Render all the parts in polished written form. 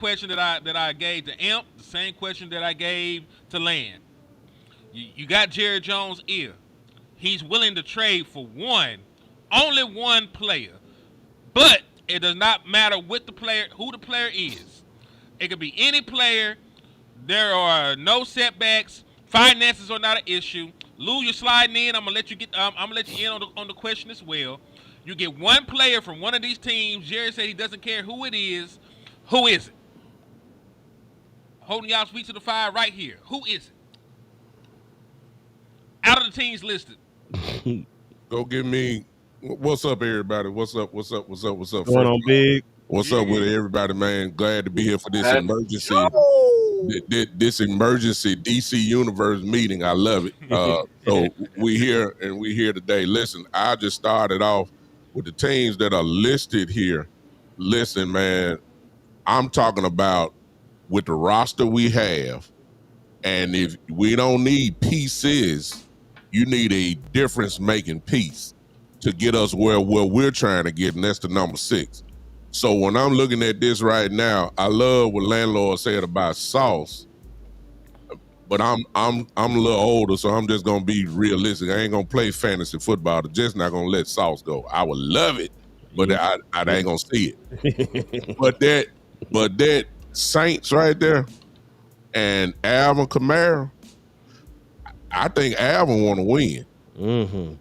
question that I gave to Imp, the same question that I gave to Land. You got Jerry Jones' ear. He's willing to trade for only one player. But it does not matter who the player is. It could be any player. There are no setbacks. Finances are not an issue. Lou, you're sliding in. I'm gonna let you get. I'm gonna let you in on the question as well. You get one player from one of these teams. Jerry said he doesn't care who it is. Who is it? Holding y'all feet to the fire right here. Who is it? Out of the teams listed. Go give me. What's up, everybody? What's up? What's up? What's up? What's up? Going on big. What's up with everybody, man? Glad to be here for this emergency. This emergency DC Universe meeting. I love it. So we here today. Listen, I just started off with the teams that are listed here. Listen, man, I'm talking about with the roster we have, and if we don't need pieces, you need a difference-making piece to get us where we're trying to get, and that's the number 6. So when I'm looking at this right now, I love what Landlord said about Sauce, but I'm a little older, so I'm just gonna be realistic. I ain't gonna play fantasy football. I'm just not gonna let Sauce go. I would love it, but I ain't gonna see it. but that Saints right there and Alvin Kamara, I think Alvin want to win. Mm-hmm.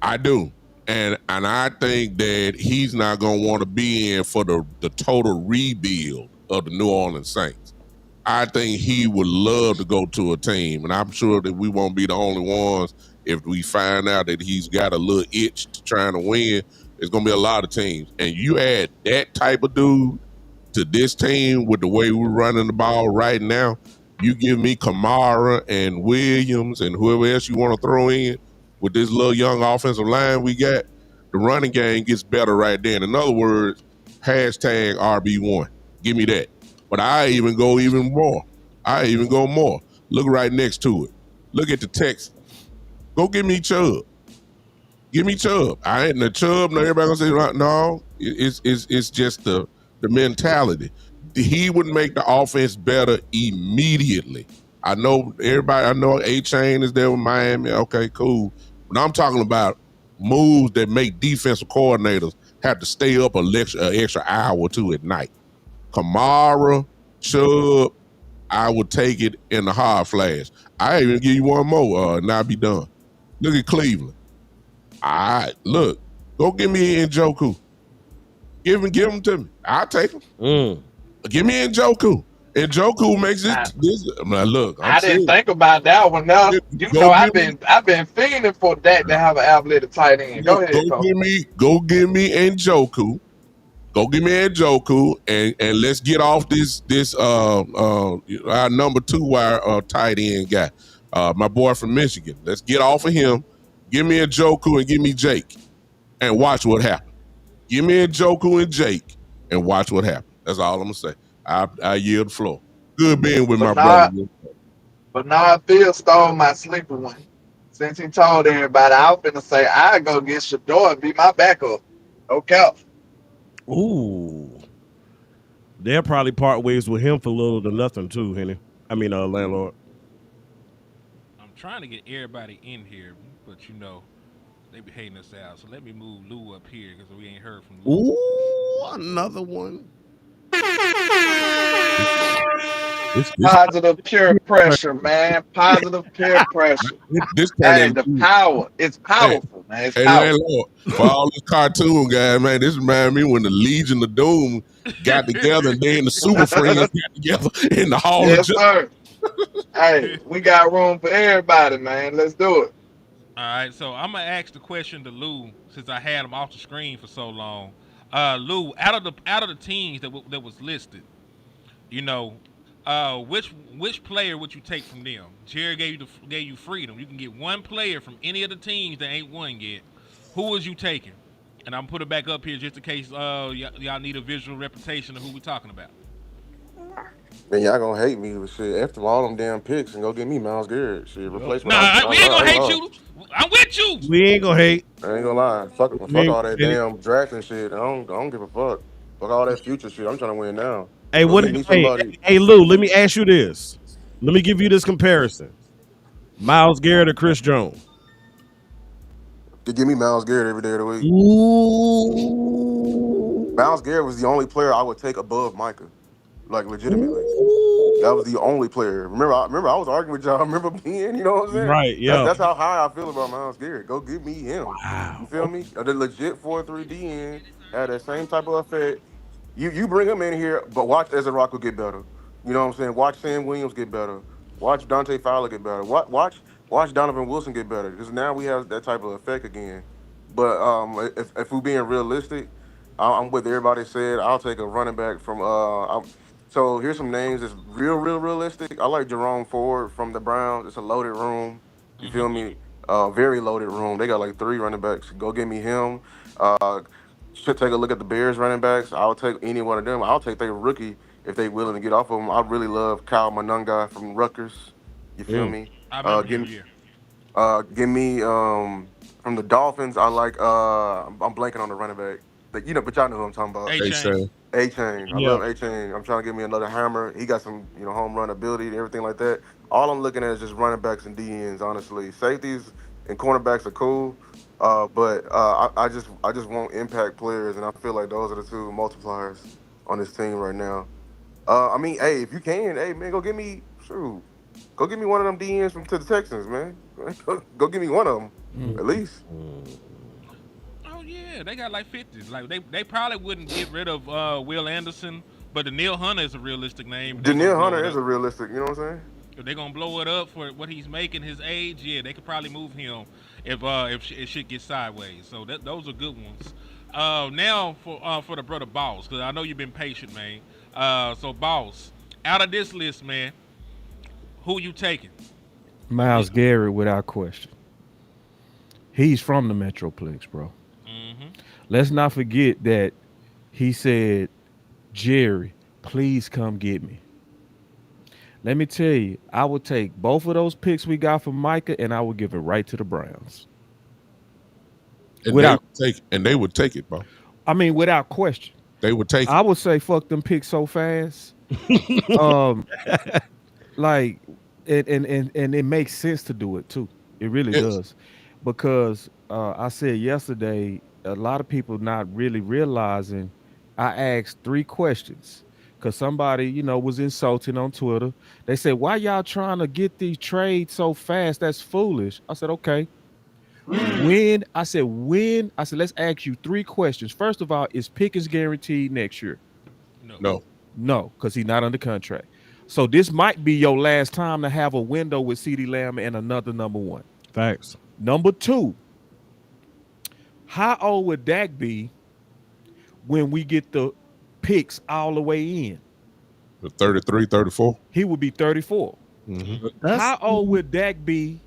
I do. And I think that he's not going to want to be in for the total rebuild of the New Orleans Saints. I think he would love to go to a team, and I'm sure that we won't be the only ones if we find out that he's got a little itch to trying to win. There's going to be a lot of teams. And you add that type of dude to this team with the way we're running the ball right now, you give me Kamara and Williams and whoever else you want to throw in, with this little young offensive line we got, the running game gets better right then. In other words, hashtag RB1. Give me that. But I even go more. Look right next to it. Look at the text. Go give me Chubb. Give me Chubb. I ain't the Chubb. No, everybody gonna say no. It's just the mentality. He would make the offense better immediately. I know everybody. I know A-Chain is there with Miami. Okay, cool. But I'm talking about moves that make defensive coordinators have to stay up an extra hour or two at night. Kamara, Chubb, I would take it in the hard flash. I even give you one more, and I'll be done. Look at Cleveland. Look, go give me Njoku. Give him to me. I'll take him. Give me Njoku. Njoku makes it. Look, I didn't think about that one. Now you know I've been fiending for that to have an athletic tight end. Go ahead, go give me Njoku. Go give me Njoku, and let's get off this our number 2 wire tight end guy, my boy from Michigan. Let's get off of him. Give me Njoku and give me Jake, and watch what happens. Give me Njoku and Jake, and watch what happens. That's all I'm gonna say. I yield the floor. Good being with my brother. But now Phil stole my sleeper one. Since he told everybody, I was finna say I go get Shador and be my backup. Okay. Ooh. They'll probably part ways with him for little to nothing too, Henny. I mean, Landlord. I'm trying to get everybody in here, but they be hating us out. So let me move Lou up here because we ain't heard from Lou. Ooh, another one. Positive peer pressure, man. Positive peer pressure. The power. It's powerful, man. It's powerful. For all this cartoon guys, man, this reminds me when the Legion of Doom got together and then the Super Friends got together in the Hall of Justice. Sir. Hey, we got room for everybody, man. Let's do it. All right, so I'm gonna ask the question to Lou since I had him off the screen for so long. Lou, out of the teams that was listed, which player would you take from them? Jerry gave you freedom. You can get one player from any of the teams that ain't won yet. Who was you taking? And I'm put it back up here just in case y'all need a visual representation of who we talking about. Man, y'all gonna hate me with shit. After all them damn picks and go get me Myles Garrett. Shit, replacement. Nah, we ain't gonna hate you. I'm with you. We ain't gonna hate. I ain't gonna lie. Fuck all that damn drafting shit. I don't give a fuck. Fuck all that future shit. I'm trying to win now. Hey, Go what? get me Hey, somebody. hey, Lou. Let me ask you this. Let me give you this comparison: Miles Garrett or Chris Jones. To give me Miles Garrett every day of the week. Ooh. Miles Garrett was the only player I would take above Micah, like legitimately. That was Ooh. the only player. Remember, I was arguing with y'all. I remember being, you know what I'm saying? Right. That's Yeah. that's how high I feel about Miles Garrett. Go give me him. You feel Wow. me? The legit 4-3 DN had that same type of effect. You bring him in here, but watch Ezra Rocco get better. You know what I'm saying? Watch Sam Williams get better. Watch Dante Fowler get better. Watch Donovan Wilson get better. Because now we have that type of effect again. But if we're being realistic, I'm with everybody said. I'll take a running back from so here's some names that's real realistic. I like Jerome Ford from the Browns. It's a loaded room. You Hmm. feel me? Very loaded room. They got like 3 running backs. Go get me him. Uh, should take a look at the Bears running backs. I'll take any one of them. I'll take their rookie if they willing to get off of them. I really love Kyle Monunga from Rutgers. You feel Mm. me? I Uh, remember him. give, Yeah. give me from the Dolphins. I like I'm blanking on the running back. But y'all know who I'm talking about. A They chain. say A Chain. I Yeah. love A Chain. I'm trying to get me another hammer. He got some, home run ability and everything like that. All I'm looking at is just running backs and DNs, honestly. Safeties and cornerbacks are cool. But I just want impact players, and I feel like those are the two multipliers on this team right now. I mean, hey, if you can, hey man, go get me one of them DNs from to the Texans, man. Go give me one of them at least. Oh yeah, they got like 50s. Like they probably wouldn't get rid of Will Anderson, but the Neil Hunter is a realistic name. They're gonna Danielle blow Hunter it is up. a realistic, you know what I'm saying? If they're gonna blow it up for what he's making, his age, yeah, they could probably move him if it should get sideways. So those are good ones. Now for the brother Boss, because I know you've been patient, man. So Boss, out of this list, man, who you taking? Miles Garrett, without question. He's from the Metroplex, bro. Mm-hmm. Let's not forget that he said, Jerry, please come get me. Let me tell you, I would take both of those picks we got from Micah and I would give it right to the Browns. and Without, they would take it, bro. without question. They would take I it. would say fuck them picks so fast. Um, like and it makes sense to do it too. It really Yes. does. Because I said yesterday, a lot of people not really realizing I asked 3 questions. Cause somebody, was insulting on Twitter. They said, why y'all trying to get these trades so fast? That's foolish. I said, okay. When I said, let's ask you 3 questions. First of all, is Pickens guaranteed next year? No. No. No, because he's not under contract. So this might be your last time to have a window with CeeDee Lamb and another number one. Facts. Number two, how old would Dak be when we get the picks all the way in? The 33, 34. He would be 34. Mm-hmm. That's How old would Dak be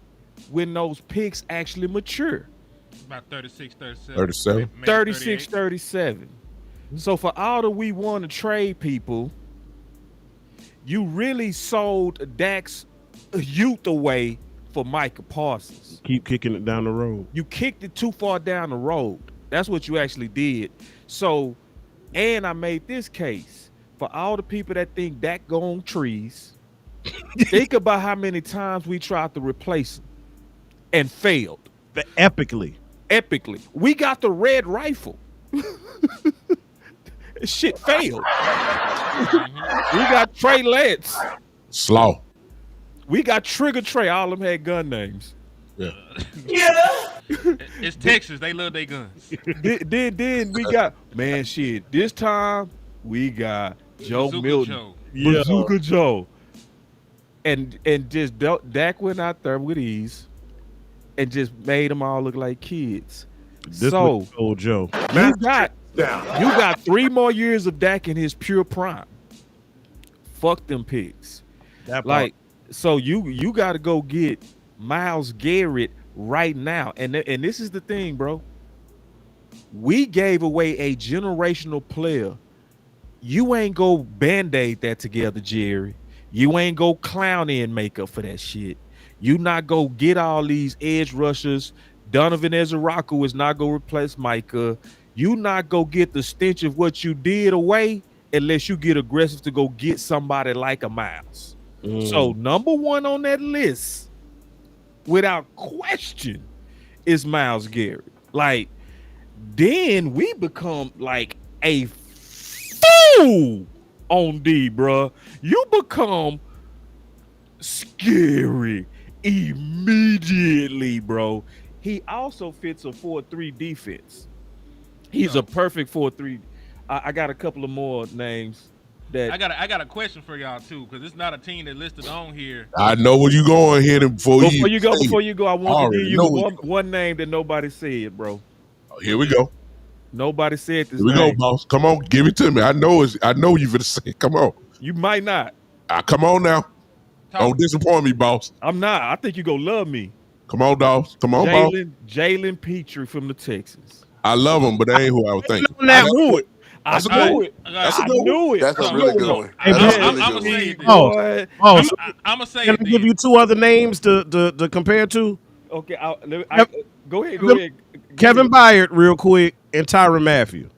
when those picks actually mature? About 36, 37. 37. Maybe 36, 38. 37. So for all that we want to trade people, you really sold Dak's youth away for Micah Parsons. keep kicking it down the road. You kicked it too far down the road. That's what you actually did. So, and I made this case for all the people that think Dak go on trees. Think about how many times we tried to replace him and failed Epically. epically. We got the red rifle. Shit failed. We got Trey Lance. Slaw. We got Trigger Trey. All of them had gun names. Yeah. It's Texas. They love their guns. Then we got man shit. This time we got Joe Bazooka Milton, Joe. Yeah. Bazooka Joe, and just Dak went out there with ease, and just made them all look like kids. This So was old Joe. you got 3 more years of Dak in his pure prime. Fuck them picks. That part. Like, so you got to go get Miles Garrett right now, and this is the thing, bro. We gave away a generational player. You ain't go band-aid that together, Jerry. You ain't go clown in makeup for that shit. You not go get all these edge rushers. Donovan Ezeraku is not gonna replace Micah. You not go get the stench of what you did away unless you get aggressive to go get somebody like a Miles. So Mm. number one on that list, without question, is Miles Garrett. Like, then we become like a fool on D, bruh. You become scary immediately, bro. He also fits a 4-3 defense. He's a So perfect 4-3. I got a couple of more names that I got a question for y'all too, because it's not a team that listed on here. I know where you going here before you even say it. before you go, I I want to give already you know where you one name that nobody said, bro. go. Here What's we that? go. Nobody said this Here we go, name. boss. Come on, give it to me. I know you finna say it. Come on. You might not. Come on now. Talk. Don't disappoint me, boss. I'm not. I think you gonna love me. Come on, dogs. Come on, boss. Jalen Petrie from the Texans. I love him, but that ain't who I was thinking. On I that knew one. it. I That's a All right, good knew one. it. all That's right. a I good one. knew it. That's a That's a really good good one. one. Hey, That's man, a I'm really gonna good say one. it then. boss, Boy. boss, I'm gonna say can it I give then. you two other names to compare to? Okay, Kev- go ahead. Go Kevin, ahead. Go Kevin ahead. Byard, real quick, and Tyron Matthew.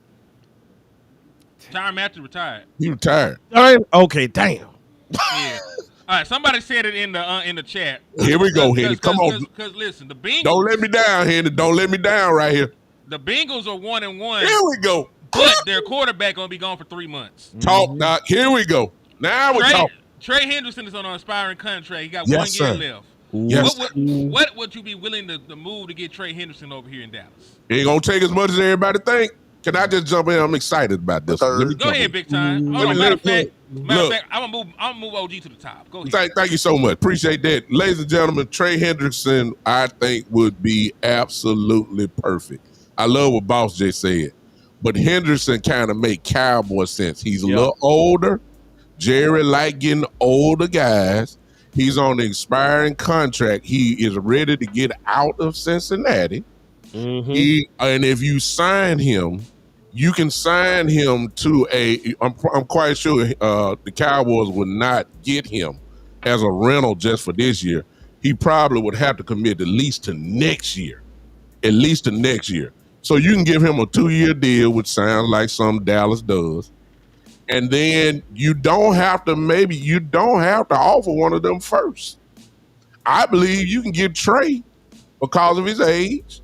Tyron Matthew retired. He retired. All right, okay, damn. Yeah. All right. Somebody said it in the chat. Here we Cause go, Henny. cause Come cause on. cause, cause listen, Don't let me down, Henny. Don't let me down right here. the Bengals are 1-1, Here we go. but their quarterback gonna be gone for 3 months. Talk, Mhm. Doc. Here we go. Now we're Trey talking. Trey Hendrickson is on an aspiring contract. He got Yes, 1 year sir. left. Yes, What sir. would Ooh. what would you be willing to move to get Trey Henderson over here in Dallas? It ain't gonna take as much as everybody think. Can I just jump in? I'm excited about A this one. Let me third. Go jump ahead, in. big time. Hold Let me on. look, look, Matter of look. fact, I'm gonna move OG to the top. Go ahead. Thank you so much. Appreciate that. Ladies and gentlemen, Trey Hendrickson, I think, would be absolutely perfect. I love what Boss just said. But Henderson kind of make Cowboy sense. He's a Yeah. little older. Jerry like getting older guys. He's on an expiring contract. He is ready to get out of Cincinnati. Mm-hmm. And if you sign him, you can sign him to a. I'm quite sure the Cowboys would not get him as a rental just for this year. He probably would have to commit at least to next year, at least to next year. So you can give him a 2-year deal, which sounds like some Dallas does, and then you don't have to offer one of them first. I believe you can get Trey because of his age,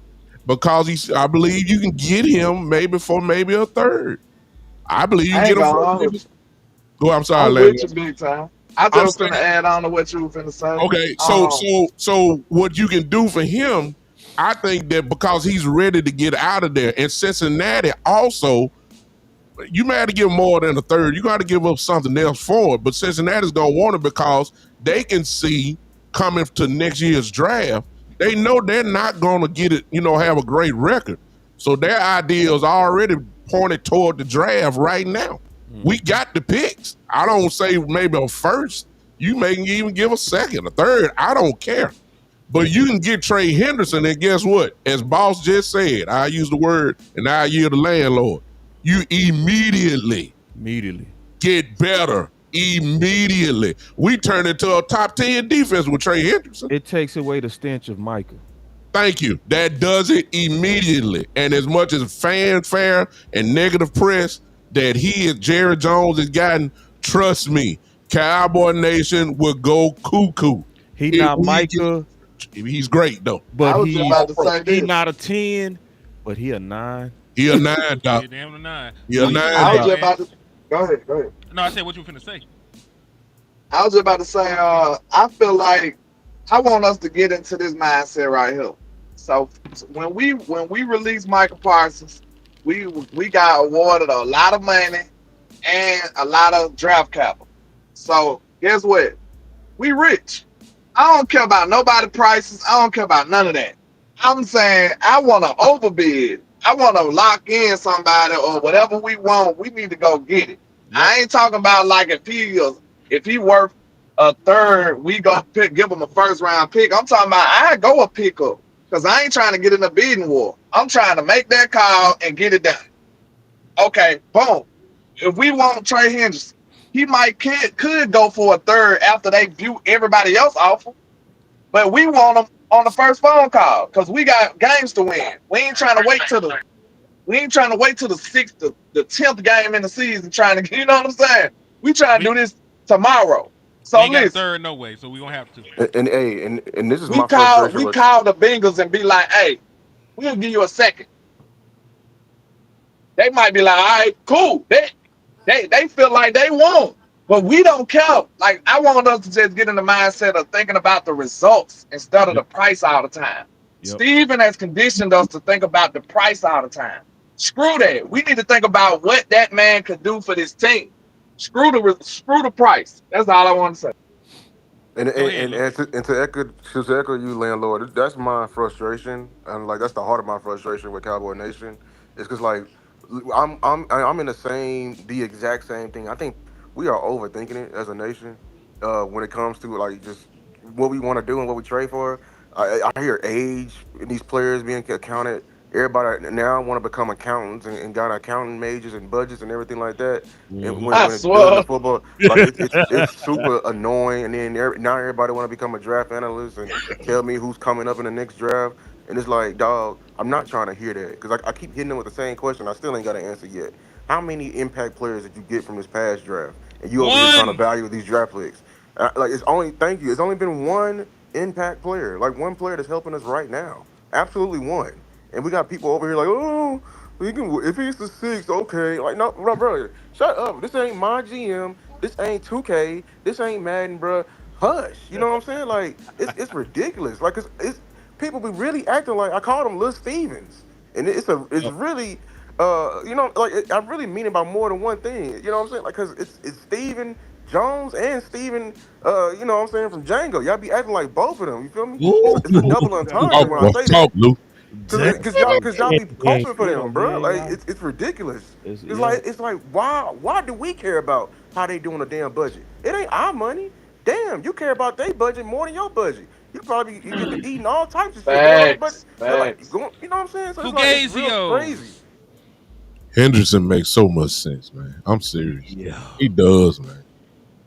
because I believe you can get him maybe a third. I believe you can I get ain't him gonna for hold maybe. you. Oh, I'm sorry, I'm with landlord. you big time. I I'm just finna saying, add on to what you were finna say. okay, so Um, so so what you can do for him, I think that because he's ready to get out of there, and Cincinnati also, you may have to give more than a third. You got to give up something else for it. But Cincinnati's gonna want it because they can see coming to next year's draft. They know they're not gonna get it, have a great record. So their ideas are already pointed toward the draft right now. We got the picks. I don't say maybe a first. You may even give a second, a third. I don't care. But you can get Trey Henderson, and guess what? As Boss just said, I use the word, and I yield the landlord. You Immediately. get better. Immediately. We turn into a top 10 defense with Trey Hendrickson. It takes away the stench of Micah. Thank you. That does it immediately. And as much as fanfare and negative press that Jerry Jones has gotten, trust me, Cowboy Nation will go cuckoo. He If not we Micah, he's great though. but I was just about to say he this. not a 10, but he a 9. He a 9, doc. Yeah, damn the nine. He a What you 9, finna I say, was doc. just man? about to go ahead, go ahead. No, I said what you finna say. I was just about to say, I feel like I want us to get into this mindset right here. So when we release Michael Parsons, we got awarded a lot of money and a lot of draft capital. So guess what? We rich. I don't care about nobody prices. I don't care about none of that. I'm saying I want to overbid. I want to lock in somebody or whatever we want. We need to go get it. Yep. I ain't talking about like if he worth a third, we go give him a first round pick. I'm talking about I go a pick up because I ain't trying to get in a bidding war. I'm trying to make that call and get it done. Okay, boom. If we want Trey Hendrickson, he could go for a third after they view everybody else offer. But we want him on the first phone call because we got games to win. We ain't trying to wait till the We ain't trying to wait till the sixth, the 10th game in the season trying to, you know what I'm saying? We trying to We do this tomorrow. we So ain't got a listen, third no way, so we gonna have to. And this is we my call frustration we with. call the Bengals and be like, hey, we'll give you a second. They might be like, all right, cool. They feel like they won. But we don't care. Like I want us to just get in the mindset of thinking about the results instead of Yep. the price all the time. Yep. Steven has conditioned us to think about the price all the time. Screw that. We need to think about what that man could do for this team. Screw the price. That's all I want to say. And Go and, ahead, and, Lou. and, to, and to echo you, landlord, that's my frustration, and like that's the heart of my frustration with Cowboy Nation. Is because like I'm in the exact same thing. I think we are overthinking it as a nation when it comes to like just what we want to do and what we trade for. I hear age and these players being accounted. Everybody now want to become accountants and got accounting majors and budgets and everything like that. And Hmm. when I when it dealing to swear. football, like it's super annoying. And then now everybody want to become a draft analyst and tell me who's coming up in the next draft. And it's like, dog, I'm not trying to hear that because I keep hitting them with the same question. I still ain't got an answer yet. How many impact players did you get from this past draft? And you over here trying to One. value these draft picks? Like it's only thank you. It's only been one impact player, like one player that's helping us right now. Absolutely one. And we got people over here like, oh, we can if he's the sixth, okay. Like, no, bro, shut up. This ain't my GM. This ain't 2K. This ain't Madden, bro. Hush. You know what I'm saying? Like, it's ridiculous. Like, it's people be really acting like I called him Lil Stevens, and it's Yep. really like I really mean it by more than one thing. You know what I'm saying? Like, cause it's Steven Jones and Steven, you know what I'm saying, from Django. Y'all be acting like both of them. You feel me? Ooh, It's a double entendre talk, when I boy, say talk, that. Lou. Cause, Damn. cause y'all be Yeah, hoping for yeah, them, bro. man. Like Y'all, it's ridiculous. It's yeah. like why do we care about how they doing a damn budget? It ain't our money. Damn, you care about their budget more than your budget. You probably you get to eating all types of shit. They on the budget. Facts. They're like Facts. going, you know what I'm saying? So it's real crazy. Fugazios. Henderson makes so much sense, man. I'm serious. Yeah. He does, man.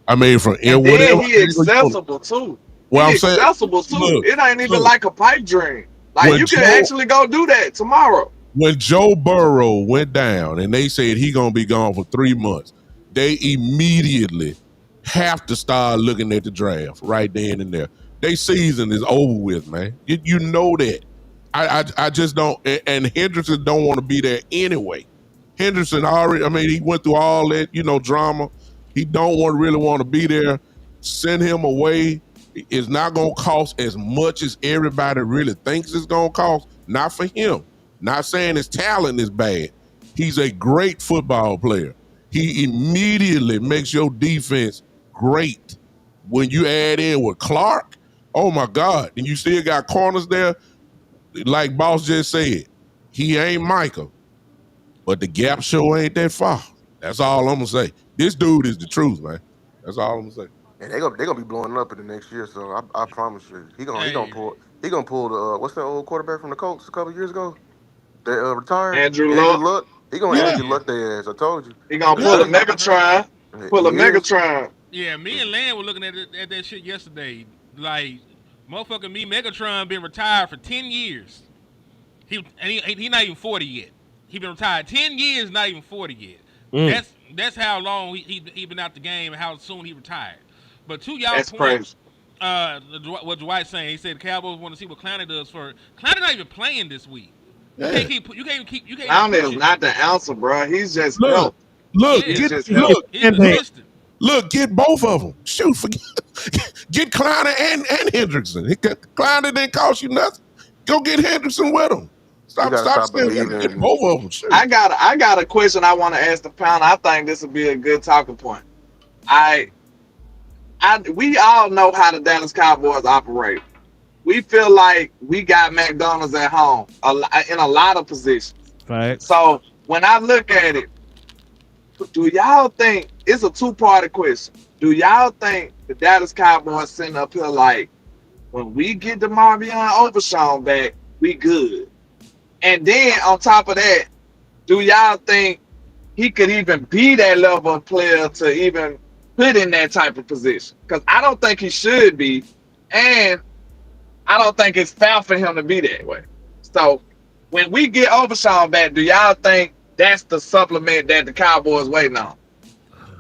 I mean, from And whatever then he angle you want to. accessible too. Well, He I'm saying, accessible too. look, It ain't even look. like a pipe dream. Like When you can Joe actually go do that tomorrow. when Joe Burrow went down and they said he gonna be gone for 3 months, they immediately have to start looking at the draft right then and there. Their season is over with, man. You know that. I just don't. And Henderson don't want to be there anyway. Henderson already. I mean, he went through all that drama. He don't really want to be there. Send him away. It's not gonna cost as much as everybody really thinks it's gonna cost. Not for him. Not saying his talent is bad. He's a great football player. He immediately makes your defense great. When you add in with Clark, oh my God. And you still got corners there, like Boss just said. He ain't Michael, but the gap show ain't that far. That's all I'm gonna say. This dude is the truth, man. That's all I'm gonna say. And they gonna be blowing up in the next year. So I promise you, Hey, he gonna pull the what's that old quarterback from the Colts a couple years ago that retired, Andrew Andrew Luck, Luck. He gonna Yeah, Andrew Luck their ass. I told you. he gonna It's pull a yeah. just Megatron. Pull a he is. Megatron. yeah, me and Lan were looking at that shit yesterday. Like, motherfucking me, Megatron been retired for 10 years. He not even 40 yet. He been retired 10 years, not even 40 yet. Mm. That's how long he been out the game and how soon he retired. But to y'all That's point, crazy. what Dwight's saying, he said the Cowboys want to see what Clowney does for. Clowney not even playing this week. Yeah. You can't even Clown push is it. not the answer, bro. He's just Look, help. look, Yeah, He's get just help. look, he's And an they assistant. look, get both of them. Shoot, forget, get Kleiner and Hendrickson. Kleiner didn't cost you nothing. Go get Henderson with him. We gotta Stop stop saying we got to get believing. both of them. Shoot. I got a question I want to ask the panel. I think this would be a good talking point. I we all know how the Dallas Cowboys operate. We feel like we got McDonald's at home in a lot of positions. facts. So when I look at it, do y'all think it's a two-party question? Do y'all think the Dallas Cowboys sitting up here like when we get the Marvion Overshawn back, we good? And then on top of that, do y'all think he could even be that level of player to even put in that type of position? Because I don't think he should be, and I don't think it's fair for him to be that way. So when we get Overshawn back, do y'all think that's the supplement that the Cowboys waiting on?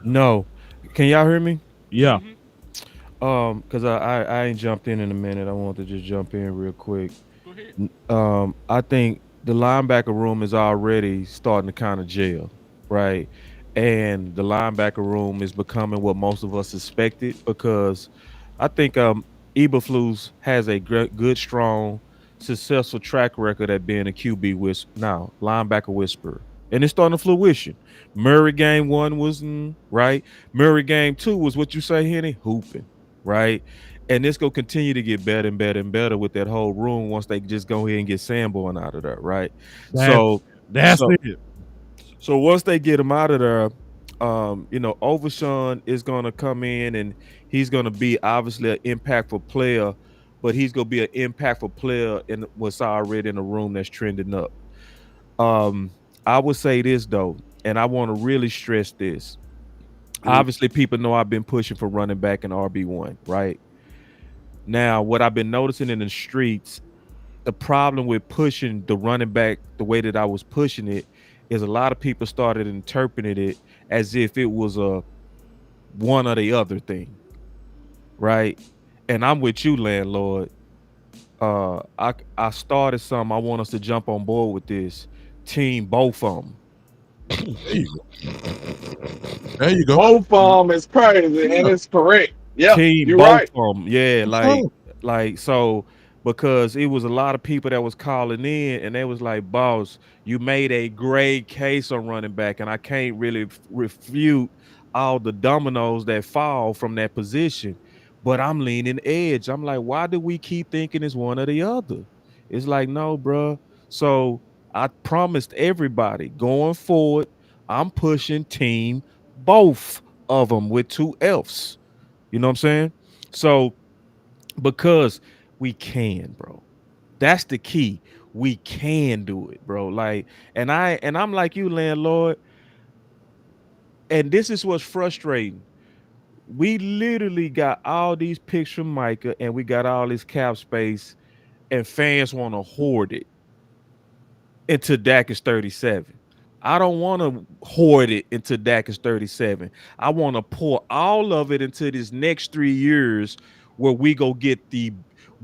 No. Can y'all hear me? Yeah. Hmm. Cause I ain't jumped in a minute. I want to just jump in real quick. Go ahead. I think the linebacker room is already starting to kind of gel, right? And the linebacker room is becoming what most of us expected because I think Eberflus has a good, strong, successful track record at being a QB now linebacker whisperer, and it's starting to fruition. Murray game one was right. Murray game two was what you say, Henny, hooping, right? And it's gonna continue to get better and better and better with that whole room once they just go ahead and get Sanborn out of there, right? That's So, that's so, it. so once they get him out of there, Overshawn is gonna come in and he's gonna be obviously an impactful player, but he's gonna be an impactful player in what's already in the room that's trending up. Um, I would say this though, and I want to really stress this. Obviously, people know I've been pushing for running back and RB1, right? Now, what I've been noticing in the streets, the problem with pushing the running back the way that I was pushing it is a lot of people started interpreting it as if it was a one or the other thing, right? And I'm with you, landlord. I started some. I want us to jump on board with this team, both of them. There you go. There you go. Both of them is crazy and Yeah. it's correct. Yeah, Team, you're both right. of them. Yeah, What's wrong? like so because it was a lot of people that was calling in and they was like, boss, you made a great case on running back, and I can't really refute all the dominoes that fall from that position. But I'm leaning edge. I'm like, why do we keep thinking it's one or the other? It's like, no, bro. So I promised everybody going forward, I'm pushing team both of them with two F's. You know what I'm saying? So because we can, bro. That's the key. We can do it, bro. Like, and I'm like you, landlord. And this is what's frustrating. We literally got all these picks from Micah, and we got all this cap space, and fans want to hoard it until Dak is 37. I don't want to hoard it until Dak is 37. I want to pour all of it into this next 3 years where we go get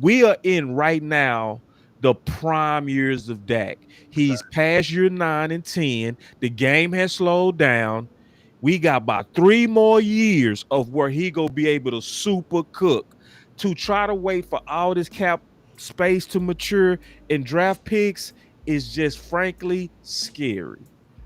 we are in right now the prime years of Dak. He's past year 9 and 10. The game has slowed down. We got about 3 more years of where he gonna be able to super cook. To try to wait for all this cap space to mature and draft picks is just frankly scary.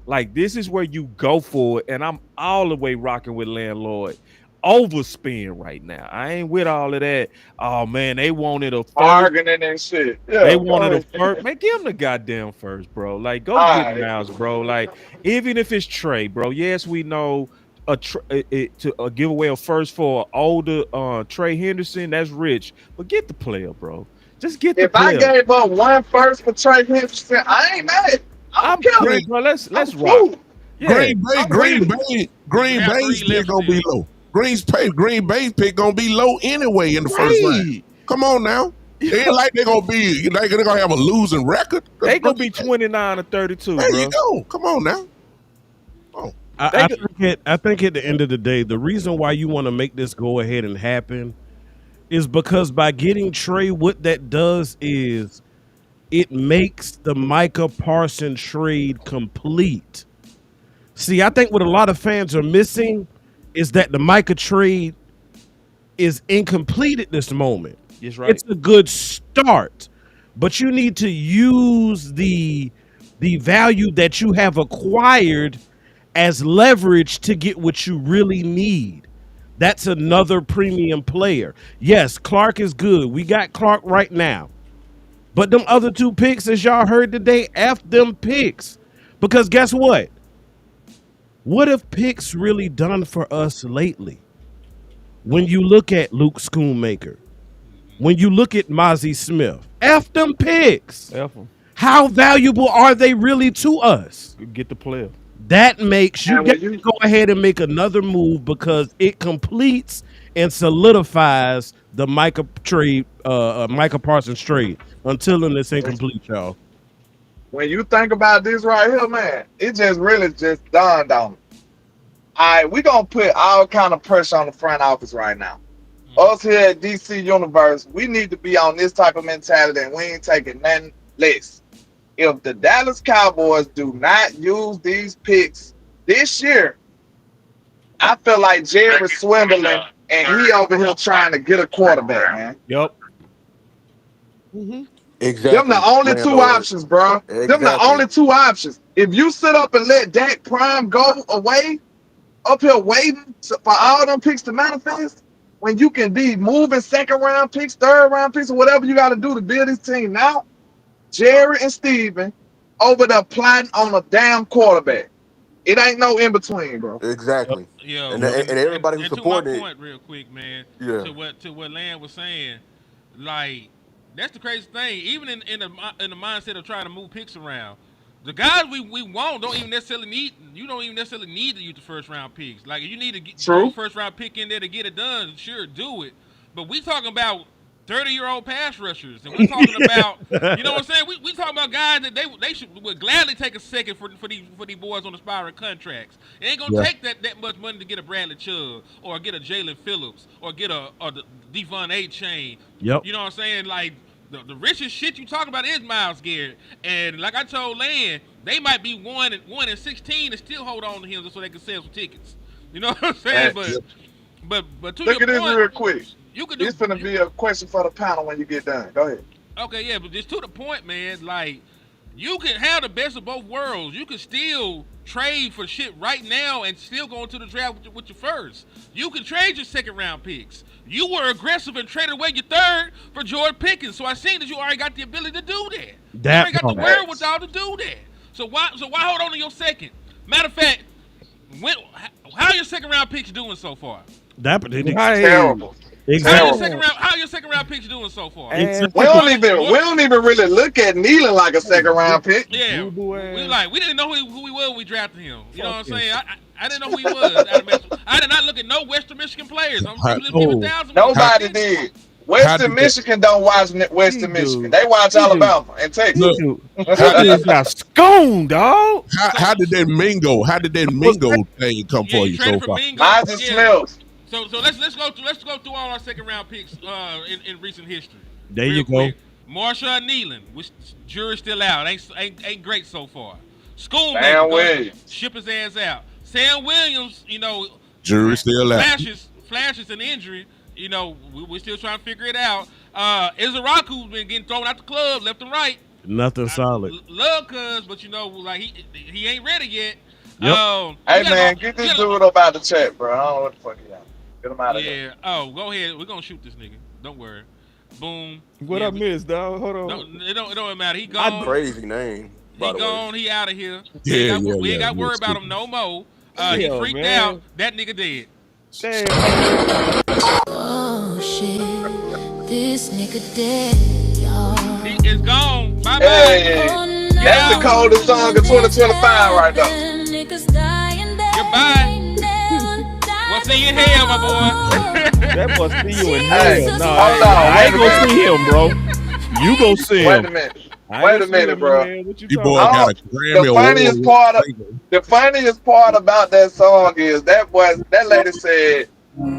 Like, this is where you go for it, and I'm all the way rocking with landlord. Overspend right now. I ain't with all of that. Oh man, they wanted a first. Arguing and shit. They Yeah, go wanted a ahead. first. Man, give them the goddamn first, bro. Like, go All get right. Miles, bro. Like, even if it's Trey, bro. Yes, we know to give away a first for older Trey Henderson. That's rich, but get the player, bro. Just get the If I player. gave up one first for Trey Hendrickson, I ain't mad. I don't I'm care. cool, Green, bro. Let's I'm rock. cool. Yeah, I'm with it. You Green have Bay's three pick left gonna be still. low. Green Bay's pick gonna be low anyway in the first round. right. Come on now. It ain't like they're gonna be like they're gonna have a losing record. They gonna be 29 or 32, There you bro. go. Come on now. Oh, They I go- think at the end of the day, the reason why you want to make this go ahead and happen is because by getting Trey, what that does is it makes the Micah Parsons trade complete. See, I think what a lot of fans are missing is that the Micah trade is incomplete at this moment. Yes, right. It's a good start, but you need to use the value that you have acquired as leverage to get what you really need. That's another premium player. Yes, Clark is good. We got Clark right now. But them other two picks, as y'all heard today, F them picks. Because guess what? What have picks really done for us lately? When you look at Luke Schoonmaker, when you look at Mozzie Smith, F them picks. F 'em. How valuable are they really to us? Get the player. That makes you And get when to you go ahead and make another move because it completes and solidifies the Micah trade, Micah Parsons trade. Until then, it's incomplete, y'all. when you think about this right here, man, it just really just dawned on me. All right, we gonna put all kind of pressure on the front office right now. Mhm. Us here at DC Universe, we need to be on this type of mentality, and we ain't taking nothing less. If the Dallas Cowboys do not use these picks this year, I feel like Jerry swindling, and he over here trying to get a quarterback, man. Yep. Hmm. Them the Exactly, only two landlord. options, bro. Them the Exactly. only two options. If you sit up and let Dak Prime go away, up here waiting for all them picks to manifest, when you can be moving second round picks, third round picks, or whatever you got to do to build this team now, Jerry and Steven over there plotting on a damn quarterback. It ain't no in between, bro. Yep. Exactly. Yo, And, Yep. and, and everybody who's and to my supporting it, point, real quick, man, yeah. to what Land was saying, like that's the crazy thing. Even in the mindset of trying to move picks around, the guys we want don't even necessarily need. You don't even necessarily need to use the first round picks. Like if you need to throw a True. first round pick in there to get it done, sure, do it. But we talking about 30-year-old pass rushers, and we're talking about, you know what I'm saying? We talking about guys that they should would gladly take a second for these boys on aspiring contracts. It ain't gonna Yeah. take that much money to get a Bradley Chubb or get a Jalen Phillips or get a Devon A. Chain. Yep. You know what I'm saying? Like the richest shit you talk about is Miles Garrett, and like I told Land, they might be 1-16 and still hold on to him just so they can sell some tickets. You know what I'm saying? Facts. But to Look your at this point, real quick. you could do. This finna be a question for the panel when you get done. Go ahead. Okay, yeah, but just to the point, man. Like, you can have the best of both worlds. You can still trade for shit right now and still go into the draft with your first. You can trade your second round picks. You were aggressive and traded away your third for Jordan Pickens. So I seen that you already got the ability to do that. You That already got the part. wherewithal to do that. So why hold on to your second? Matter of fact, when, how are your second round picks doing so far? That Hey, Terrible. exactly. Terrible. How are your second round picks doing so far? ass We Exactly. don't One, even we one, don't even really look at Nealon like a second round pick. Yeah, boo boo ass. we didn't know who he was when we drafted him. You know what I'm Fucking saying? I didn't know who he was. I did not look at no Western Michigan players. How, I'm just giving Oh, thousands when we how, dropped Nobody in. did. how Western did that Michigan don't watch he Western Michigan. do. They watch He do. Alabama and He Texas. look? do. How That did nigga got scones, dog. So how did that what's Mingo that? thing come yeah, for you you so traded for far? Mingo. Mine just Yeah. smells. So let's go through all our second round picks in recent history, There real you go. quick. Marshawn Nealon, which jury's still out, ain't great so far. Schoolmaker, Damn go ahead, Williams. ship his ass out. Sam Williams, Jury still out. flashes an injury. We're still trying to figure it out. Izaraku's been getting thrown out the club left and right. Nothing solid. Love cuz, but like he ain't ready yet. Yep. You Hey got man, a, get you this got a, dude up out the chat, bro. I don't know what the fuck he at. Get him out of here. yeah. Oh, go ahead. We're gonna shoot this nigga. Don't worry. Boom. What Yeah, I missed, dog? Hold on. it don't matter. He gone. Crazy name, by He the way. gone. He out of here. Yeah, We ain't got yeah. worry about him no more. He Hell, freaked man. out. That nigga dead. Damn. Oh shit, this nigga dead, y'all. He is gone. Bye bye. Hey, Oh no, that's the coldest song of 2025 right there. niggas dying dead. Goodbye. We'll see you in hell, my boy. That must see you in Hey, hell. No, hold on, I ain't wait a gonna minute. see him, bro. You go see Wait him. a minute. I ain't Wait gonna a see minute, him in bro. hell. What you You talking boy about? got a The Grammy funniest award. part of the funniest part about that song is that lady said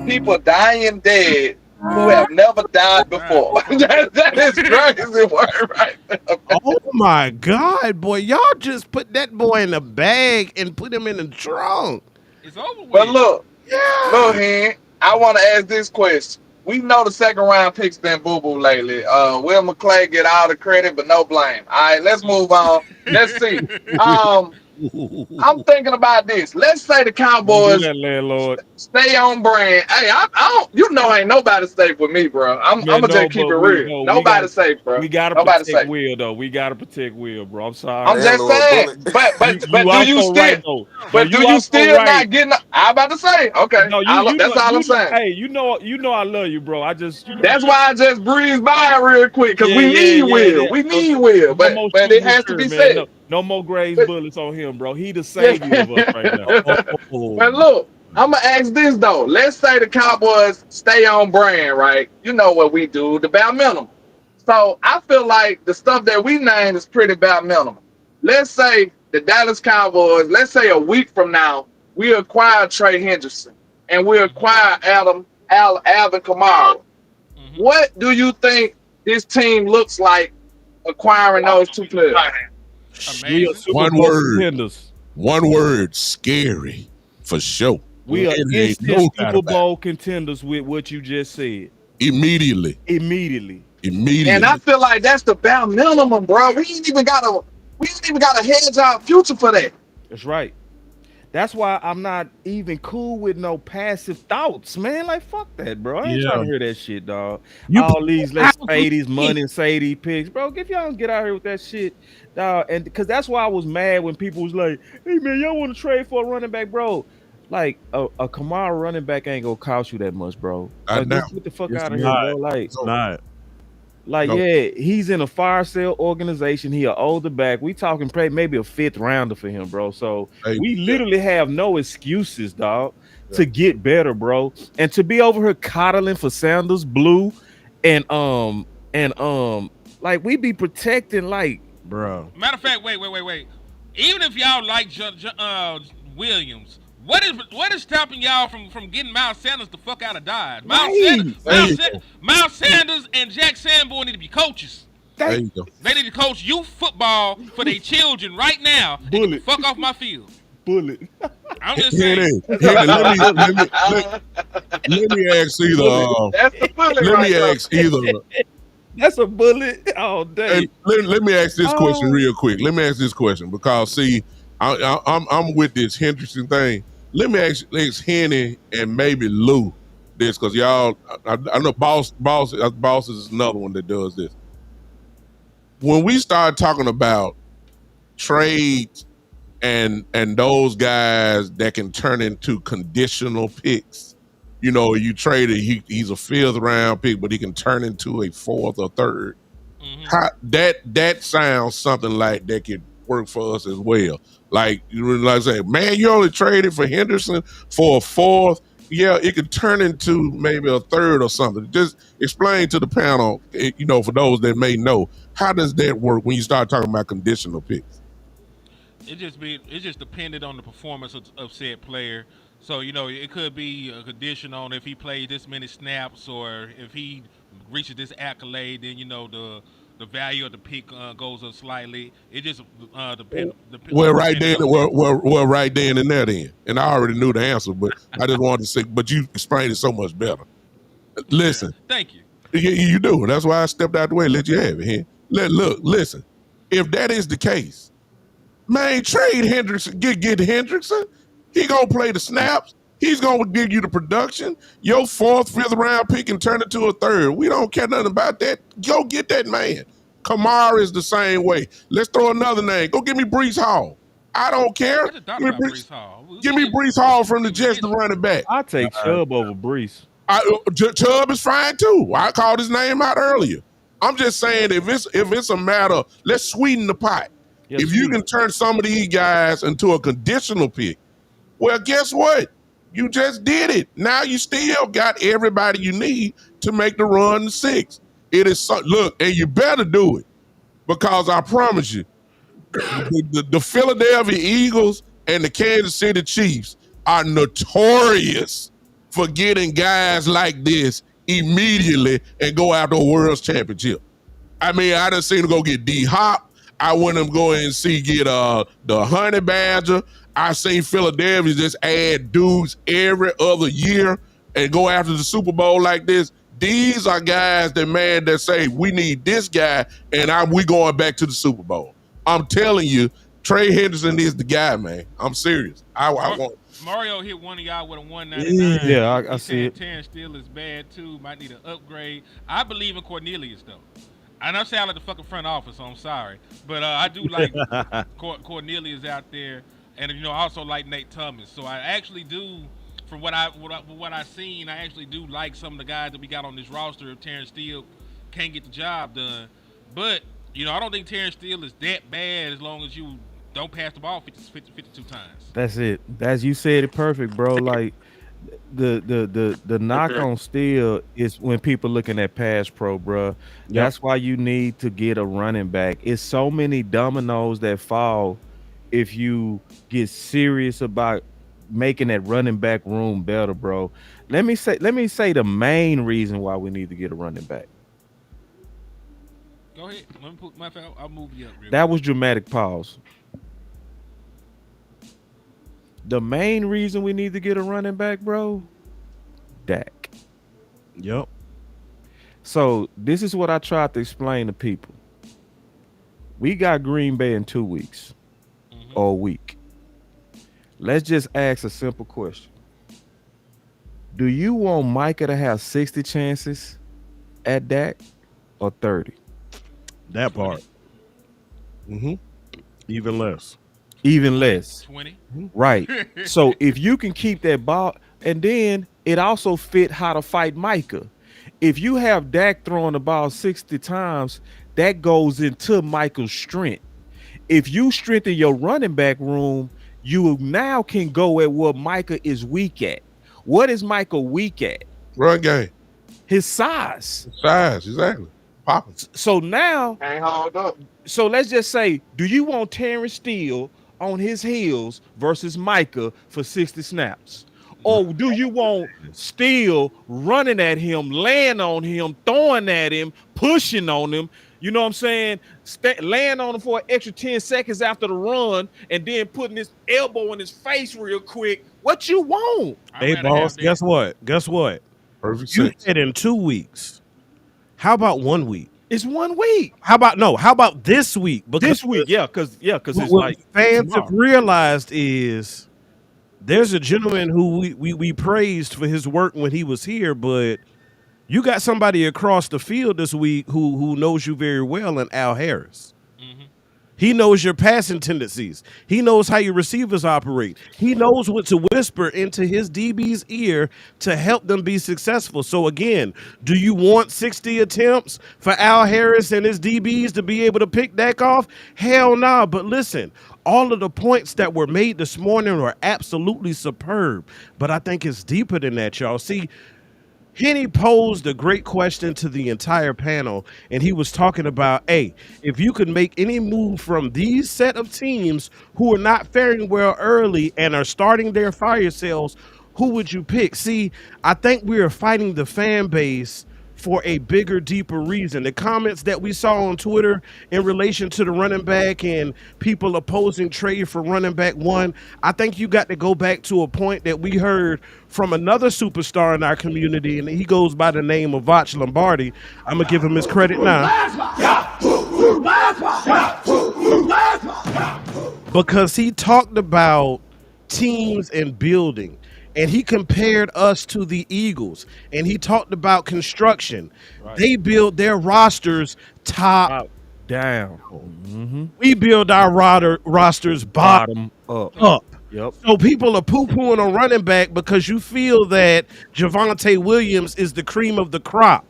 people dying dead who have never died Right. before. that is crazy word right there. Oh my God, boy. Y'all just put that boy in a bag and put him in the trunk. It's over But with. look, Yeah. Hen, I want to ask this question. We know the second round pick's been boo boo lately. Will McClay get all the credit but no blame. All right, let's move on. Let's see. Um, I'm thinking about this. Let's say the Don't do Cowboys that, landlord. stay on brand. Hey, I don't. You know, ain't nobody safe with me, bro. I'm Man, gonna no, just keep but it we real. no, Nobody safe, bro. we gotta Nobody protect safe. Will though. We gotta protect Will, bro. I'm I'm sorry. just Landlord saying. bullet. You also right though. No, But do you you also still right. not getting? I'm about to say. Okay, No, that's all I'm saying. hey, you know I love you, bro. I just That's why I just breezed by it real quick because yeah, we yeah, need yeah, Will. yeah. We No, need Will, no but more but it shooting has to mature, be man. said. No more Graves But, bullets on him, bro. He the savior of us right now. Oh, but look, I'm gonna ask this though. Let's say the Cowboys stay on brand, right? You know what we do, the bare minimum. So I feel like the stuff that we name is pretty bare minimum. let's say the Dallas Cowboys, let's say a week from now, we acquire Trey Hendrickson and we acquire Alvin Kamara. Hmm. What do you think this team looks like acquiring those two players? We are Amazing. Super One Bowl word. contenders. One word. Scary. For sure. We are And there ain't instant no doubt Super about Bowl contenders with what you just said. it. Immediately. Immediately. And I Immediately. feel like that's the bare minimum, bro. We ain't even got a hedge our future for that. That's right. That's why I'm not even cool with no passive thoughts, man. Like fuck that, bro. I ain't trying Yeah. to hear that shit, dog. You All these let's put say these money and say these pigs, bro. If y'all don't get out here with that shit, dog. And because that's why I was mad when people was like, "Hey man, y'all want to trade for a running back, bro?" Like a Kamara running back ain't gonna cost you that much, bro. I Like know. get the fuck It's out of here, not. bro. Like It's not. like, No. yeah, he's in a fire sale organization. He an older back. We talking maybe a fifth rounder for him, bro. So Hey, we literally have no excuses, dog, Yeah. to get better, bro. And to be over here coddling for Sanders, Blue, and like we be protecting, like, Bro. Matter of fact, wait. Even if y'all like Williams, what is stopping y'all from getting Miles Sanders the fuck out of Dodge? Right. Miles Sanders and Jack Sanborn need to be coaches. there They you go. They need to coach youth football for their children right now. And get the Bullet. fuck off my field. bullet. I'm just Here it saying. is. Here it is. Let me ask either. That's the bullet Let right me there. ask either. That's a bullet all day. And let me ask this question Oh. real quick. Let me ask this question because see, I'm with this Hendrickson thing. Let me ask Henny and maybe Lou this because y'all, I know boss is another one that does this. When we start talking about trades and those guys that can turn into conditional picks, you know, you trade it, he's a fifth round pick, but he can turn into a fourth or third. Mhm. How, that sounds something like that could work for us as well. Like I say, man, you only traded for Henderson for a fourth. Yeah, it could turn into maybe a third or something. Just explain to the panel, you know, for those that may know, how does that work when you start talking about conditional picks? It's just dependent on the performance of said player. So it could be a condition on if he plays this many snaps or if he reaches this accolade, then the value of the pick goes up slightly. It just depends. Well, right then, well, right then and there, then, and I already knew the answer, but I just wanted to say, but you explained it so much better. Listen, Thank you. you do. That's why I stepped out the way, and let you have it here. Look, listen. If that is the case, man, trade Hendrickson, get Hendrickson. He gonna play the snaps. He's gonna give you the production. Your fourth, fifth round pick can turn it to a third. We don't care nothing about that. Go get that man. Kamara is the same way. Let's throw another name. Go give me Brees Hall. I don't care. I just thought Give me about Brees, Brees Hall. give me Brees Hall from the Jets to running back. I take Chubb over Brees. Chubb is fine too. I called his name out earlier. I'm just saying if it's a matter, let's sweeten the pot. Yeah, if you sweet. can turn some of these guys into a conditional pick, well, guess what? You just did it. Now you still got everybody you need to make the run to six. It is look, and you better do it because I promise you, the Philadelphia Eagles and the Kansas City Chiefs are notorious for getting guys like this immediately and go after a world championship. I mean, I done seen them go get D Hop. I went them go and get the Honey Badger. I seen Philadelphia just add dudes every other year and go after the Super Bowl like this. These are guys that say we need this guy and we going back to the Super Bowl. I'm telling you, Trey Hendrickson is the guy, man. I'm serious. I want. Mario hit one of y'all with a 199. Yeah, I He see said it. Terrence Steele is bad too. Might need an upgrade. I believe in Cornelius though. I know I sound like the fucking front office, so I'm sorry, but I do like Cornelius out there, and I also like Nate Thomas. So I actually do, from what I seen, I actually do like some of the guys that we got on this roster. If Terrence Steele can't get the job done, but I don't think Terrence Steele is that bad as long as you don't pass the ball 52 times. That's it. As you said it perfect, bro. Like The knock on still is when people looking at pass pro, bruh. Yep. That's why you need to get a running back. It's so many dominoes that fall if you get serious about making that running back room better, bro. Let me say the main reason why we need to get a running back. Go ahead. Let me put my. I'll move you up real That quick. was dramatic pause. The main reason we need to get a running back, bro, Dak. Yep. So this is what I tried to explain to people. We got Green Bay in 2 weeks Mm-hmm. or a week. Let's just ask a simple question. Do you want Micah to have 60 chances at Dak or 30? That 20. part. Mm-hmm. Even less. Even less. 20. Right. So if you can keep that ball, and then it also fit how to fight Micah. If you have Dak throwing the ball 60 times, that goes into Micah's strength. If you strengthen your running back room, you now can go at what Micah is weak at. What is Micah weak at? Run game. His size. Size, exactly. Popping. So now, Can't hold up. so let's just say, do you want Terrence Steele on his heels versus Micah for 60 snaps? Or do you want Steele running at him, laying on him, throwing at him, pushing on him? You know what I'm saying? Laying on him for an extra 10 seconds after the run and then putting his elbow in his face real quick. What you want? I'd Hey, rather boss, have that. guess what? Guess what? Perfect You sense. said in 2 weeks. How about 1 week? It's 1 week. How about no? How about this week? This week, because it's what like fans tomorrow. have realized is there's a gentleman who we praised for his work when he was here, but you got somebody across the field this week who knows you very well, and Al Harris. Mm-hmm. He knows your passing tendencies. He knows how your receivers operate. He knows what to whisper into his DB's ear to help them be successful. So again, do you want 60 attempts for Al Harris and his DBs to be able to pick Dak off? Hell nah. But listen, all of the points that were made this morning are absolutely superb. But I think it's deeper than that, y'all. See, Henny posed a great question to the entire panel, and he was talking about, hey, if you could make any move from these set of teams who are not faring well early and are starting their fire sales, who would you pick? See, I think we are fighting the fan base for a bigger, deeper reason. The comments that we saw on Twitter in relation to the running back and people opposing trade for running back one, I think you got to go back to a point that we heard from another superstar in our community, and he goes by the name of Vach Lombardi. I'm going to give him his credit now. Because he talked about teams and building, and he compared us to the Eagles, and he talked about construction. Right. They build their rosters top Down. we build our rosters bottom Bottom up. up. Yep. So people are poo-pooing on running back because you feel that Javonte Williams is the cream of the crop.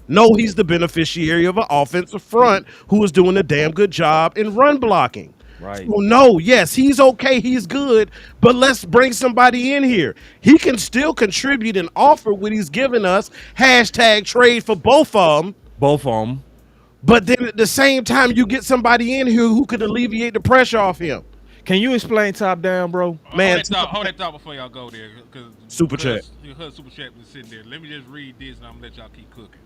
No, he's the beneficiary of an offensive front who is doing a damn good job in run blocking. Right. So no, yes, he's okay, he's good, but let's bring somebody in here. He can still contribute and offer what he's giving us. Hashtag trade for both of them. Both of them. But then at the same time, you get somebody in here who could alleviate the pressure off him. Can you explain top down, bro? Man, hold that thought before y'all go there. Super chat. Her super chat was sitting there. Let me just read this, and I'm gonna let y'all keep cooking.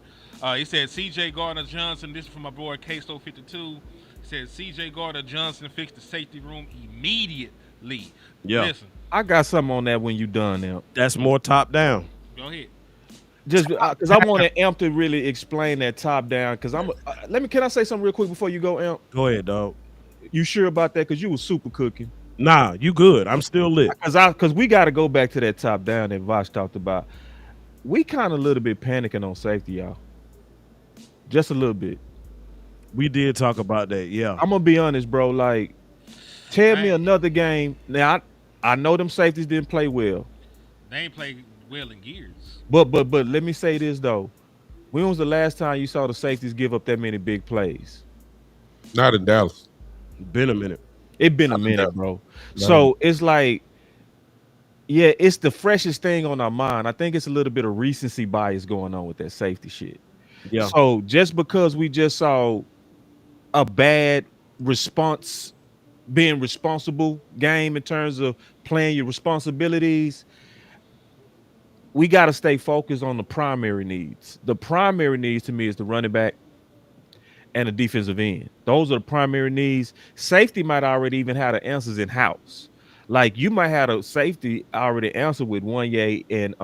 He said C.J. Gardner-Johnson. This is from my boy K-Sto52. He said C.J. Gardner-Johnson fixed the safety room immediately. Yeah. Listen, I got something on that when you done now. That's more top down. go ahead. Just because I want Amp to really explain that top down. Because can I say something real quick before you go, Amp? Go ahead, dog. You sure about that? Because you was super cooking. Nah, you good. I'm still lit. Because we got to go back to that top down that Vosh talked about. We kind of a little bit panicking on safety, y'all. Just a little bit. We did talk about that, yeah. I'm gonna be honest, bro. Like, tell me Right. another game. Now I know them safeties didn't play well, They ain't played well in years. but let me say this though. When was the last time you saw the safeties give up that many big plays? Not in Dallas. Been a minute. It been a minute, bro. So it's like, Yeah, it's the freshest thing on our mind. I think it's a little bit of recency bias going on with that safety shit. Yeah. So just because we just saw a bad response, being responsible game in terms of playing your responsibilities, we got to stay focused on the primary needs. The primary needs to me is the running back and the defensive end. Those are the primary needs. Safety might already even have the answers in house. Like you might have a safety already answered with Wanye and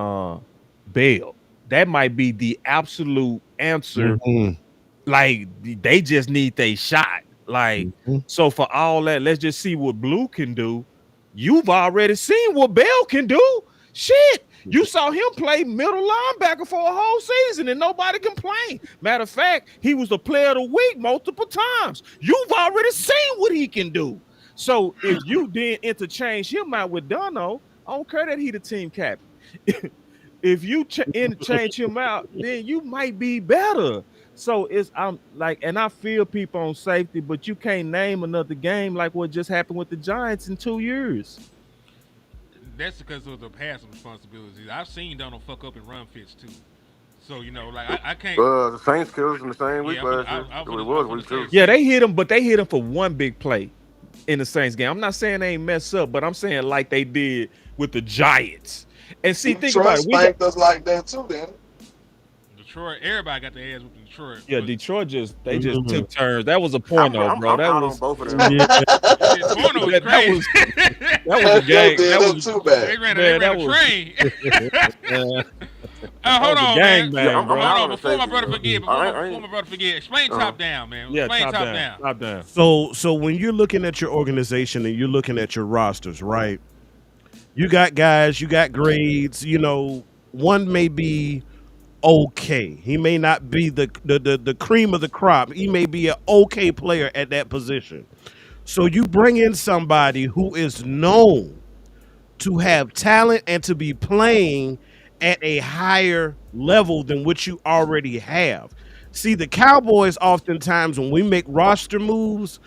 Bell. That might be the absolute answer. Mhm. Like they just need they shot. Like Mhm. so for all that, let's just see what Blue can do. You've already seen what Bell can do. Shit, you saw him play middle linebacker for a whole season and nobody complained. Matter of fact, he was the player of the week multiple times. You've already seen what he can do. So if you then interchange him out with Dono, I don't care that he the team captain. If you interchange him out, then you might be better. So it's I'm like, and I feel people on safety, but you can't name another game like what just happened with the Giants in 2 years. That's because of the passing responsibilities. I've seen Donald fuck up and run fits too. So like I can't. The Saints killed us in the same week Yeah, last year. I It was was gonna week two. say Yeah, they hit him, but they hit him for one big play in the Saints game. I'm not saying they ain't mess up, but I'm saying like they did with the Giants. And see, think Detroit about it. We got, spanked us like that too, then. Detroit. Everybody got their ass with Detroit. yeah, But Detroit they just Mhm. took turns. That was a porno, I'm bro. That out was on both of them. Yeah. shit, Porno was that crazy. was that was a They gang. did That that was too they bad. ran, man, they that ran a was train. Hold was a on, gang man. bang, Yeah, I'm bro. out Hold on on, the before my safety, brother bro. forget. Before my brother forget, explain top down, man. Yeah, Explain top down. Top down. So when you're looking at your organization and you're looking at your rosters, right? You got guys, you got grades, one may be okay. He may not be the cream of the crop. He may be an okay player at that position. So you bring in somebody who is known to have talent and to be playing at a higher level than what you already have. See, the Cowboys oftentimes when we make roster moves,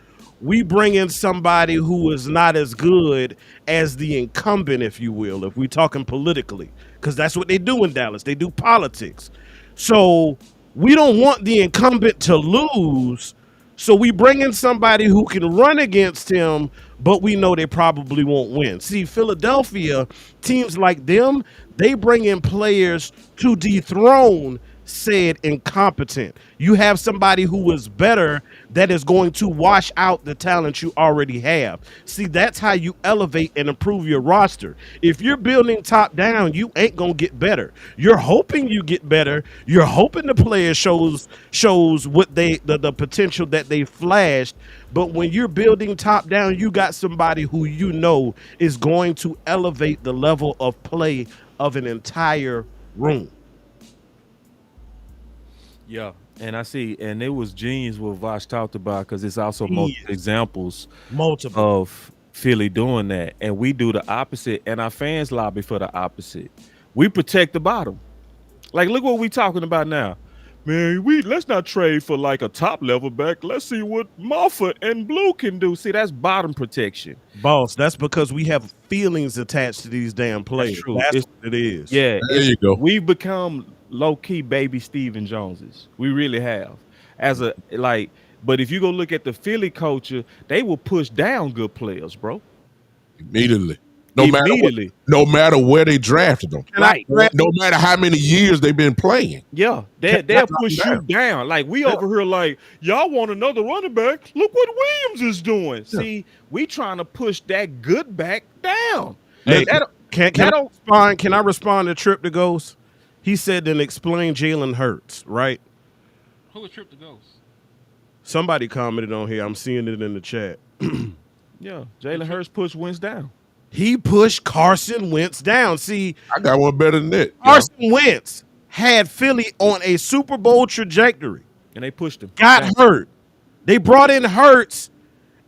we bring in somebody who is not as good as the incumbent, if you will, if we're talking politically, because that's what they do in Dallas. They do politics. So we don't want the incumbent to lose. So we bring in somebody who can run against him, but we know they probably won't win. See, Philadelphia, teams like them, they bring in players to dethrone said incompetent. You have somebody who is better that is going to wash out the talent you already have. See, that's how you elevate and improve your roster. If you're building top down, you ain't gonna get better. You're hoping you get better. You're hoping the player shows what the potential that they flashed. But when you're building top down, you got somebody who you know is going to elevate the level of play of an entire room. Yeah, and I see, and it was genius what Vosh talked about because it's also multiple Genius. examples Multiple. of Philly doing that, and we do the opposite, and our fans lobby for the opposite. We protect the bottom. Like, look what we talking about now, man. Let's not trade for like a top level back. Let's see what Moffat and Blue can do. See, that's bottom protection. Boss, that's because we have feelings attached to these damn players. true. That's It's- what it is. Yeah, There you go. we become low key baby Steven Joneses. We really have. But if you go look at the Philly culture, they will push down good players, bro. Immediately. Immediately. No matter where they drafted them. Right. No matter how many years they've been playing. Yeah, they'll push you down. Like we over here, like y'all want another running back. Look what Williams is doing. Yeah. See, we trying to push that good back down. Hey, That- can I respond to Trip to Ghost? He said then explain Jalen Hurts, right? Who was Trip the Ghost? Somebody commented on here. I'm seeing it in the chat. yeah, Jalen Hurts pushed Wentz down. He pushed Carson Wentz down. See, I got one better than that. Carson Wentz had Philly on a Super Bowl trajectory. And they pushed him. Got down. hurt. They brought in Hurts,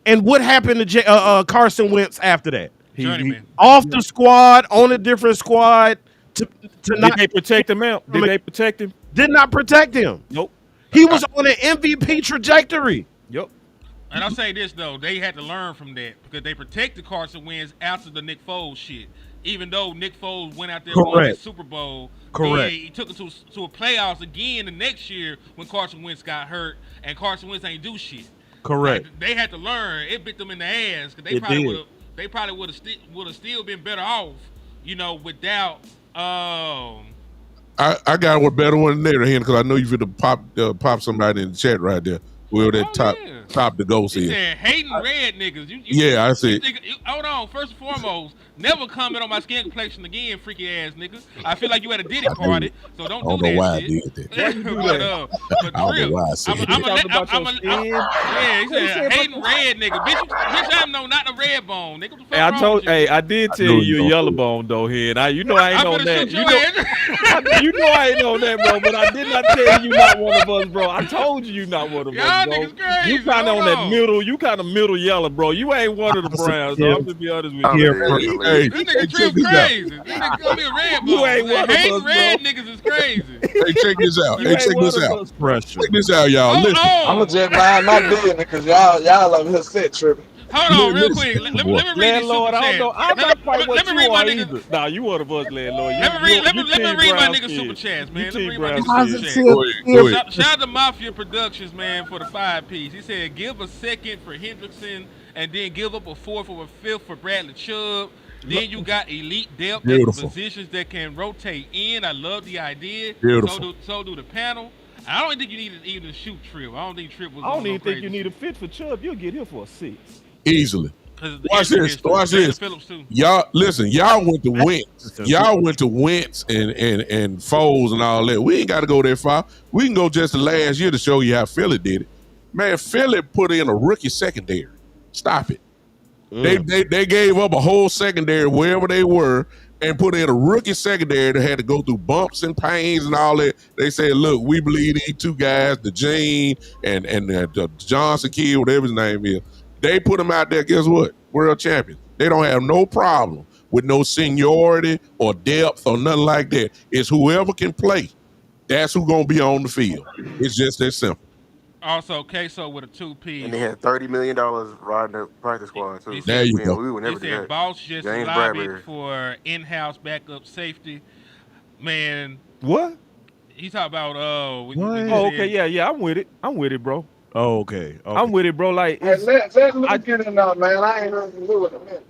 and what happened to Carson Wentz after that? Journeyman. Off the squad, on a different squad. To Did not they protect him out? Did they protect him? did not protect him. Nope. He was on an MVP trajectory. Yep. And I'll say this though, they had to learn from that because they protected Carson Wentz after the Nick Foles shit. even though Nick Foles went out there and won that Correct. Super Bowl, then Correct. he took it to a playoffs again the next year when Carson Wentz got hurt, and Carson Wentz ain't do shit. Like Correct. they had to learn. It bit them in the ass because It did. they probably would have still been better off, without I got one better one there, hand, because I know you finna pop somebody in the chat right there. Where that yeah. top the ghost He is. said hating red niggas. Yeah, I see. Hold on. First and foremost, never comment on my skin complexion again, freaky ass nigga. I feel like you at a Diddy party, so don't I don't do know why that I shit. did that. But I don't know Trip, why I said that. Talking about your skin. yeah, he said said hating red nigga. Bitch, I'm not a red bone, nigga. What the fuck Hey, I wrong told. with you? Hey, I did tell know you you a don't yellow do it. bone though, head. I ain't on finna that. shoot your ass. You know I ain't on that, bro. But I did not tell you not one of us, bro. I told you not one of Y'all us, bro. niggas crazy. You kind of Hold on that on. middle. You kind of middle yellow, bro. You ain't one of the Browns. So Yeah. I'm gonna be honest with I'm you. dead. Hey, This nigga check Trip this out. crazy. This nigga call me a red bone. You ain't one of Hating us, red bro. niggas is crazy. Hey, check this out. You Hey, ain't check one this of out. us. Pressure. Check this out, y'all. Hold Listen. I'ma on. just mind my business because y'all over here set tripping. Hold on, real Listen. quick. Let me read these super Landlord, I don't know. chats. I'm not quite what Let me you read my are niggas. either. Nah, you one of us, landlord. Let me Team read my Browns niggas super kid. chats, You man. Let me Team read my Browns niggas kid. super chats. Go ahead. Go ahead. Shout out to Mafia Productions, man, for the 5-piece. He said, give a second for Hendrickson and then give up a fourth or a fifth for Bradley Chubb. Then you got elite depth at the Beautiful. positions that can rotate in. I love the idea. Beautiful. So do the panel. I don't think you need to even shoot Trip. I don't think Trip was I don't on even no think you crazy need a shit. fit for Chubb. You'll get here for a 6. Easily. 'Cause the Watch injury this. history. Watch Brandon this. Phillips too. Y'all listen. Y'all went to Wentz. Y'all went to Wentz and Foles and all that. We ain't got to go that far. We can go just the last year to show you how Philly did it. Man, Philly put in a rookie secondary. Stop it. They gave up a whole secondary wherever they were and put in a rookie secondary that had to go through bumps and pains and all that. They said, look, we believe these two guys, the Gene and the Johnson kid, whatever his name is. They put them out there, guess what? World champions. They don't have no problem with no seniority or depth or nothing like that. It's whoever can play. That's who's gonna be on the field. It's just that simple. Also, Queso with a And two-piece. they had $30 million riding the practice squad too. He There said, you Man, go. we would he never do said that. Boss just James lobbied Bradbury. for in-house backup safety. Man, What? he talked about when What? you Oh, said, okay. Yeah. I'm with it, bro. Oh, okay. I'm with it, bro. Like Hey, it's let I Luke get in there, man. I ain't heard from Lou in a minute.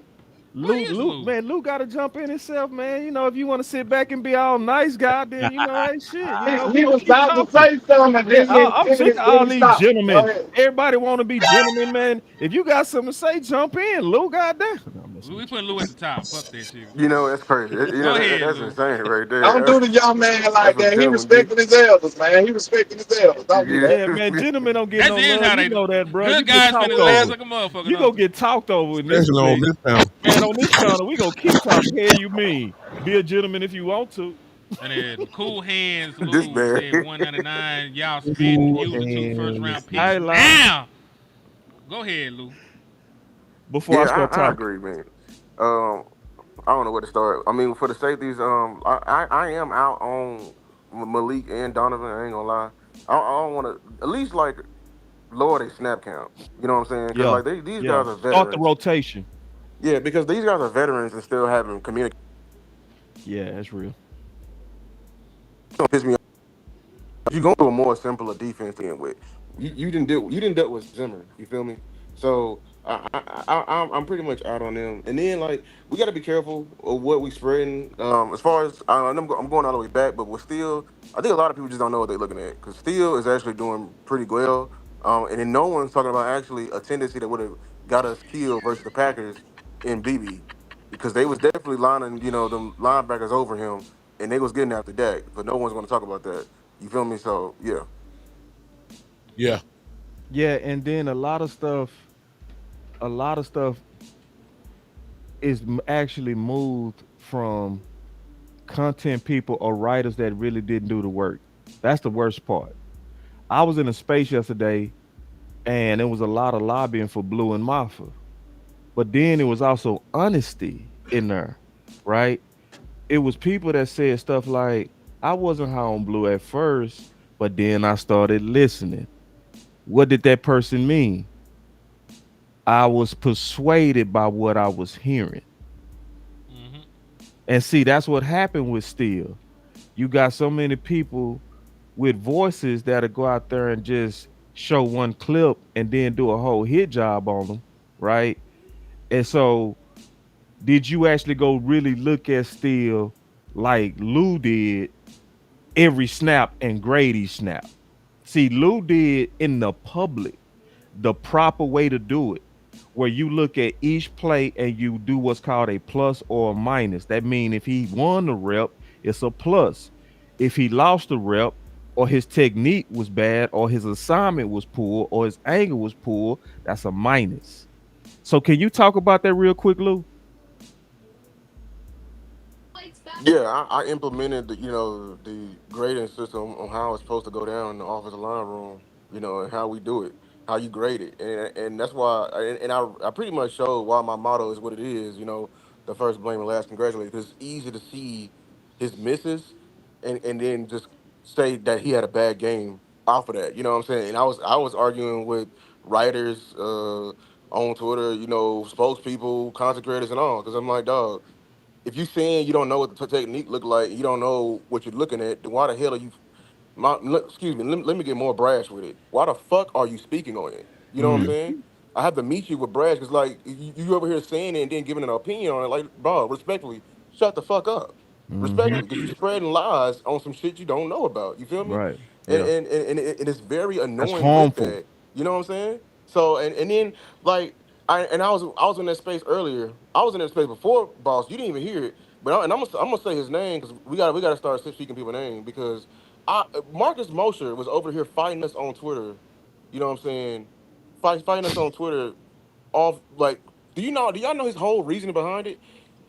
Where is Luke, Lou? man, Luke got to jump in himself, man. You know, if you want to sit back and be all nice guy, then hey, shit. We He gonna was keep about to talking. say something and Yeah, then I'm sick of all he these stopped. Go gentlemen. ahead. Everybody want to be gentlemen, man. If you got something to say, jump in, Luke. Goddamn. No, I'm messing We with putting Lou at the top. Fuck that shit. You know, that's crazy. Go ahead, That's Lou. insane right Don't there. do the young man That's like what that. He gentlemen do. respecting his elders, man. He respecting his elders. Don't do that. Yeah, man, gentlemen don't get That no is love. how You they do. know that, bro. You Good get guys talked finna laugh over. like a motherfucker. You don't gonna get talked over in this Especially on debate. this panel. Man, on this channel, we gonna keep talking. Hell, you mean? Be a gentleman if you want to. And then Cool Hands This Lou man. said 199. Y'all spitting. Ooh, Use the 2 first-round hands. picks I lie. now. Go ahead, Lou. Before I Yeah, start I talking. agree, man. I don't know where to start. I mean, for the safeties, I am out on Malik and Donovan. I ain't gonna lie. I don't want to at least like lower their snap count. You know what I'm saying? Because Yeah, like these yeah. guys are Start the veterans. rotation. Yeah, because these guys are veterans and still having communication. Yeah, that's real. Don't piss me off. You go to a more simpler defense to end with. You didn't deal with Zimmer. You feel me? So I'm pretty much out on them. And then like we got to be careful of what we spreading. As far as I'm going all the way back, but we're still. I think a lot of people just don't know what they're looking at because Steele is actually doing pretty well. And then no one's talking about actually a tendency that would have got us killed versus the Packers in BB because they was definitely lining them linebackers over him and they was getting after Dak, but no one's going to talk about that. You feel me? So yeah. Yeah. Yeah, and then a lot of stuff is actually moved from content people or writers that really didn't do the work. That's the worst part. I was in a space yesterday and there was a lot of lobbying for Blue and Mafa. But then it was also honesty in there, right? It was people that said stuff like, I wasn't high on Blue at first, but then I started listening. What did that person mean? I was persuaded by what I was hearing. Mm-hmm. And see, that's what happened with Steel. You got so many people with voices that'll go out there and just show one clip and then do a whole hit job on them, right? And so, did you actually go really look at Steel like Lou did every snap and grade each snap? See, Lou did in the public the proper way to do it, where you look at each play and you do what's called a plus or a minus. That means if he won the rep, it's a plus. If he lost the rep, or his technique was bad, or his assignment was poor, or his angle was poor, that's a minus. So can you talk about that real quick, Lou? Yeah, I implemented the grading system on how it's supposed to go down in the offensive line room. And how we do it, how you grade it, and that's why. And I pretty much showed why my motto is what it is. The first blame and last congratulate. Because it's easy to see his misses, and then just say that he had a bad game off of that. You know what I'm saying? And I was arguing with writers on Twitter, spokespeople, content creators, and all. Because I'm like, dog, if you saying you don't know what the technique look like, you don't know what you're looking at, then why the hell are you? Excuse me. Let me get more brash with it. Why the fuck are you speaking on it? You know what I'm Mm, saying? I have to meet you with brash because like you over here saying it and then giving an opinion on it. Like, bro, respectfully, shut the fuck up. hmm. Respectfully, because you spreading lies on some shit you don't know about. You feel me? Right. And Yeah. and, and, and, it, and it's very That's annoying with harmful. that. You know what I'm saying? So and then like I was in that space earlier. I was in that space before, boss. You didn't even hear it, but I'm gonna say his name because we gotta start speaking people's name because Marcus Mosher was over here fighting us on Twitter. You know what I'm saying? Fighting us on Twitter off like. Do y'all know his whole reasoning behind it?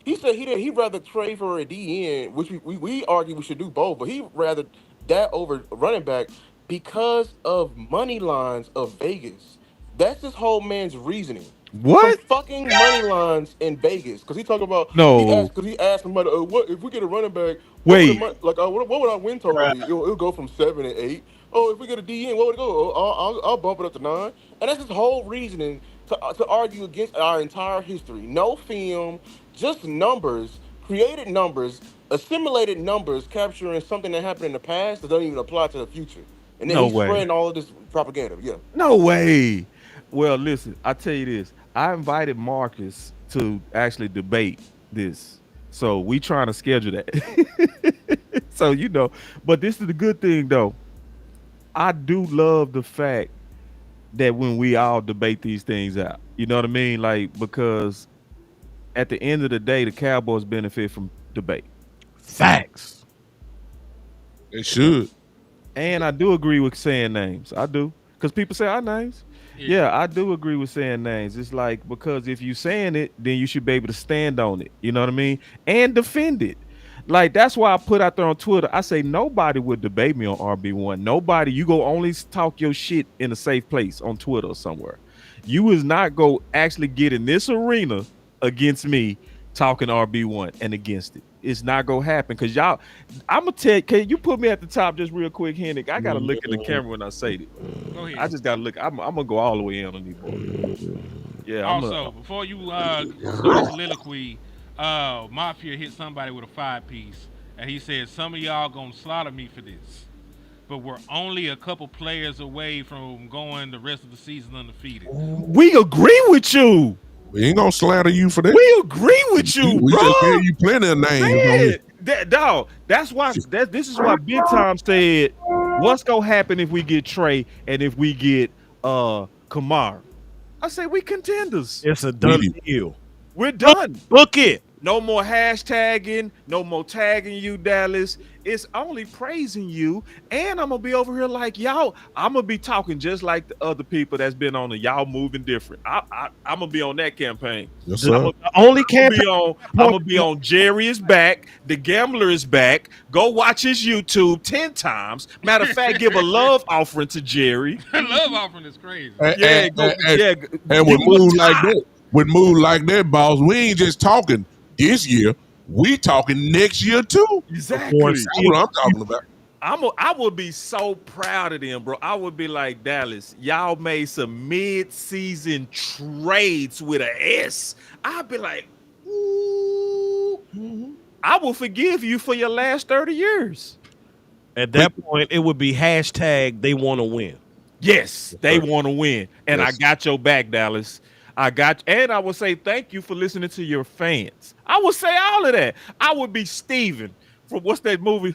He said he'd rather trade for a DN, which we argue we should do both, but he rather that over running back because of money lines of Vegas. That's this whole man's reasoning. Some What? fucking money lines in Vegas, because he talk about No. he asked somebody, what if we get a running back? What would the Wait. mon- like? What would our win total be? It'll go from 7 and 8. Oh, if we get a DN, what would it go? Oh, I'll bump it up to 9. And that's his whole reasoning to argue against our entire history. No film, just numbers, created numbers, assimilated numbers, capturing something that happened in the past that doesn't even apply to the future. And then No he's way. spreading all of this propaganda. Yeah. No way. Well, listen, I tell you this. I invited Marcus to actually debate this. So we trying to schedule that. So but this is the good thing though. I do love the fact that when we all debate these things out. You know what I mean? Like because at the end of the day, the Cowboys benefit from debate. Facts. They should. And I do agree with saying names. I do. Because people say our names. Yeah. Yeah, I do agree with saying names. It's like because if you saying it, then you should be able to stand on it. You know what I mean? And defend it. Like that's why I put out there on Twitter. I say nobody would debate me on RB1. Nobody. You go only talk your shit in a safe place on Twitter or somewhere. You is not go actually get in this arena against me talking RB1 and against it. It's not gonna happen because y'all. I'm gonna tell. Can you put me at the top just real quick, Hennick? I gotta look at the camera when I say this. Go I ahead. just gotta look. I'm gonna go all the way in on these boys. Yeah, I'm a Also, before you start soliloquy, Mafia hit somebody with a 5 piece, and he said, "Some of y'all gonna slaughter me for this, but we're only a couple players away from going the rest of the season undefeated." We agree with you. We ain't gonna slander you for that. We agree with you, We bro. just gave you plenty of names. Man, that dog. That's why. This is why Big Time said, "What's gonna happen if we get Trey and if we get Kamara?" I say we contenders. It's a done We- deal. We're done. Book it. No more hashtagging, no more tagging you, Dallas. It's only praising you. And I'm gonna be over here like y'all. I'm gonna be talking just like the other people that's been on the y'all moving different. I'm gonna be on that campaign. Yes, The, sir. the only I'm campaign. gonna be on Jerry is back. The gambler is back. Go watch his YouTube 10 times. Matter of fact, give a love offering to Jerry. Love offering is crazy. Yeah, go. Yeah, And give with him a moves like tie. that, boss, we ain't just talking this year. We talking next year too. Exactly. That's what I'm talking about. I would be so proud of them, bro. I would be like, Dallas, y'all made some mid-season trades with an S. I'd be like, ooh. I will forgive you for your last 30 years. At that point, it would be hashtag they want to win. Yes, they sir. want to win. And I Yes. got your back, Dallas. And I would say thank you for listening to your fans. I would say all of that. I would be Steven from what's that movie?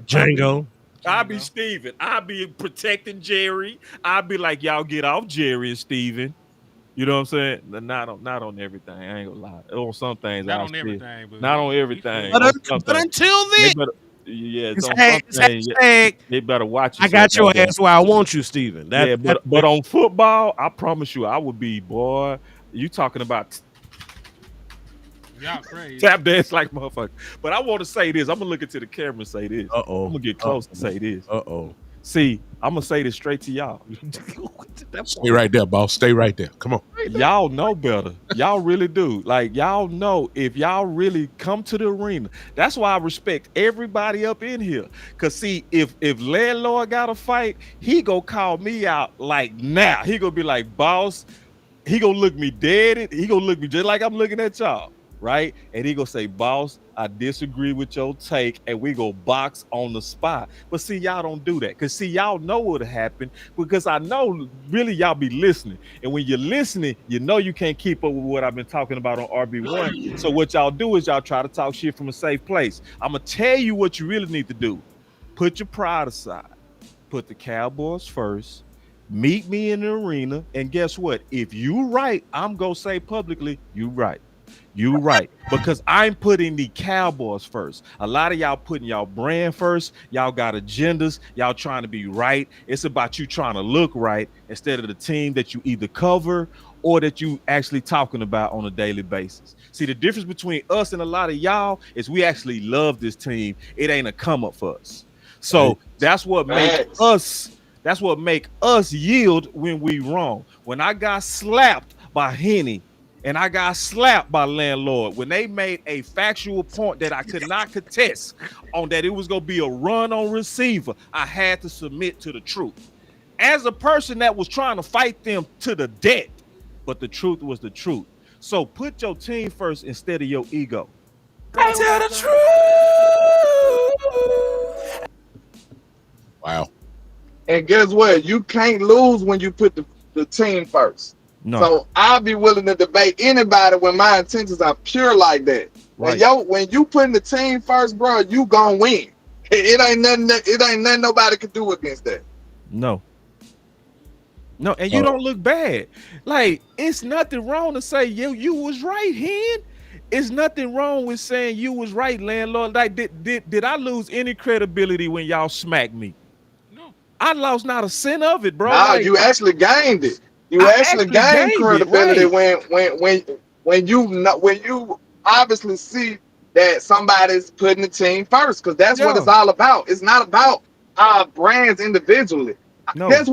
Django. I'd be Steven. I'd be protecting Jerry. I'd be like, y'all get off Jerry and Steven. You know what I'm saying? Not on everything. I ain't gonna lie. On some things, Not I'll on still- everything, but Not on we everything. feel But, On it. some but things. until They then, better, yeah, it's on hashtag, some things, they better watch I yourself. got your goddamn. ass where I want you, Steven. Yeah, but on football, I promise you, I would be, boy. You talking about Y'all crazy. tap dance like motherfucker. But I want to say this. I'm gonna look into the camera and say this. Uh-oh. I'm gonna get close and say this. Uh-oh. See, I'm gonna say this straight to y'all. Stay right there, boss. Stay right there. Come on. Y'all know better. Y'all really do. Like, y'all know if y'all really come to the arena. That's why I respect everybody up in here. Cause see, if landlord got a fight, he gonna call me out like now. He gonna be like, boss. He gonna look me dead. He gonna look me just like I'm looking at y'all, right? And he gonna say, boss, I disagree with your take, and we go box on the spot. But see, y'all don't do that. Cause see, y'all know what'll happen, because I know really y'all be listening. And when you're listening, you know you can't keep up with what I've been talking about on RB1. So what y'all do is y'all try to talk shit from a safe place. I'm gonna tell you what you really need to do. Put your pride aside. Put the Cowboys first. Meet me in the arena, and guess what? If you right, I'm gonna say publicly, you right. You right. Because I'm putting the Cowboys first. A lot of y'all putting y'all brand first. Y'all got agendas. Y'all trying to be right. It's about you trying to look right instead of the team that you either cover or that you actually talking about on a daily basis. See, the difference between us and a lot of y'all is we actually love this team. It ain't a come up for us. So that's what makes us. That's what make us yield when we wrong. When I got slapped by Henny and I got slapped by landlord, when they made a factual point that I could not contest on that it was going to be a run on receiver, I had to submit to the truth. As a person that was trying to fight them to the death, but the truth was the truth. So put your team first instead of your ego. Tell the truth. Wow. And guess what? You can't lose when you put the team first. No. So I'll be willing to debate anybody when my intentions are pure like that. Right. When you putting the team first, bro, you gonna win. It ain't nothing nobody can do against that. No. No, and you don't look bad. Like, it's nothing wrong to say, you was right, Hen. It's nothing wrong with saying you was right, landlord. Like, did I lose any credibility when y'all smacked me? No. I lost not a cent of it, bro. Nah, Like, you actually gained it. You I actually gained gained it, credibility right. when you obviously see that somebody's putting the team first, because that's what it's all about. It's not about our brands individually. No. Guess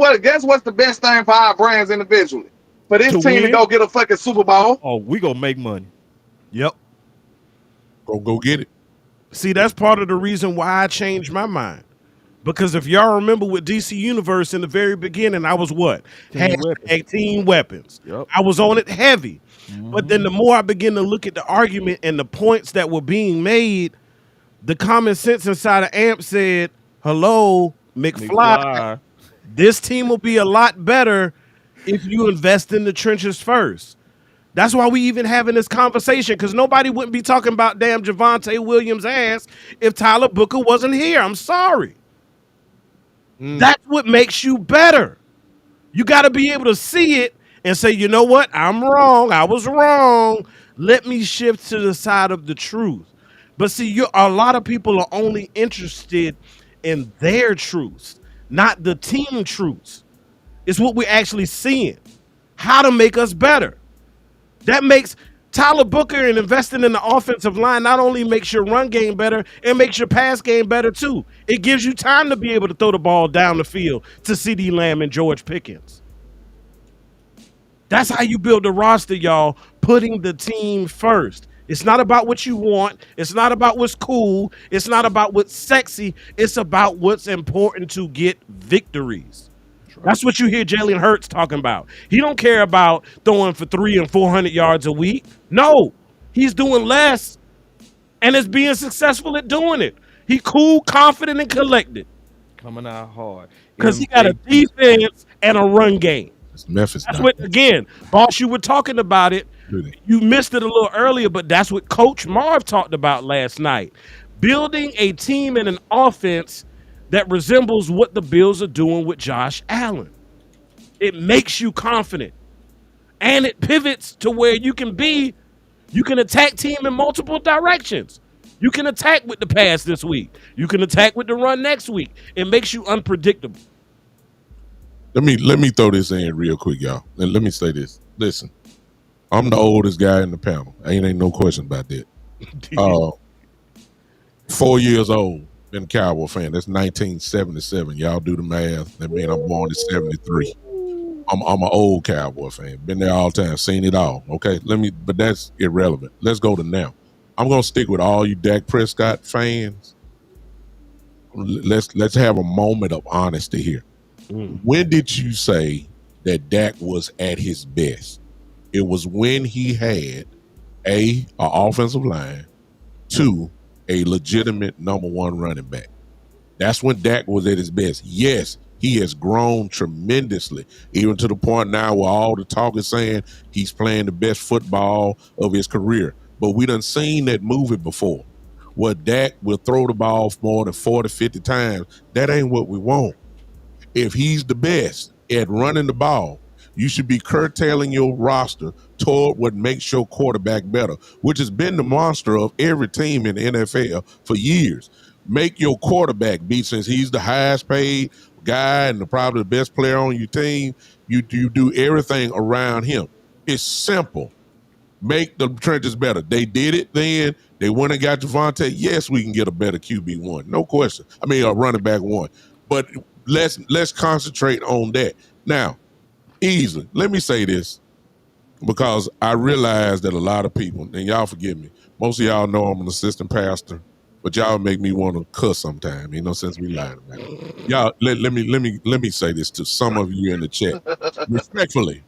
what's the best thing for our brands individually? For this To team to win? go get a fucking Super Bowl. Oh, we gonna make money. Yep. Go get it. See, that's part of the reason why I changed my mind. Because if y'all remember with DC Universe in the very beginning, I was what? Team weapons. Yep. I was on it heavy. But then the more I begin to look at the argument and the points that were being the common sense inside of AMP said, hello, McFly. This team will be a lot better if you invest in the trenches first. That's why we even having this conversation, because nobody wouldn't be talking about damn Javonte Williams' ass if Tyler Booker wasn't here. I'm sorry. That's what makes you better. You got to be able to see it and say, you know what? I'm wrong. I was wrong. Let me shift to the side of the truth. But see, a lot of people are only interested in their truths, not the team truths. It's what we're actually seeing. How to make us better. That makes Tyler Booker and investing in the offensive line not only makes your run game better, it makes your pass game better too. It gives you time to be able to throw the ball down the field to CeeDee Lamb and George Pickens. That's how you build a roster, y'all, putting the team first. It's not about what you want. It's not about what's cool. It's not about what's sexy. It's about what's important to get victories. That's what you hear Jalen Hurts talking about. He don't care about throwing for 300 and 400 yards a week. No, he's doing less and is being successful at doing it. He cool, confident, and collected Coming out hard. because he got a defense and a run game. It's Memphis That's now. what, again, boss, you were talking about it. Really. You missed it a little earlier, but that's what Coach Marv talked about last night. Building a team and an offense that resembles what the Bills are doing with Josh Allen. It makes you confident. And it pivots to where you can attack team in multiple directions. You can attack with the pass this week. You can attack with the run next week. It makes you unpredictable. Let me throw this in real quick, y'all. And let me say this. Listen, I'm the oldest guy in the panel. Ain't no question about that. 4 years old, been a Cowboy fan. That's 1977. Y'all do the math. That means I'm born in 73. I'm an old Cowboy fan. Been there all the time, seen it all. Okay, but that's irrelevant. Let's go to now. I'm gonna stick with all you Dak Prescott fans. Let's have a moment of honesty here. When did you say that Dak was at his best? It was when he had an offensive line, 2, a legitimate number 1 running back. That's when Dak was at his best. Yes, he has grown tremendously, even to the point now where all the talk is saying he's playing the best football of his career. But we done seen that movie before, where Dak will throw the ball more than 40, 50 times. That ain't what we want. If he's the best at running the ball, you should be curtailing your roster toward what makes your quarterback better, which has been the monster of every team in the NFL for years. Make your quarterback be, since he's the highest paid guy and probably the best player on your team, you do everything around him. It's simple. Make the trenches better. They did it then. They went and got Javonte. Yes, we can get a better QB1. No question. I mean, a running back 1. But let's concentrate on that. Now, easily, let me say this, because I realize that a lot of people, and y'all forgive me, most of y'all know I'm an assistant pastor, but y'all make me want to cuss sometime, since we lying about it. Y'all, let me say this to some of you in the chat. Respectfully.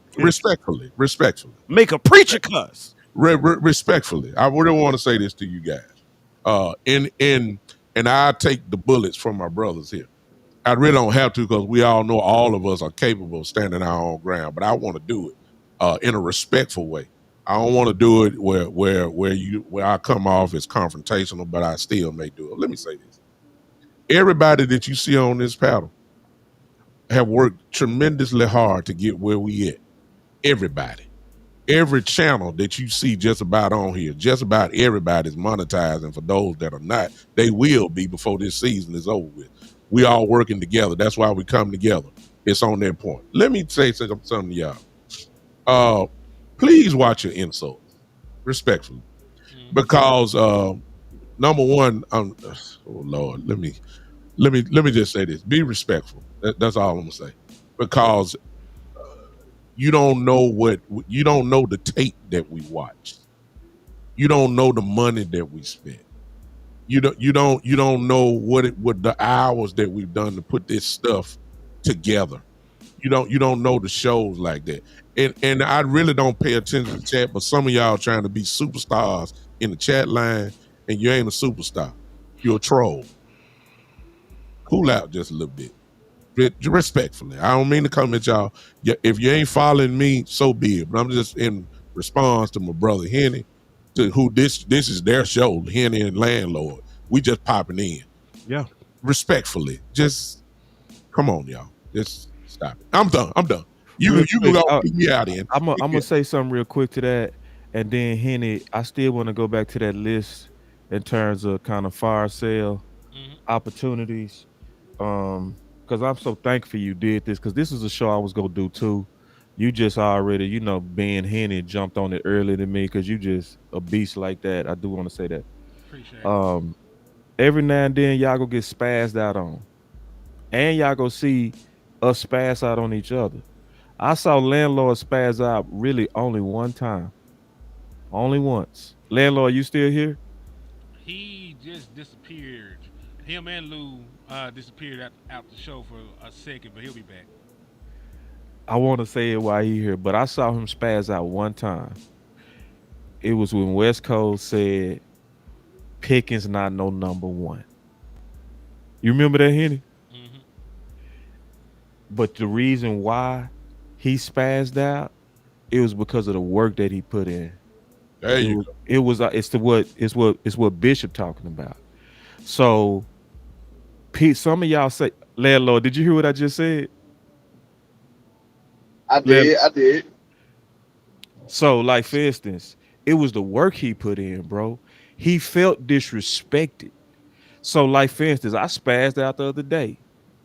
Make a preacher cuss. Respectfully. I really want to say this to you guys. And I take the bullets from my brothers here. I really don't have to, because we all know all of us are capable of standing our own ground, but I want to do it in a respectful way. I don't want to do it where I come off as confrontational, but I still may do it. Let me say this. Everybody that you see on this panel have worked tremendously hard to get where we at. Everybody. Every channel that you see just about on here, just about everybody's monetizing. For those that are not, they will be before this season is over with. We all working together. That's why we come together. It's on that point. Let me say something to y'all. Please watch your insults, respectfully, because number one, oh Lord, let me just say this: be respectful. That's all I'm gonna say, because you don't know the tape that we watched. You don't know the money that we spent. You don't know what the hours that we've done to put this stuff together. You don't know the shows like that. And I really don't pay attention to chat, but some of y'all trying to be superstars in the chat line, and you ain't a superstar. You're a troll. Cool out just a little bit. Respectfully. I don't mean to come at y'all. If you ain't following me, so be it. But I'm just in response to my brother Henny, to who this is their show, Henny and Landlord. We just popping in. Yeah. Respectfully. Just come on, y'all. Just stop it. I'm done. You can go kick me out in. I'm gonna say something real quick to that, and then Henny, I still want to go back to that list in terms of kind of fire sale opportunities. Because I'm so thankful you did this, because this is a show I was gonna do too. You just already, being Henny jumped on it earlier than me, because you just a beast like that. I do want to say that. Appreciate it. Every now and then y'all go get spazzed out on, and y'all go see us spaz out on each other. I saw Landlord spaz out really only one time, only once. Landlord, you still here? He just disappeared. Him and Lou disappeared out the show for a second, but he'll be back. I want to say it while he here, but I saw him spaz out one time. It was when West Coast said Pickens not no number one. You remember that, Henny? Mhm. But the reason why he spazzed out, it was because of the work that he put in. There you go. It was it's what Bishop talking about. So Pete, some of y'all say, landlord, did you hear what I just said? I Land- did. I did. So, like for instance, it was the work he put in, bro. He felt disrespected. So, like for instance, I spazzed out the other day.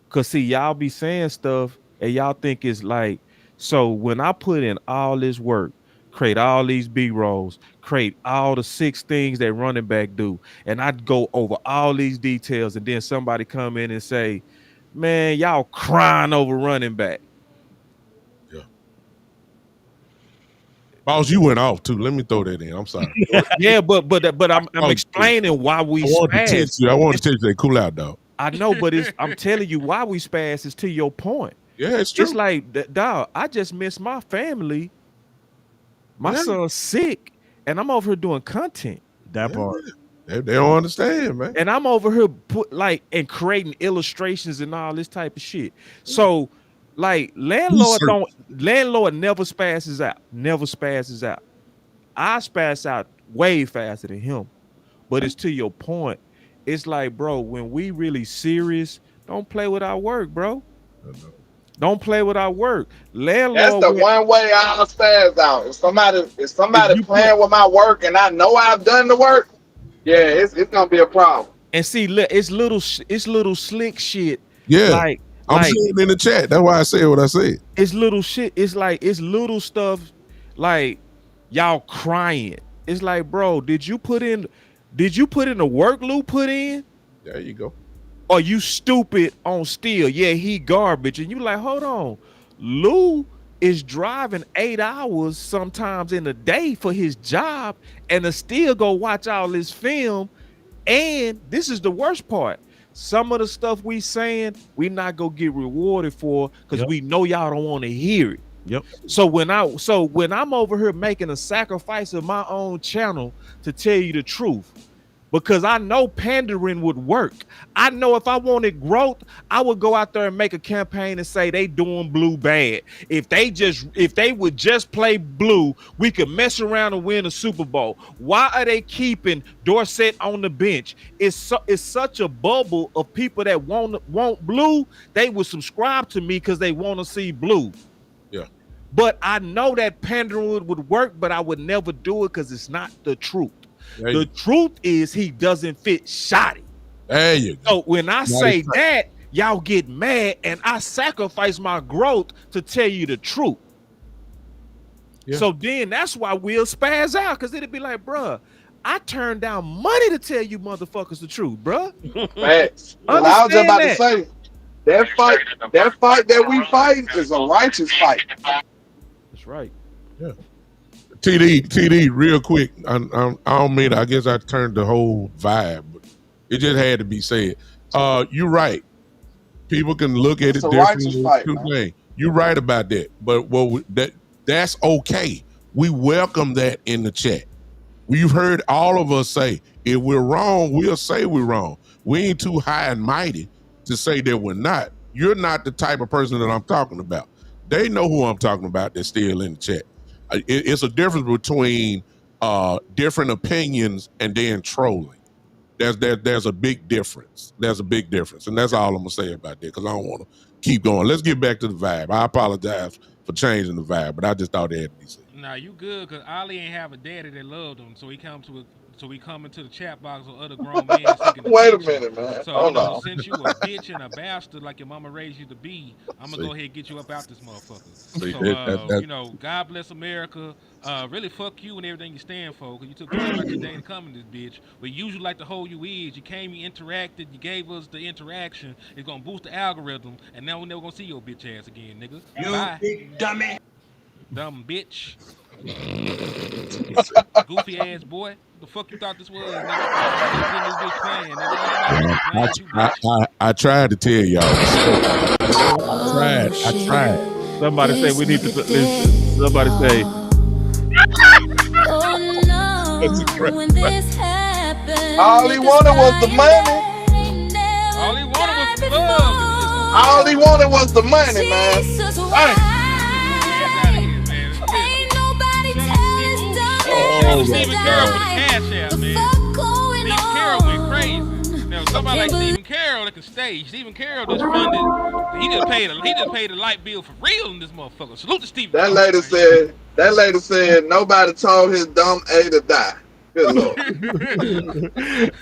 Cause see, y'all be saying stuff and y'all think it's like, so when I put in all this work, create all these B rolls, create all the 6 things that running back do, and I'd go over all these details, and then somebody come in and say, man, y'all crying over running back. Boss, you went off too. Let me throw that in. I'm sorry. Yeah, but I'm explaining why we I want to spaz. text you. I want to text you. Cool out, dog. I know, but I'm telling you why we spaz is to your point. Yeah, it's true. It's like, dog, I just miss my family. My Yeah. son's sick, and I'm over here doing content. That part. They don't understand, man. And I'm over here and creating illustrations and all this type of shit. So, like, landlord never spazzes out. Never spazzes out. I spaz out way faster than him. But it's to your point. It's like, bro, when we really serious, don't play with our work, bro. Don't play with our work. That's the one way I'll spaz out. If somebody playing with my work and I know I've done the work, yeah, it's gonna be a problem. And see, it's little slick shit. Yeah, like I'm seeing it in the chat. That's why I said what I said. It's little shit. It's little stuff. Like y'all crying. It's like, bro, did you put in the work Lou put in? There you go. Or you stupid on steel? Yeah, he garbage. And you like, hold on, Lou is driving 8 hours sometimes in a day for his job, and to still go watch all this film. And this is the worst part. Some of the stuff we saying, we not gonna get rewarded for because we know y'all don't want to hear it. Yep. So when I'm over here making a sacrifice of my own channel to tell you the truth, because I know pandering would work. I know if I wanted growth, I would go out there and make a campaign and say they doing blue bad. If they would just play blue, we could mess around and win a Super Bowl. Why are they keeping Dorsett on the bench? It's such a bubble of people that want blue. They would subscribe to me because they want to see blue. Yeah. But I know that pandering would work, but I would never do it because it's not the truth. The truth is he doesn't fit Shotty. There you go. So when I say that, y'all get mad, and I sacrifice my growth to tell you the truth. Yeah. So then that's why we'll spaz out, because it'll be like, bruh, I turned down money to tell you motherfuckers the truth, bruh. Facts. Well, I was just about to say, that fight that we fight is a righteous fight. That's right. Yeah. TD, real quick. I don't mean. I guess I turned the whole vibe, but it just had to be said. You're right. People can look at it differently. You're right about that, but that's okay. We welcome that in the chat. We've heard all of us say, if we're wrong, we'll say we're wrong. We ain't too high and mighty to say that we're not. You're not the type of person that I'm talking about. They know who I'm talking about. That's still in the chat. It's a difference between different opinions and then trolling. There's a big difference. There's a big difference, and that's all I'm gonna say about that because I don't want to keep going. Let's get back to the vibe. I apologize for changing the vibe, but I just thought that had to be said. Nah, you good because Ali ain't have a daddy that loved him, so we come into the chat box with other grown men seeking Wait a minute, man. So since you a bitch and a bastard like your mama raised you to be, I'm gonna go ahead and get you up out this motherfucker. So God bless America. Really fuck you and everything you stand for, because you took time out your day to come in this bitch. We usually like to hold you is. You came, you interacted, you gave us the interaction. It's gonna boost the algorithm, and now we're never gonna see your bitch ass again, nigga. You bye. Big dummy. Dumb bitch. Goofy ass boy. The fuck you thought this was, nigga? I tried to tell y'all. I tried. Somebody say we need to listen. Somebody say. Oh no, when this happens. All he wanted was the money. All he wanted was some love, and he just gonna All he give. wanted was the money, man. Jesus, Hey, Get out of here, man. Listen, ain't nobody shout out to tell Steve. his Ooh, darling shout out to Oh to my Stephen Carroll for God. the die. cash out, The man. fuck going Stephen Carroll went on? crazy. Now somebody like Can't believe Stephen Carroll that can stage. Stephen Carroll just funded. He just paid a light bill for real in this motherfucker. Salute to Stephen Carroll, man. that lady said nobody told his dumb A to die. Good Lord.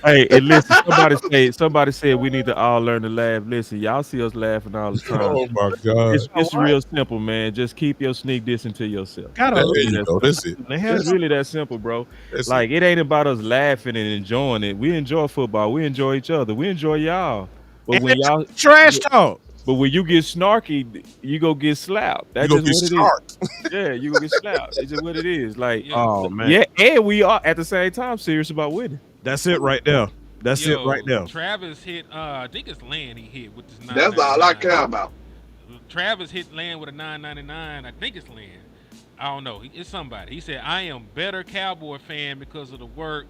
Hey, and listen, somebody said we need to all learn to laugh. Listen, y'all see us laughing all the time. Oh my God. It's real simple, man. Just keep your sneak dissing to yourself. Gotta There Really you that go. simple. That's it. It's really that simple, bro. That's Like it ain't about us laughing and enjoying it. We enjoy football. We enjoy each other. We enjoy y'all. But and when it's y'all trash talk. but when you get snarky, you go get slapped. You That's gonna just get what it is. sharked. Yeah, you gonna get slapped. It's just what it is. Like Yo, Oh man, yeah, and we are at the same time serious about winning. that's it right there. That's it right there. Travis hit. I think it's Land he hit with this That's all I 999. care about. Travis hit Land with a 999. I think it's Land. I don't know. It's somebody. He said, "I am better Cowboy fan because of the work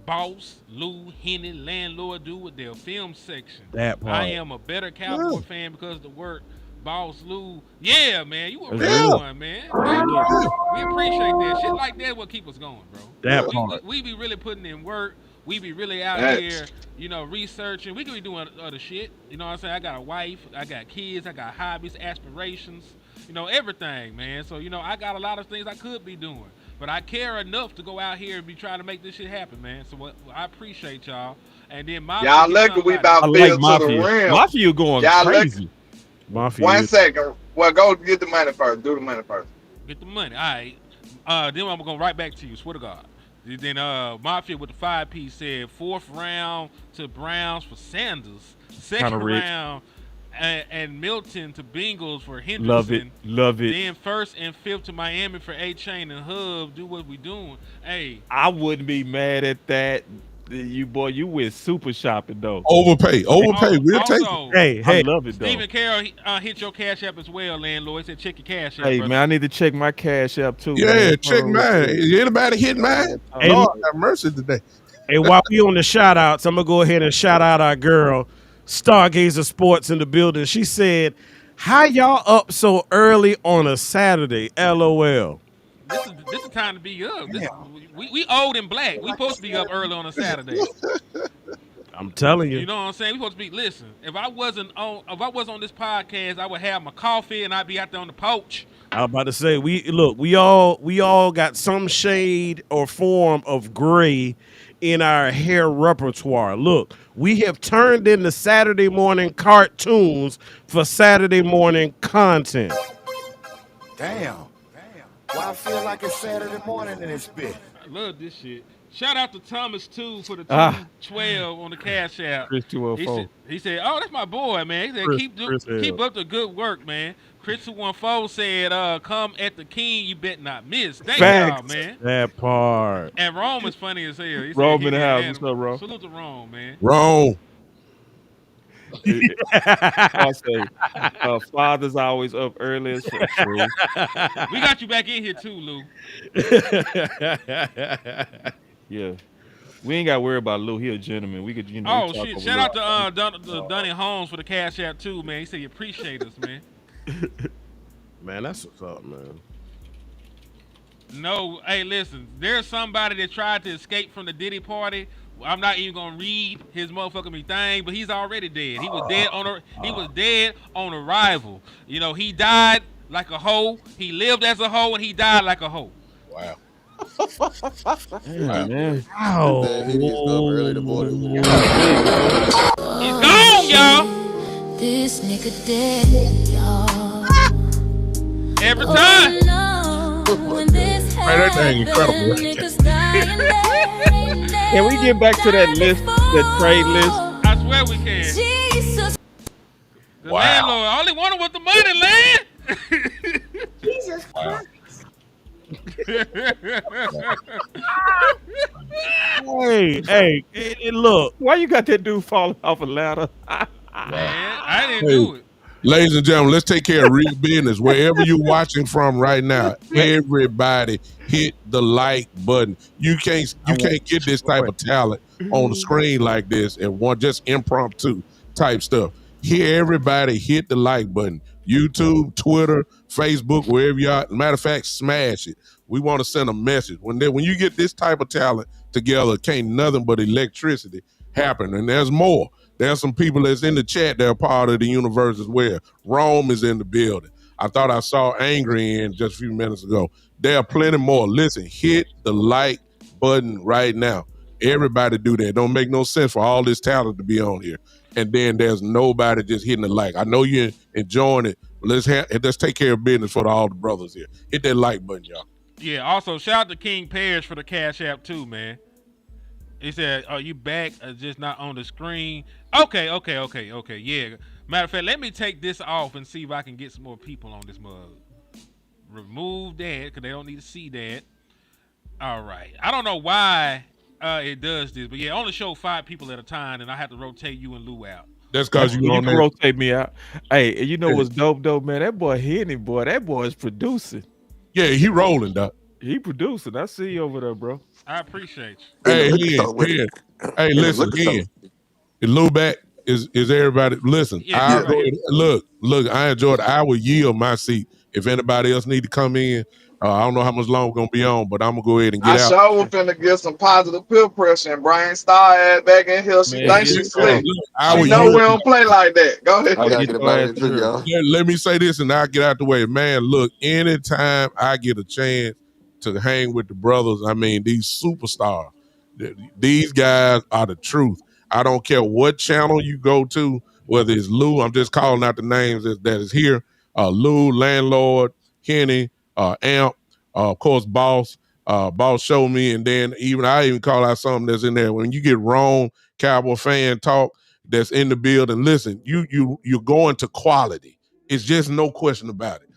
Boss, Lou, Henny, Landlord do with their film section. That part. I am a better Cowboy fan because of the work Boss, Lou. Yeah, man, you a That's real real. one, man. Thank you. We appreciate that. Shit like that will keep us going, bro. That we, part. we be really putting in work. We be really out Thanks. here, researching. We could be doing other shit. You know what I'm saying? I got a wife. I got kids. I got hobbies, aspirations. Everything, man. So, I got a lot of things I could be doing. But I care enough to go out here and be trying to make this shit happen, man. So I appreciate y'all. And then my Y'all lucky we I about like filled to the Mafia. rim. Mafia going Y'all crazy. Mafia. 1 second. Well, go get the money first. Do the money first. get the money. All right. Then I'm going right back to you. Swear to God. Then Mafia with the 5-piece said 4th round to Browns for Sanders. Kinda 2nd rich. round and Milton to Bengals for Hendrickson. Love it. Love it. Then 1st and 5th to Miami for A-Chain and Hub. Do what we doing. Hey, I wouldn't be mad at that. You went super shopping though. Overpay. We'll take it. also, Hey, I hey, love it though. Stephen Carroll hit your cash app as well, landlord. He said check your cash app, Hey brother. man, I need to check my cash app too. Yeah, man. check mine. Is anybody hit mine? Hey, Lord have mercy today. and while we on the shout outs, I'm gonna go ahead and shout out our girl, Stargazer Sports in the building. She said, "How y'all up so early on a Saturday?" LOL. This is time to be up. We old and black. We supposed to be up early on a Saturday. I'm telling you. You know what I'm saying? We supposed to be. Listen, if I wasn't on this podcast, I would have my coffee and I'd be out there on the porch. I was about to say, we all got some shade or form of gray in our hair repertoire. Look, we have turned into Saturday morning cartoons for Saturday morning content. Damn. Why I feel like it's Saturday morning in this bitch? I love this shit. Shout out to Thomas too for the Ah. 212 on the cash app. Chris 214. He said, "Oh, that's my boy, man." He said, Chris "Keep up the good work, man." Chris 214 said, "Come at the king, you bet not miss." Thank y'all, Facts. man. That part. And Rome is funny as hell. He said, Rome "Hit in the that house. animal." What's up, Rome? Salute to Rome, man. Wrong. I'll say, father's always up early as fuck. True. We got you back in here too, Lou. Yeah. We ain't got to worry about Lou. He a gentleman. We could, we Oh talk shit! over Shout Lou. out to Dunny Holmes for the cash app too, man. He said he appreciate us, man. Man, that's what's up, man. No, hey, listen. There's somebody that tried to escape from the Diddy party. I'm not even gonna read his motherfucking thing, but he's already dead. He was dead on arrival. He died like a hoe. He lived as a hoe, and he died like a hoe. Wow. Yeah, man. Wow. That hit is up early the morning. He's gone, y'all. This nigga dead, y'all. Every time. Oh, no. When this Man, that thing incredible. happened, niggas dying day. Can we get back to that list, that trade list? I swear we can. Jesus. The Wow. landlord. All he wanted was the money, land. Jesus Christ. Hey, look. Why you got that dude falling off a ladder? Man, I didn't do it. Ladies and gentlemen, let's take care of real business. Wherever you're watching from right now, everybody hit the like button. You can't get this type of talent on the screen like this and one just impromptu type stuff. Here, everybody hit the like button. YouTube, Twitter, Facebook, wherever you are. Matter of fact, smash it. We want to send a message. When you get this type of talent together, can't nothing but electricity happen. And there's more. There's some people that's in the chat that are part of the universe as well. Rome is in the building. I thought I saw Angry in just a few minutes ago. There are plenty more. Listen, hit the like button right now. Everybody do that. It don't make no sense for all this talent to be on here. And then there's nobody just hitting the like. I know you're enjoying it, but let's take care of business for all the brothers here. Hit that like button, y'all. Yeah, also, shout out to King Parrish for the Cash App, too, man. He said, "Are you back? Just not on the screen." Okay. Yeah. Matter of fact, let me take this off and see if I can get some more people on this mug. Remove that because they don't need to see that. All right. I don't know why it does this, but yeah, only show 5 people at a time, and I have to rotate you and Lou out. That's because you can rotate me out. Hey, you know what's dope, man? That boy Henny, that boy is producing. Yeah, he rolling, Doc. He producing. I see you over there, bro. I appreciate you. Hey, listen, again. Is Lou back? Is everybody listen? Yeah, look. I enjoyed it. I will yield my seat if anybody else need to come in. I don't know how much longer we're gonna be on, but I'm gonna go ahead and get out. I sure was finna get some positive peer pressure and bring Star ass back in here. She thinks she's slick. She know we don't play like that. Go ahead. I gotta get about it too, y'all. Let me say this and I'll get out the way. Man, look, anytime I get a chance to hang with the brothers, I mean, these superstars, these guys are the truth. I don't care what channel you go to, whether it's Lou, I'm just calling out the names that is here. Lou, Landlord, Kenny, Amp, of course, Boss. Boss showed me, and then I even call out something that's in there. When you get wrong, Cowboy fan talk that's in the building, listen, you're going to quality. It's just no question about it.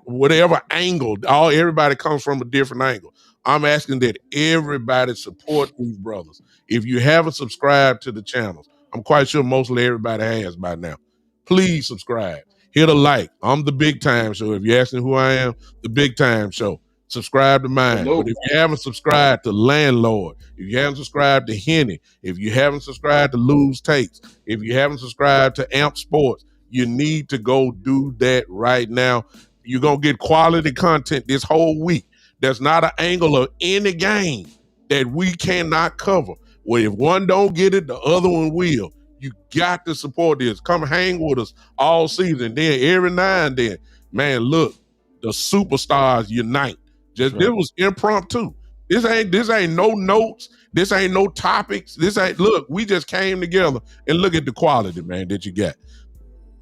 Whatever angle, everybody comes from a different angle. I'm asking that everybody support these brothers. If you haven't subscribed to the channels, I'm quite sure mostly everybody has by now. Please subscribe. Hit a like. I'm the Big Time Show. If you're asking who I am, the Big Time Show. Subscribe to mine. Hello. But if you haven't subscribed to Landlord, if you haven't subscribed to Henny, if you haven't subscribed to Lou's Takes, if you haven't subscribed to Amp Sports, you need to go do that right now. You're going to get quality content this whole week. There's not an angle of any game that we cannot cover. Well, if one don't get it, the other one will. You got to support this. Come hang with us all season. Then every now and then, man, look, the superstars unite. This was impromptu. This ain't no notes. This ain't no topics. Look, we just came together and look at the quality, man, that you got.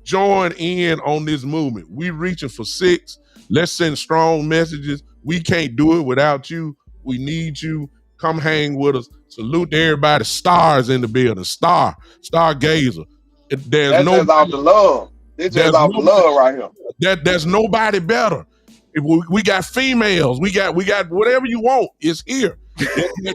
Join in on this movement. We reaching for 6. Let's send strong messages. We can't do it without you. We need you. Come hang with us. Salute to everybody. Stars in the building. Stargazer. There's no off the love. It's just off the love right here. There's nobody better. If we got females, we got whatever you want. It's here.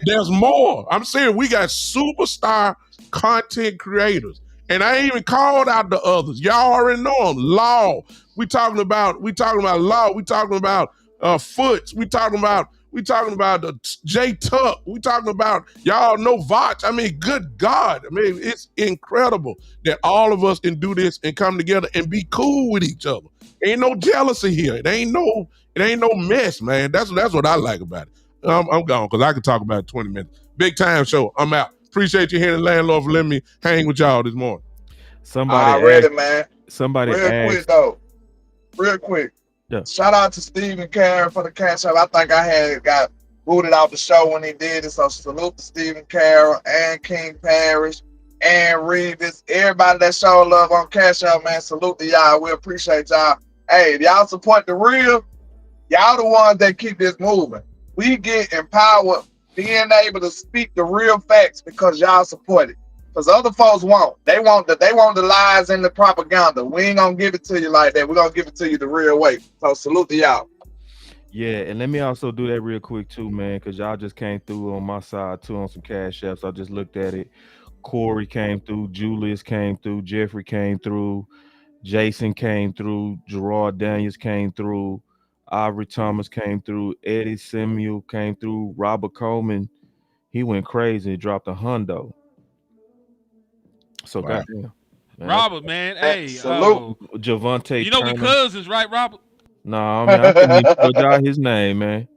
There's more. I'm saying we got superstar content creators. And I ain't even called out the others. Y'all already know them. Law. We talking about Law. We talking about Foots. We talking about J Tuck. We talking about, y'all know Voch. I mean, good God. I mean, it's incredible that all of us can do this and come together and be cool with each other. Ain't no jealousy here. It ain't no mess, man. That's what I like about it. I'm gone because I can talk about it 20 minutes. Big Time Show. I'm out. Appreciate you here, Landlord, for letting me hang with y'all this morning. Somebody Real quick. Yeah. Shout out to Stephen Carey for the cash up. I think I had got booted out the show when he did it. So salute to Stephen Carey and King Parrish and Revis. Everybody that showed love on Cash Out, man. Salute to y'all. We appreciate y'all. Hey, if y'all support the real, y'all the ones that keep this moving. We get empowered being able to speak the real facts because y'all support it. Because other folks won't. They want the lies and the propaganda. We ain't gonna give it to you like that. We're gonna give it to you the real way. So salute to y'all. Yeah, and let me also do that real quick too, man, because y'all just came through on my side too on some cash apps. I just looked at it. Corey came through, Julius came through, Jeffrey came through, Jason came through. Gerard Daniels came through. Ivory Thomas came through. Eddie Samuel came through. Robert Coleman, he went crazy. He dropped a hundo. So Wow. goddamn, man. Robert, man. Man, Hey, salute. Javante you know we Turner. cousins, right, Robert? Nah, man, I couldn't even put out his name, man.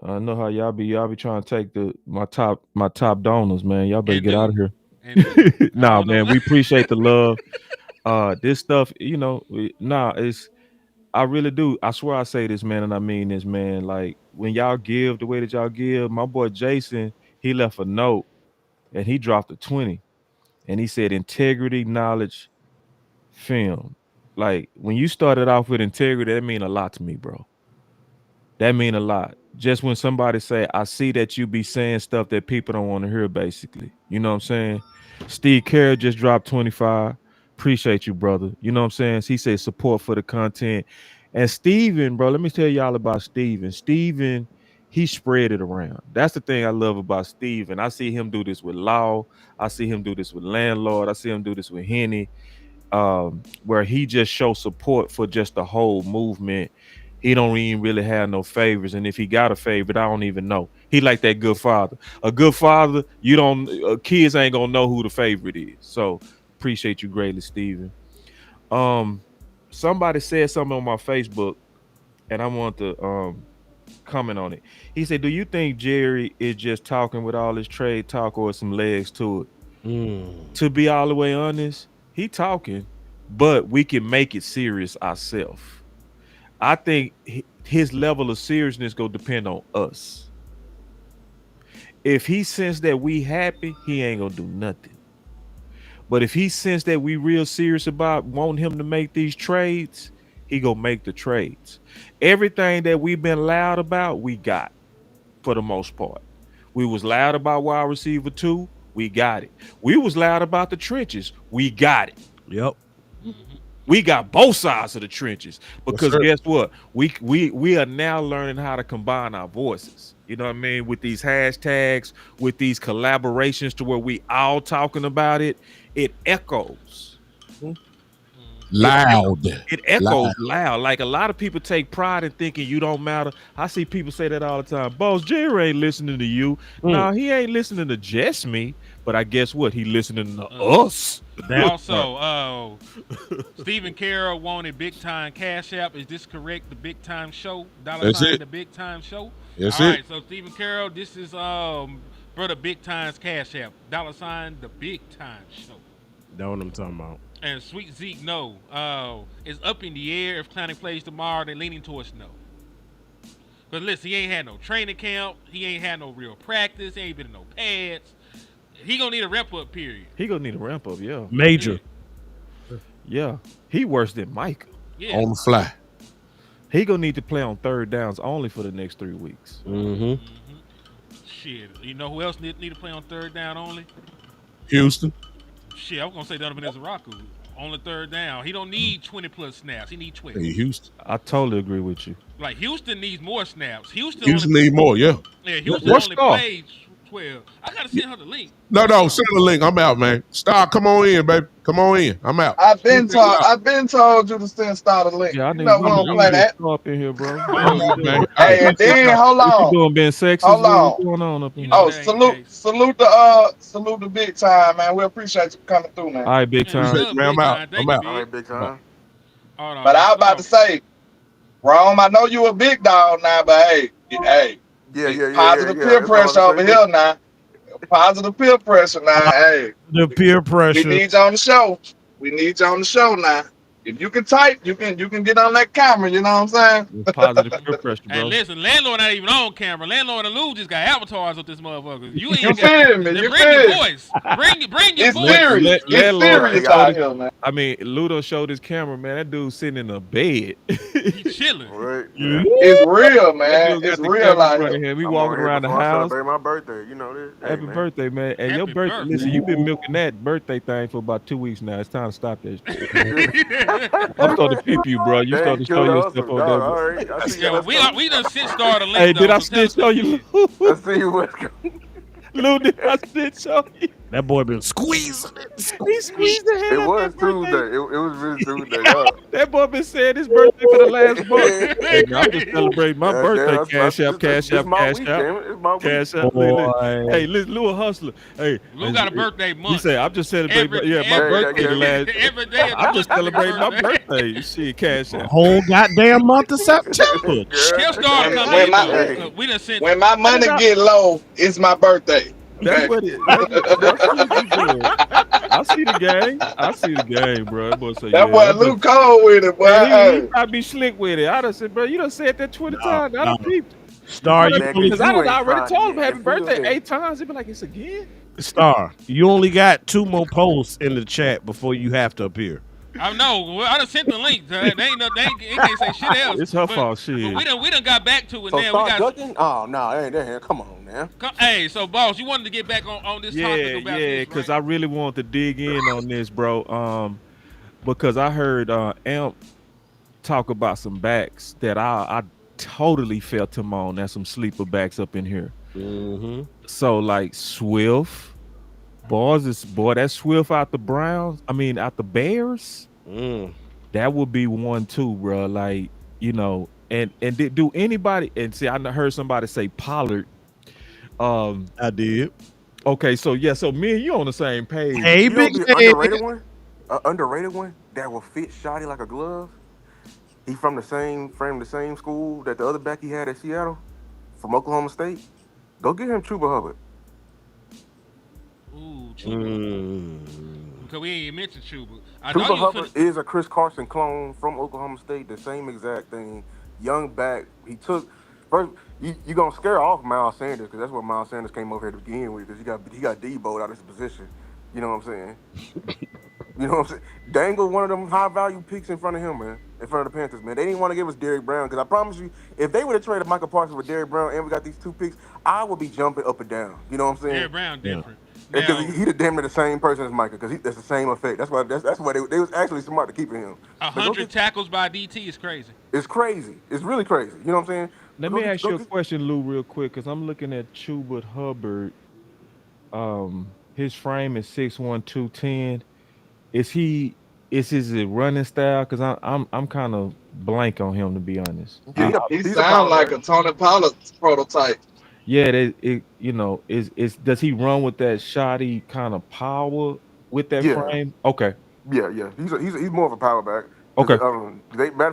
I know how y'all be trying to take my top donors, man. Y'all better And get out of do. here. And do. I Nah, don't know. man, we appreciate the love. This stuff, it's I really do. I swear I say this, man, and I mean this, man. Like when y'all give the way that y'all give, my boy Jason, he left a note and he dropped a 20 and he said integrity, knowledge, film. Like when you started off with integrity, that mean a lot to me, bro. That mean a lot. Just when somebody say, I see that you be saying stuff that people don't want to hear, basically. You know what I'm saying? Steve Carroll just dropped 25. Appreciate you, brother. You know what I'm saying? He said support for the content. And Steven, bro, let me tell y'all about Steven. Steven, he spread it around. That's the thing I love about Steven. I see him do this with Law. I see him do this with Landlord. I see him do this with Henny, where he just shows support for just the whole movement. He don't even really have no favors, and if he got a favorite, I don't even know. He like that good father. A good father, you don't kids ain't gonna know who the favorite is. So appreciate you greatly, Steven. Somebody said something on my Facebook, and I want to comment on it. He said, "Do you think Jerry is just talking with all his trade talk, or some legs to it?" To be all the way honest, he talking, but we can make it serious ourselves. I think his level of seriousness go depend on us. If he sense that we happy, he ain't gonna do nothing. But if he sense that we real serious about wanting him to make these trades, he gonna make the trades. Everything that we've been loud about, we got for the most part. We was loud about wide receiver 2, we got it. We was loud about the trenches, we got it. Yep. We got both sides of the trenches because sir. guess what? We are now learning how to combine our voices. You know what I mean? With these hashtags, with these collaborations to where we all talking about it, it echoes. Loud. It echoes loud. Like a lot of people take pride in thinking you don't matter. I see people say that all the time. Boss Jerry ain't listening to you. No, he ain't listening to just me. But I guess what? He listening to us. Also, Stephen Carroll wanted Big Time Cash App. Is this correct? The Big Time Show? That's $sign it. the Big Time Show? That's All it. right, so Stephen Carroll, this is Brother Big Time's Cash App. $sign the Big Time Show. That's what I'm talking about. And Sweet Zeke, no. It's up in the air. If Clowney plays tomorrow, they're leaning towards no. But listen, he ain't had no training camp. He ain't had no real practice. He ain't been in no pads. He gonna need a ramp-up period. He gonna need a ramp up, yeah. Major. Yeah. He worse than Micah. Yeah. On the fly. He gonna need to play on third downs only for the next 3 weeks. Shit. You know who else need to play on third down only? Houston. Shit, I was gonna say Donovan Ezaraku on the third down. He don't need 20+ snaps. He need 12. Hey, Houston. I totally agree with you. Like Houston needs more snaps. Houston Houston need more, yeah. Houston What's only Star? played 12. I gotta send her the link. No, send the link. I'm out, man. Star, come on in, baby. Come on in. I'm out. I've been told you to send Star the link. Yeah, I You need know we don't play that. up in here, bro. Man. Hey, and then hold What you on. doing, Ben Sexy? Hold on. What's going on up in You here? know Oh, that ain't salute the Big Time, man. We appreciate you coming through, man. All right, big Man, time. what's up, Man, I'm Big out. Time? I'm Thank out. you, All Big. right, big time. Hold on, But I was about to say, Rome, I know you a big dog now, but hey, positive peer That's all pressure I'm over saying. here now. Positive peer pressure now. Hey, The peer we pressure. need you on the show. We need you on the show now. If you can type, you can get on that camera. You know what I'm saying? Positive peer pressure, bro. And listen, Landlord not even on camera. Landlord and Lou just got avatars with this motherfucker. You ain't You got. feel me? Then You bring feel your me? voice. Bring your It's voice. serious. It's Landlord, serious yeah, out here, man. I mean, Ludo showed his camera, man. That dude sitting in a bed. He chilling. All right. It's real, That man. dude It's got the real camera in out front here. of him. We I'm walking on here around the before I house. celebrate my birthday. You know this. Hey, Happy man. birthday, man. And your Happy birthday. birthday. Listen, you've been milking that birthday thing for about 2 weeks now. It's time to stop that shit. I'm starting to peep you, bro. You Dang, starting to show killed your us, stuff dog. on there, All bro. right. I see Yeah, you. well, we done since started a link Hey, though. did I So tell still us show what you? it is. I see you. What's going Lou, did I still show you? That boy been squeezing it. He squeezed the It hell out of was that birthday. Tuesday. It was really Tuesday. Yeah. That boy been saying his birthday for the last month. Hey, man, I'm just celebrating my Yeah, birthday. damn, Cash out, cash this out, my cash week, out, damn it. It's my week. cash out. Look, look. Boy. Hey, listen, Lil Hustler. Hey, Lou got a birthday he month. said, I'm just celebrating. My birthday the last. every day of the I'm month just is his celebrating my birthday. birthday. Shit, cash out. Whole goddamn month of September. He'll start When, coming when in my though. Look, we done sent. when my money get low, it's my birthday. That's Okay. what it. That's what you doing. I see the game. I see the game, bro. That boy say, That yeah. boy I'm Luke just, Cole with it, boy. man, he Hey. might be slick with it. I done said, bro, you done said that 20 No, times. I no. done peeped. Star, you Man, only, Because I you done ain't already tried told him yet. happy It feels birthday good. 8 times. He be like, it's again. Star, you only got 2 more posts in the chat before you have to appear. I know. Well, I done sent the link. They ain't no. They can't say shit else. It's her But- fault, But shit. we done got back to it So now. We start got. ducking? Oh, no, ain't that here. Come on, man. Hey, so boss, you wanted to get back on this topic about this, Because right? I really want to dig in on this, bro. Because I heard Amp talk about some backs that I totally felt him on. That's some sleeper backs up in here. Mm-hmm. So like Swift. Boy, that Swift out the Browns. I mean, out the Bears. That would be one too, bro. Like, and do anybody, and see, I heard somebody say Pollard. I did. Okay, so yeah, so me and you on the same page. Hey, You know big the head. underrated one? Underrated one that will fit Shotty like a glove? He from the same school that the other back he had at Seattle, from Oklahoma State. Go get him Chuba Hubbard. Ooh, Chuba. Mm. Because we ain't even mentioned Chuba. I Chuba thought you was Hubbard finna. is a Chris Carson clone from Oklahoma State. The same exact thing. Young back. He took first. You gonna scare off Miles Sanders because that's what Miles Sanders came over here to begin with because he got Debo'd out of his position. You know what I'm saying? You know what I'm saying? Dangle one of them high value picks in front of him, man. In front of the Panthers, man. They didn't want to give us Derrick Brown because I promise you, if they would have traded Michael Parsons with Derrick Brown and we got these 2 picks, I would be jumping up and down. You know what I'm saying? Derrick Brown different. Because Now, he the damn near the same person as Micah, because that's the same effect. That's why they was actually smart to keeping him. But go 100 tackles by DT is crazy. it's crazy. It's really crazy. You know what I'm saying? Let Go me get- ask go you a get- question, Lou, real quick, because I'm looking at Chuba Hubbard. His frame is 6'1", 210. Is his running style? Because I'm kind of blank on him, to be honest. Yeah, He he's a sound power like back. a Tony Pollard prototype. Yeah, is does he run with that shoddy kind of power with that Yeah. frame? Okay, Yeah. He's more of a power back. okay.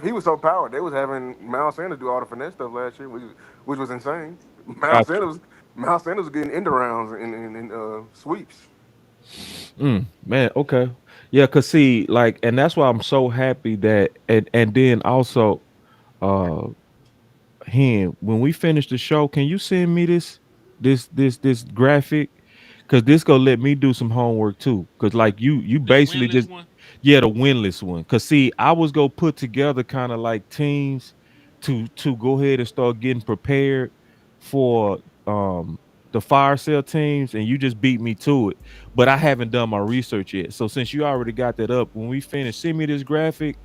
He was so powered, they was having Miles Sanders do all the finesse stuff last year, which was insane. Gotcha. Miles Sanders was getting end rounds and sweeps. Man, okay. Yeah, cause see, like, and that's why I'm so happy that, and then also, uh, him when we finish the show, can you send me this graphic? Cause this gonna let me do some homework too. Cause like you The basically winless just one. yeah, the winless one. Cause see, I was gonna put together kind of like teams to go ahead and start getting prepared for the fire sale teams, and you just beat me to it. But I haven't done my research yet. So since you already got that up, when we finish, send me this graphic.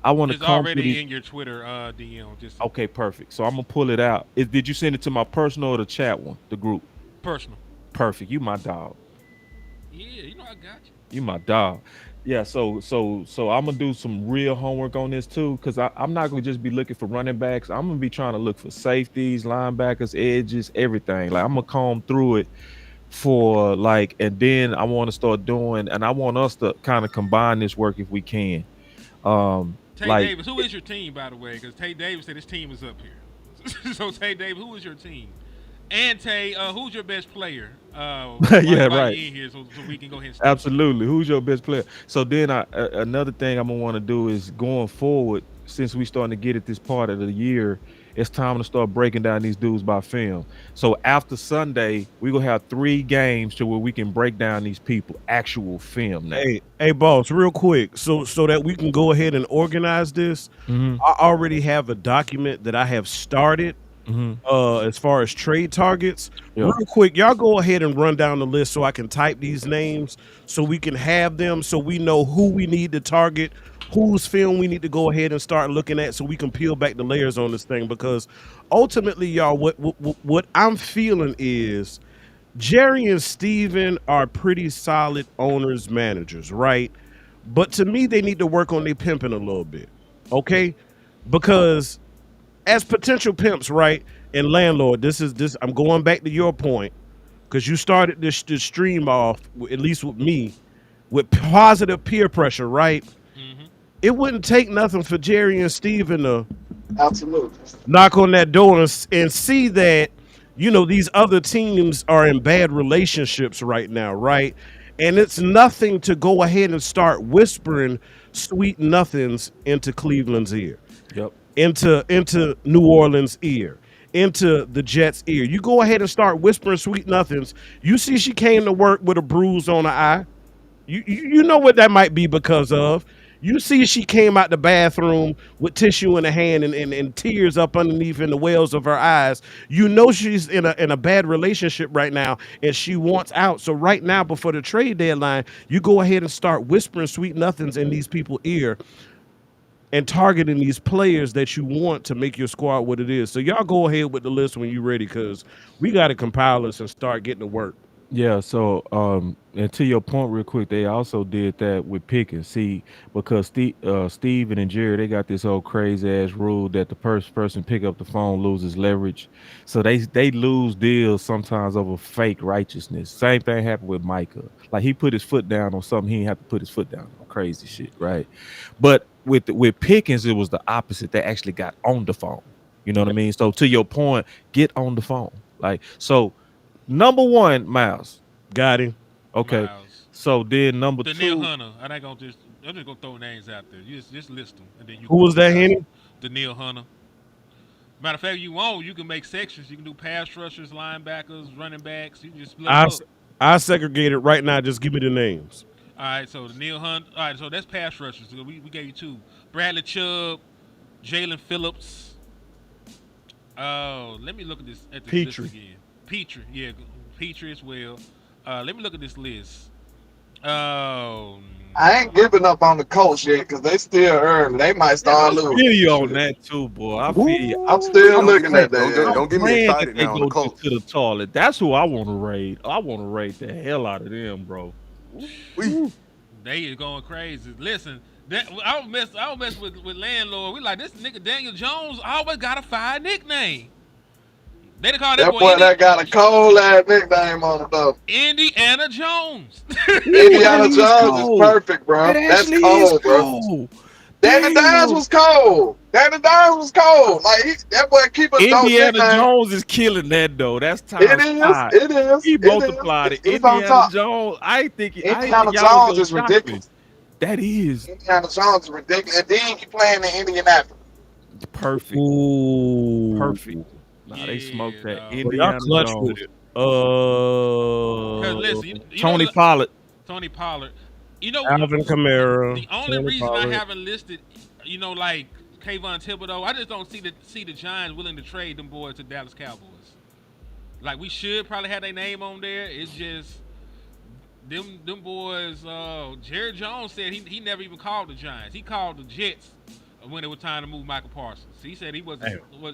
I want to It's come through already these. in your Twitter DM. Just Okay, perfect. So I'm gonna pull it out. Did you send it to my personal or the chat one, the group? personal. Perfect. You my dog. Yeah, you know I got you. You my dog. Yeah. So I'm gonna do some real homework on this too, because I'm not gonna just be looking for running backs. I'm gonna be trying to look for safeties, linebackers, edges, everything. Like I'm gonna comb through it for like, and then I want to start doing, and I want us to kind of combine this work if we can. Tay Like Davis, who is your team, by the way? Because Tay Davis said his team is up here. So Tay Davis, who is your team? And Tay, who's your best player? Yeah, while right. you in here, so we can go ahead and start. Absolutely. Who's your best player? So then another thing I'm gonna want to do is going forward, since we starting to get at this part of the year, it's time to start breaking down these dudes by film. So after Sunday, we're gonna have 3 games to where we can break down these people actual film now. Hey, boss, real quick, so that we can go ahead and organize this. Mhm. I already have a document that I have started. As far as trade targets, Yeah. real quick, y'all go ahead and run down the list so I can type these names so we can have them so we know who we need to target, whose film we need to go ahead and start looking at so we can peel back the layers on this thing. Because ultimately, y'all, what I'm feeling is Jerry and Steven are pretty solid owners, managers, right? But to me, they need to work on their pimping a little bit, okay? Because as potential pimps, right, and landlord, this. I'm going back to your point because you started this stream off, at least with me, with positive peer pressure, right? Hmm. It wouldn't take nothing for Jerry and Steven to Absolutely. knock on that door and see that these other teams are in bad relationships right now, right? And it's nothing to go ahead and start whispering sweet nothings into Cleveland's ear, Yep. into New Orleans' ear, into the Jets' ear. You go ahead and start whispering sweet nothings. You see she came to work with a bruise on her eye. You know what that might be because of. You see she came out the bathroom with tissue in her hand and tears up underneath in the wells of her eyes. You know she's in a bad relationship right now and she wants out. So right now before the trade deadline, you go ahead and start whispering sweet nothings in these people's ear and targeting these players that you want to make your squad what it is. So y'all go ahead with the list when you're ready because we got to compile this and start getting to work. Yeah, so and to your point, real quick, they also did that with Pickens. See, because Steven and Jerry, they got this old crazy ass rule that the first person pick up the phone loses leverage, so they lose deals sometimes over fake righteousness. Same thing happened with Micah. Like he put his foot down on something he didn't have to put his foot down on. Crazy shit, right? But with Pickens, it was the opposite. They actually got on the phone. You know what I mean? So to your point, get on the phone. Like so. Number one, Miles. Got him. Okay. Miles. So then number Daniil two, Hunter. I'm just gonna throw names out there. You just list them, and then you Who can was that, discuss Henny? them. Daniil Hunter. Matter of fact, you want you can make sections. You can do pass rushers, linebackers, running backs. You can just split them I up. I segregated right now. Just give me the names. All right, so the Neil Hunt. All right, so that's pass rushers. So we gave you two: Bradley Chubb, Jalen Phillips. Oh, let me look at this list Petrie. again. Petrie, yeah, Petrie as well. Let me look at this list. Oh, I ain't giving up on the Colts yet because they still early. They might I start losing. feel you on Shit. that too, boy. I feel you. I'm Ooh, still I'm looking praying. at that. I'm Don't get me praying that excited they now on the go just to Colts. the toilet. That's who I want to raid. I want to raid the hell out of them, bro. We they is going crazy. Listen, I was mess with landlord. We like this nigga Daniel Jones always got a fire nickname. They call that That boy boy that got a cold ass nickname on it though. Indiana Jones. Ooh, that Indiana is Jones is cold. perfect, bro. That That's actually is cold, bro. cold. Danny Dimes Damn. was cold. Danny Dimes was cold. Like that boy keep a dope Indiana nickname. Jones is killing that though. That's It times is. five. It is. He It is. multiplied it. It's on Indiana top. Jones. I ain't Indiana think y'all was Jones gonna is drop it. ridiculous. That is Indiana Jones is ridiculous. And then you playing in Indianapolis. perfect. ooh. Perfect. Nah, they smoked Yeah, that. dog. Well, y'all Indiana clutch with Jones. it. Cause listen, Tony Pollard. Tony Pollard. You know, Alvin Kamara, the only Tony reason I Pollard. haven't listed, like Kayvon Thibodeau, I just don't see the Giants willing to trade them boys to Dallas Cowboys. Like we should probably have their name on there. It's just them boys. Jerry Jones said he never even called the Giants. He called the Jets when it was time to move Michael Parsons. He said he wasn't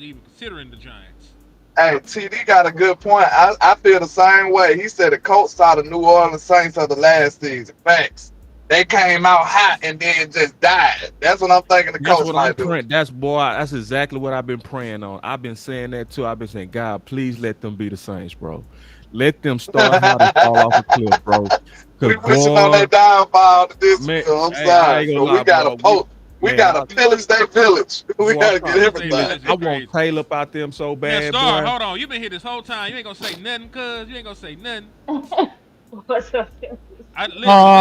even considering the Giants. Hey, TD got a good point. I feel the same way. He said the Colts saw the New Orleans Saints of the last season. Facts. They came out hot and then just died. That's what I'm thinking the That's Colts what I'm might do. praying. That's boy. That's exactly what I've been praying on. I've been saying that too. I've been saying, God, please let them be the Saints, bro. Let them start hot and fall off a cliff, bro. Cause We wishing on boy, their downfall this man, year. I'm hey, I sorry, ain't gonna but we lie, got to bro. post. We Man, got to pillage their village. We boy, I'm got to get trying to Say tell you, everything. village I is want crazy. Caleb out them so Now, bad, Star, boy. hold on. You been here this whole time. You ain't gonna say nothing, cuz. You ain't gonna say nothing. What's up, Phillips? I listen.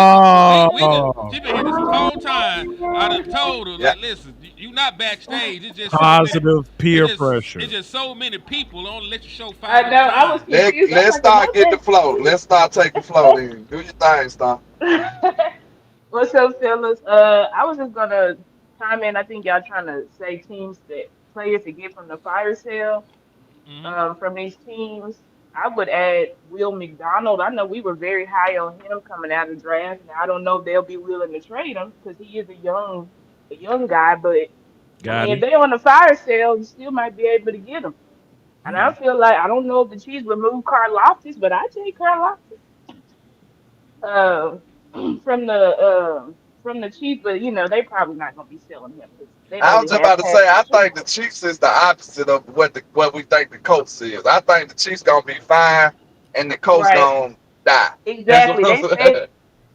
We done. Oh, She been here this whole time. I done told her Yeah. like, listen, you not backstage. It's just so many. positive It's peer just it's pressure. just so many people. Only let you show I five at know. a I was time. confused. I'm Let's like, am start I getting the flow. Let's start taking flow then. Do your thing, Star. back? What's up, Phillips? I was just gonna chime in. I think y'all trying to say teams that players to get from the fire sale Hmm. from these teams. I would add Will McDonald. I know we were very high on him coming out of the draft. Now I don't know if they'll be willing to trade him because he is a young guy. But I Got mean, if him. they on the fire sale, you still might be able to get him. And I feel like I don't know if the Chiefs would move Carl Loftus, but I take Carl Loftus from the Chiefs. But they probably not gonna be selling him because they don't I was really just have about to pass say, I rushers. think the Chiefs is the opposite of what we think the Colts is. I think the Chiefs gonna be fine, and the Colts Right. gonna die. That's what Exactly. I'm saying.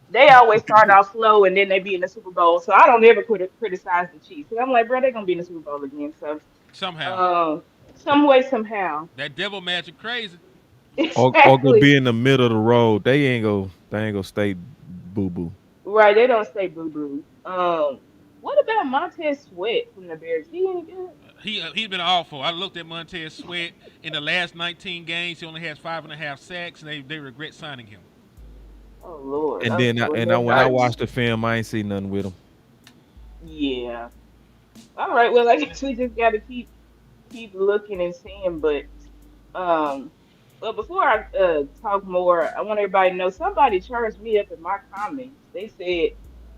They always start off slow and then they be in the Super Bowl. So I don't ever criticize the Chiefs. 'Cause I'm like, bro, they're gonna be in the Super Bowl again. So Somehow. um, some way, somehow. That devil magic crazy. Or go Exactly. be in the middle of the road. They ain't gonna stay boo boo. Right. They don't say boo boo. What about Montez Sweat from the Bears? He any good? He's been awful. I looked at Montez Sweat in the last 19 games. He only has 5.5 sacks, and they regret signing him. Oh Lord. And Okay. then Well, that's when I Yikes. watched the film, I ain't see nothing with him. yeah. All right. Well, I guess we just got to keep looking and seeing. But um, well, before I talk more, I want everybody to know somebody charged me up in my comments. They said,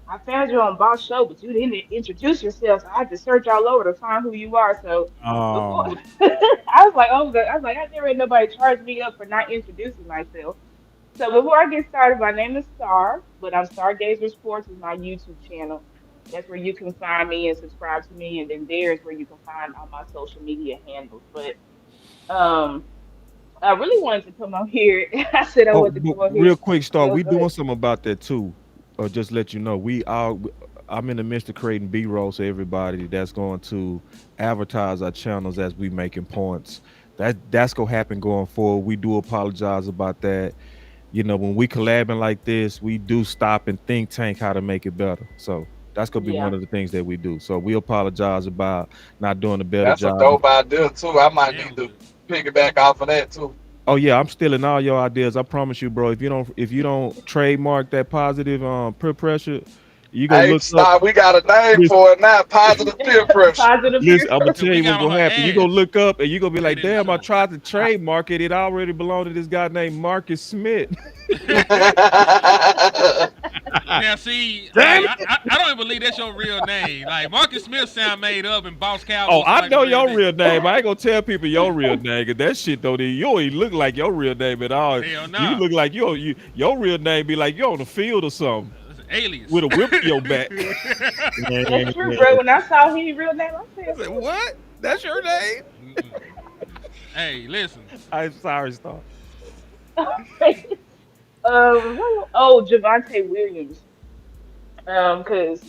I found you on Boss Show, but you didn't introduce yourself. So I had to search all over to find who you are. So before Oh, I was like, oh, I was like, I never had nobody charge me up for not introducing myself. So before I get started, my name is Star, but I'm Stargazer Sports is my YouTube channel. That's where you can find me and subscribe to me, and then there is where you can find all my social media handles. But um, I really wanted to come on here. I said I Oh, wanted to but come on here. real quick, Star, Go, we go ahead. doing something about that too. Just let you know, I'm in the midst of creating B-roll so everybody that's going to advertise our channels as we making points. That's gonna happen going forward. We do apologize about that. When we collabing like this, we do stop and think tank how to make it better. So that's gonna be one Yeah. of the things that we do. So we apologize about not doing a better That's a job. dope idea too. I might Damn need was to good. piggyback off of that too. Oh yeah, I'm stealing all your ideas. I promise you, bro. If you don't trademark that positive peer pressure, you gonna Hey, look up. stop. We got a name Listen, for it now. Positive peer pressure. Positive peer listen, I'm gonna Cause tell pressure. we you what's got on gonna her happen. You gonna ass look up and you gonna be like, early in the damn, I show. tried to trademark it. It already belonged to this guy named Marcus Smith. Now, see, damn like it! I don't even believe that's your real name. Like Marcus Smith sound made up, and Boss Oh, Cowboy sound I like the know real your name. real name. I ain't gonna tell people your real name, cause that shit you don't even look like your real name at all. Hell You nah, look like your real name be like you on the field or something it's an alias. with a whip to your back. That's Man, true, bro. When I saw his real name, I I said, said, what? That's your name? Mm-mm. Hey, listen. I'm sorry, Star. who? Oh, Javante Williams. Because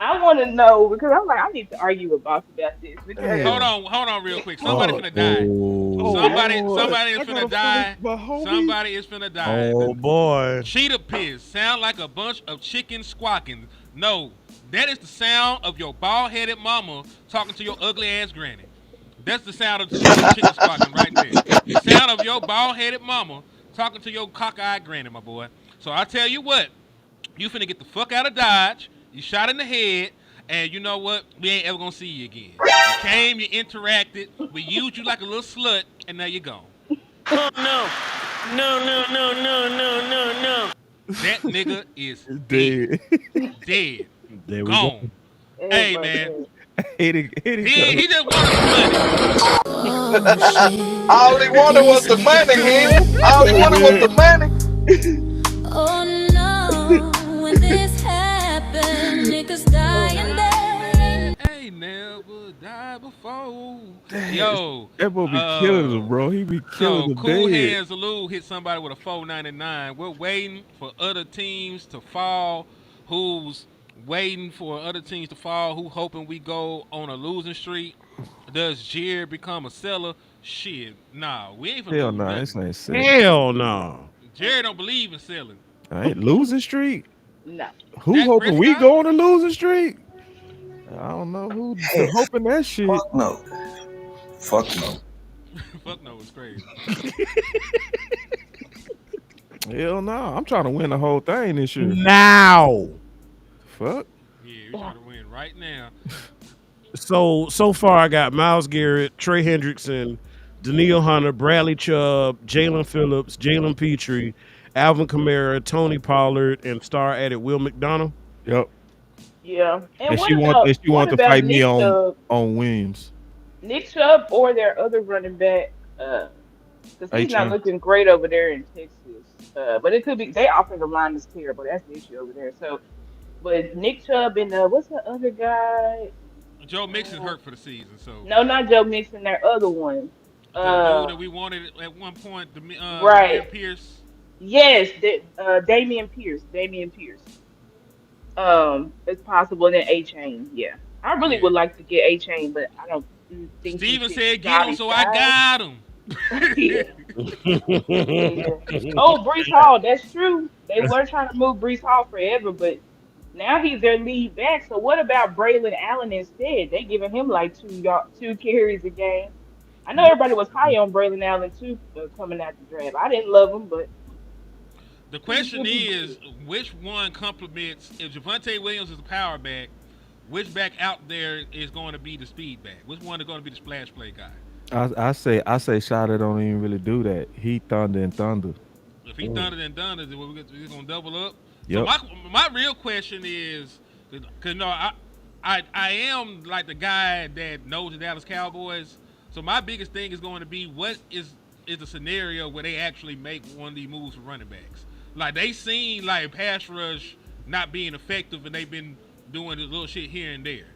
I want to know because I'm like I need to argue with Boss about this because Hold Damn. on, hold on, real quick. Somebody oh, finna die. Oh oh, Lord. Somebody is I gotta finna fight die. my homie. Somebody is finna die. oh boy! Cheetah piss sound like a bunch of chickens squawking. No, that is the sound of your bald-headed mama talking to your ugly ass granny. That's the sound of the chicken squawking right there. The sound of your bald-headed mama talking to your cockeyed granny, my boy. So I tell you what, you finna get the fuck out of Dodge. You shot in the head, and you know what? We ain't ever gonna see you again. You came, you interacted, we used you like a little slut, and now you're gone. Oh no. No, no, no, no, no, no, no. That nigga is dead. Dead. Dead. There we go. Gone. Hey man. everybody Hit it, He cuz. just wanted some money. Oh All he shit, wanted was this the money, he. hit. All he So wanted was man, the money. Oh no, when this happened, niggas dying there. Ain't never died before. damn, Yo, that boy be killing them, bro. He be killing so them Cool dead. Hands Lou hit somebody with a 499. We're waiting for other teams to fall. Who's waiting for other teams to fall? Who hoping we go on a losing streak? Does Jared become a seller? Shit, nah, we ain't finna Hell lose nah, this nothing. ain't sick. Hell no! Jared don't believe in selling. I ain't losing streak. no. Who Dak hoping we Prescott? go on a losing streak? I don't know who hoping that shit. Fuck no. Fuck no. Fuck no, it's crazy. Hell no. I'm trying to win the whole thing this year. Now, Fuck. Yeah, we trying to win right now. so far I got Miles Garrett, Trey Hendrickson, Daniil Hunter, Bradley Chubb, Jalen Phillips, Jalen Petrie, Alvin Kamara, Tony Pollard, and star added Will McDonald. Yep. Yeah. And And she want what to about fight me on Williams. Nick Chubb or their other running back? Uh, because A he's not chain. looking great over there in Texas. But it could be they offensive line is terrible. That's the issue over there. So, but Nick Chubb and what's the other guy? Joe Mixon Uh, hurt for the season, so no, not Joe Mixon. Their other one. the dude Uh, that we wanted at one point, right. Demir Pierce. Yes, Damian Pierce. Damian Pierce. It's possible. And then A Chain. Yeah, I really Yeah. would like to get A Chain, but I don't think he Steven fits said get him, Scotty's so I style. got him. Yeah, yeah. Oh, Brees Hall. That's true. They were trying to move Brees Hall forever, but now he's their lead back. So what about Braylon Allen instead? They giving him like 2 carries a game. I know everybody was high on Braylon Allen too coming out the draft. I didn't love him, but The he'll question be is, good. which one complements? If Javante Williams is the power back, which back out there is going to be the speed back? Which one is going to be the splash play guy? I say Shada don't even really do that. He thunder and thunder. If he done it and done it, then we're going to double up. So Yep. my real question is, because no, I am like the guy that knows the Dallas Cowboys. So my biggest thing is going to be what is the scenario where they actually make one of these moves for running backs. Like they seen like pass rush not being effective, and they've been doing this little shit here and there.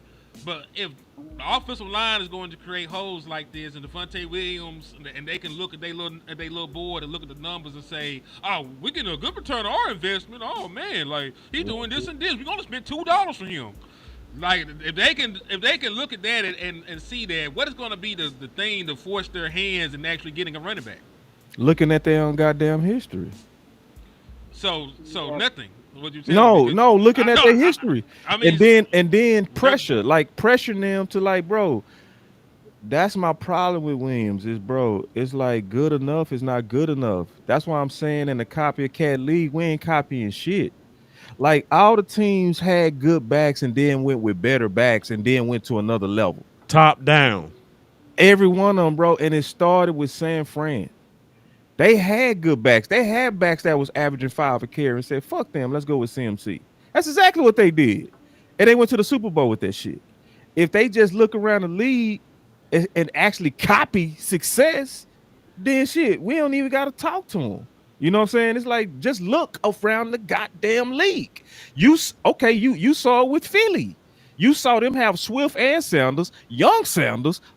But if the offensive line is going to create holes like this, and Devontae Williams, and they can look at they little board and look at the numbers and say, "Oh, we're getting a good return on our investment. Oh man, like he's doing this and this. We're gonna spend $2 for him." Like if they can look at that and see that, what is going to be the thing to force their hands in actually getting a running back? Looking at their own goddamn history. So Yeah. nothing. What you telling me? No, 'Cause no, looking at no, their history. I And mean, then that, pressure, like pressuring them to like, bro, that's my problem with Williams is, bro, it's like good enough is not good enough. That's why I'm saying in the copycat league, we ain't copying shit. Like all the teams had good backs and then went with better backs and then went to another level. Top down. Every one of them, bro. And it started with San Fran. They had good backs. They had backs that was averaging 5 a carry and said, fuck them, let's go with CMC. That's exactly what they did. And they went to the Super Bowl with that shit. If they just look around the league and actually copy success, then shit, we don't even got to talk to them. You know what I'm saying? It's like just look around the goddamn league. Okay, you saw it with Philly. You saw them have Swift and Sanders,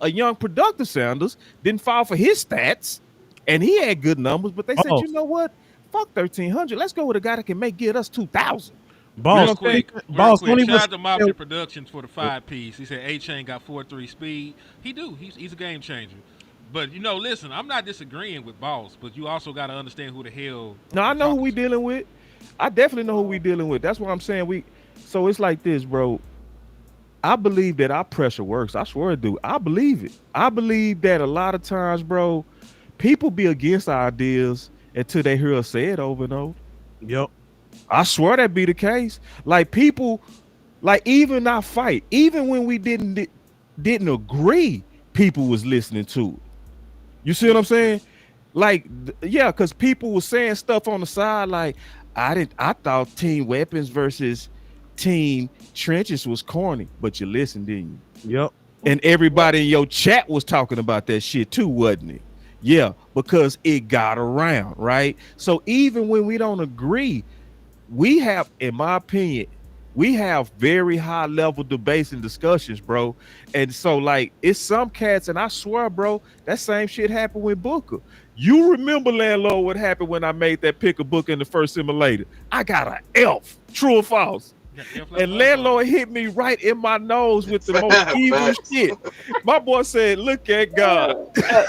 a young productive Sanders, didn't fall for his stats, and he had good numbers. But they said, Oh, you know what? Fuck 1,300. Let's go with a guy that can get us 2,000. You know real boss, what I'm saying? quick, real boss, don't quick. even Shout out to say, Mafia Productions for the 5 piece. He said A Chain got 4.3 speed. He do. He's a game changer. But listen, I'm not disagreeing with Boss, but you also got to understand who the hell No, I you're know who talking we to. dealing with. I definitely know who we dealing with. That's what I'm saying. So it's like this, bro. I believe that our pressure works. I swear it do. I believe it. I believe that a lot of times, bro, people be against our ideas until they hear us say it over and over. yep. I swear that be the case. Like people, like even our fight, even when we didn't agree, people was listening to it. You see what I'm saying? Like, yeah, because people were saying stuff on the side like, I thought team weapons versus team trenches was corny, but you listened, didn't you? Yep. And everybody in your chat was talking about that shit too, wasn't it? Yeah, because it got around, right? So even when we don't agree, we have, in my opinion, we have very high level debates and discussions, bro. And so, like, it's some cats, and I swear, bro, that same shit happened with Booker. You remember, landlord, what happened when I made that pick a book in the first simulator? I got an elf, true or false? And landlord hit me right in my nose with the most evil Facts. shit. My boy said, "Look at God."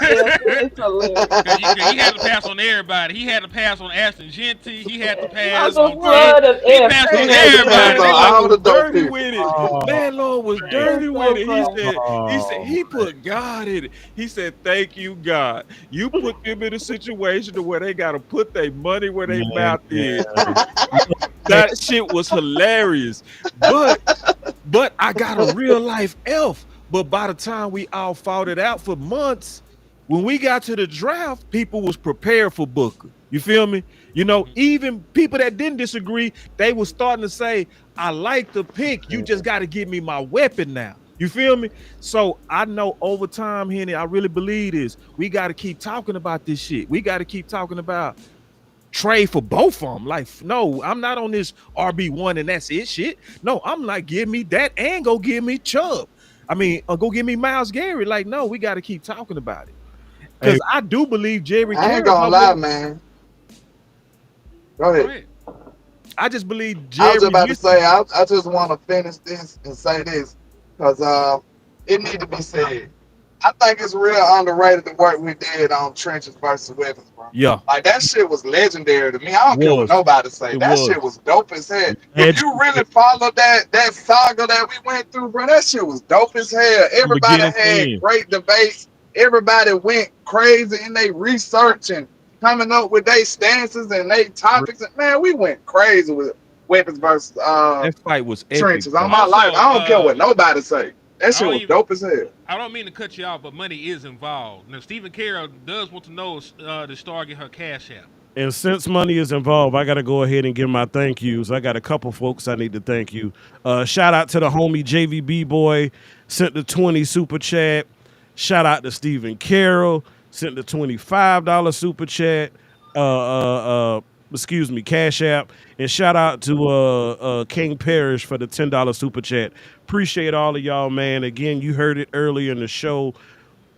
It's hilarious. He had to pass on everybody. He had to pass on Ashton Genty. He had to It was pass a on Ted. flood of He F. passed It on was Pass everybody. on They Landlord like, all the was dope dirty people. with it. Oh, Landlord was man. dirty with so it. funny. He Oh, put God in it. He said, "Thank you, God. You put them in a situation to where they gotta put their money where their man. mouth is." Man. That shit was hilarious. But I got a real life elf. But by the time we all fought it out for months, when we got to the draft, people was prepared for Booker. You feel me? You know, even people that didn't disagree, they was starting to say, I like the pick. You just got to give me my weapon now. You feel me? So I know over time, Henny, I really believe this. We got to keep talking about this shit. We got to keep talking about trade for both of them. Like, no, I'm not on this RB1 and that's it shit. No, I'm like, give me that and go give me Chubb. I mean, go give me Miles Garrett. Like, no, we got to keep talking about it. Hey, Because I do believe Jerry I ain't Carroll gonna gonna lie, win. man. Go Go ahead. ahead. I just believe I was Jerry about to listen. say, I just want to finish this and say this because it need to be said. I think it's real underrated the work we did on trenches versus weapons, bro. Yeah, Like that shit was legendary to me. I don't care what was nobody say. it That was. shit was dope as hell. If you really legendary follow that saga that we went through, bro, that shit was dope as hell. from Everybody beginning to had end. great debates. Everybody went crazy in their research and coming up with their stances and their topics. And man, we went crazy with weapons versus That fight was epic, trenches. On bro. my life, Also, I don't care what nobody say. That I shit don't was even. dope as hell. I don't mean to cut you off, but money is involved. Now, Stephen Carroll does want to know the star get her cash app. And since money is involved, I got to go ahead and give my thank yous. I got a couple folks I need to thank you. Shout out to the homie JVB boy, sent the 20 super chat. Shout out to Stephen Carroll, sent the $25 super chat. Excuse me, Cash App. And shout out to King Parrish for the $10 super chat. Appreciate all of y'all, man. Again, you heard it earlier in the show.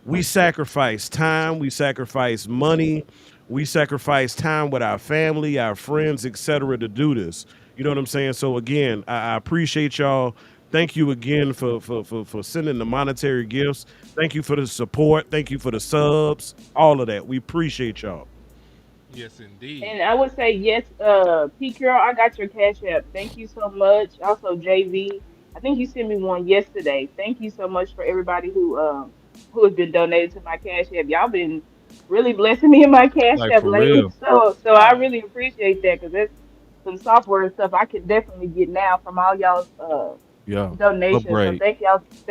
We sacrifice time, we sacrifice money, we sacrifice time with our family, our friends, etc. to do this. You know what I'm saying? So again, I appreciate y'all. Thank you again for sending the monetary gifts. Thank you for the support. Thank you for the subs. All of that. We appreciate y'all. Yes, indeed. And I would say yes, P Carol, I got your cash app. Thank you so much. Also, JV, I think you sent me one yesterday. Thank you so much for everybody who has been donated to my cash app. Y'all been really blessing me in my cash Like app for lately. real. So I Oh, really appreciate that because that's some software and stuff I could definitely get now from all y'all's Yeah. donations. So Upgrade. thank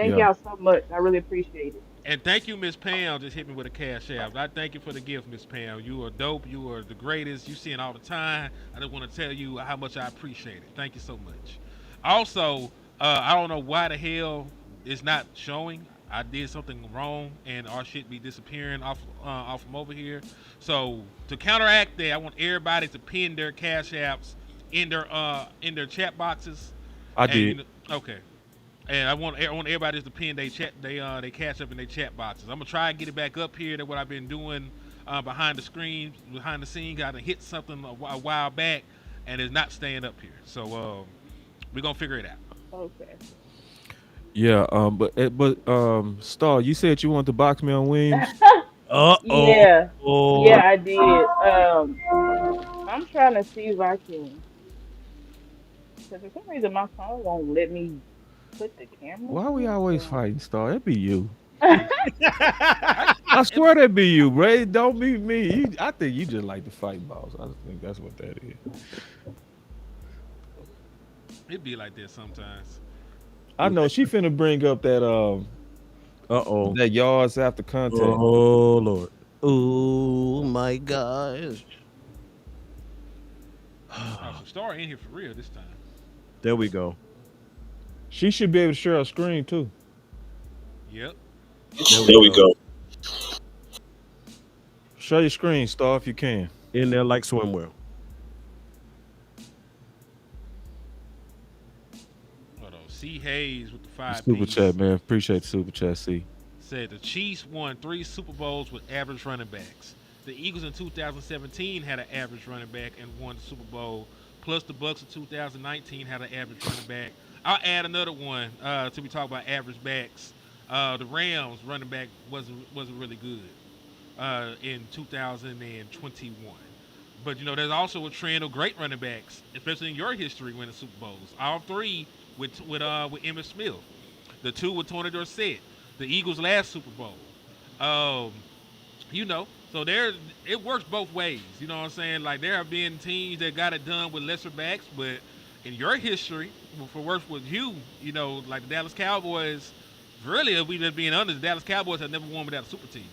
Yeah. y'all so much. I really appreciate it. and thank you, Miss Pam. Just hit me with a cash app. I thank you for the gift, Miss Pam. You are dope. You are the greatest. You see it all the time. I just want to tell you how much I appreciate it. Thank you so much. Also, I don't know why the hell it's not showing. I did something wrong, and our shit be disappearing off from over here. So to counteract that, I want everybody to pin their cash apps in their chat boxes, I and did. okay. And I want everybody to pin they cash up in their chat boxes. I'm gonna try and get it back up here. That's what I've been doing behind the screen, behind the scenes. I done hit something a while back, and it's not staying up here. So we're gonna figure it out. Okay. Yeah. Star, you said you want to box me on Williams. Uh Yeah. oh. Yeah, I did. I'm trying to see if I can, because for some reason my phone won't let me put the camera Why we on. always So fighting, Star? It be you. I, I it, swear that be you, bro. It don't be me. I think you just like to fight balls. I just think that's what that is. it be like that sometimes. I know she finna bring up Uh oh. that yards after contact. Oh Lord. Oh my gosh. Oh, so Star in here for real this time. There we go. She should be able to share her screen too. Yep. There we go. Share your screen, Star, if you can. In there like swimwear. Hold on. C Hayes with the The five super chat, piece man. Appreciate the super chat, C. said the Chiefs won 3 Super Bowls with average running backs. The Eagles in 2017 had an average running back and won the Super Bowl. Plus the Bucks in 2019 had an average running back. I'll add another one to we talk about average backs. The Rams running back wasn't really good in 2021. But you know, there's also a trend of great running backs, especially in your history, winning Super Bowls. All three with Emmitt Smith, the two with Tony Dorsett, the Eagles' last Super Bowl. Um, you know, so there it works both ways. You know what I'm saying? Like there have been teams that got it done with lesser backs, but in your history, for worse with you, you know, like the Dallas Cowboys. Really, if we just being honest, the Dallas Cowboys have never won without a super team.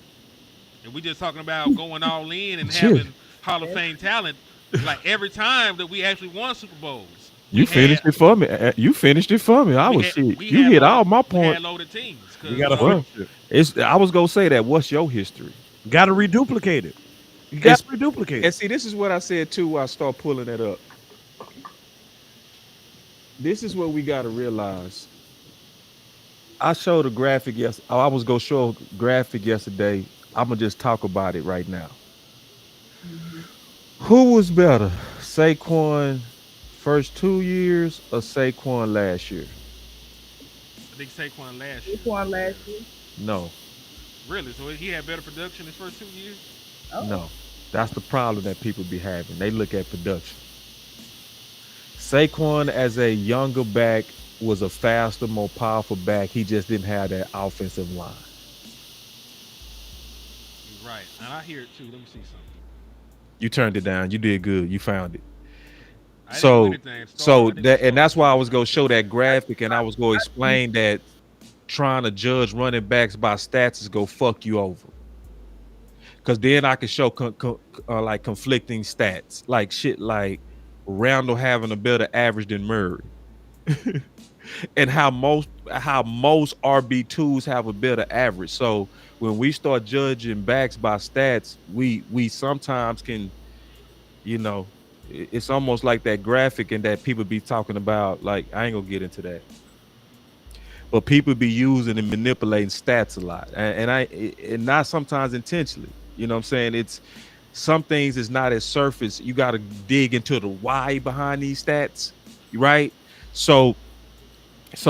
And we just talking about going all in and Shit. having Hall of Fame talent. Like every time that we actually won Super Bowls, You we had finished it for me. You finished it for me. I we was had shit. we You had hit loaded all my we point. had loaded teams We because gotta fix Well, it. it's. I was gonna say that. What's your history? Gotta reduplicate it. You gotta It's reduplicate and it. see, this is what I said too. When I start pulling it up. This is what we got to realize. I showed a graphic yesterday. I was gonna show a graphic yesterday. I'm gonna just talk about it right now. Hmm. Who was better, Saquon first 2 years or Saquon last year? I think Saquon last Which year one was last better. year? No, Really? So he had better production his first 2 years? Oh, no. That's the problem that people be having. They look at production. Saquon as a younger back was a faster, more powerful back. He just didn't have that offensive line. You're right. And I hear it too. Let me see something. You turned it down. You did good. You found it. I didn't do So anything. so I didn't that and start that's why I anything. was gonna show that graphic and I was gonna I, explain that trying to judge running backs by stats is go fuck you over. Cause then I could show like conflicting stats, like shit like Randall having a better average than Murray, and how most RB2s have a better average. So when we start judging backs by stats, we sometimes can, you know, it's almost like that graphic and that people be talking about. Like I ain't gonna get into that, but people be using and manipulating stats a lot, and not sometimes intentionally. You know what I'm saying? It's some things is not as surface. You got to dig into the why behind these stats, right? So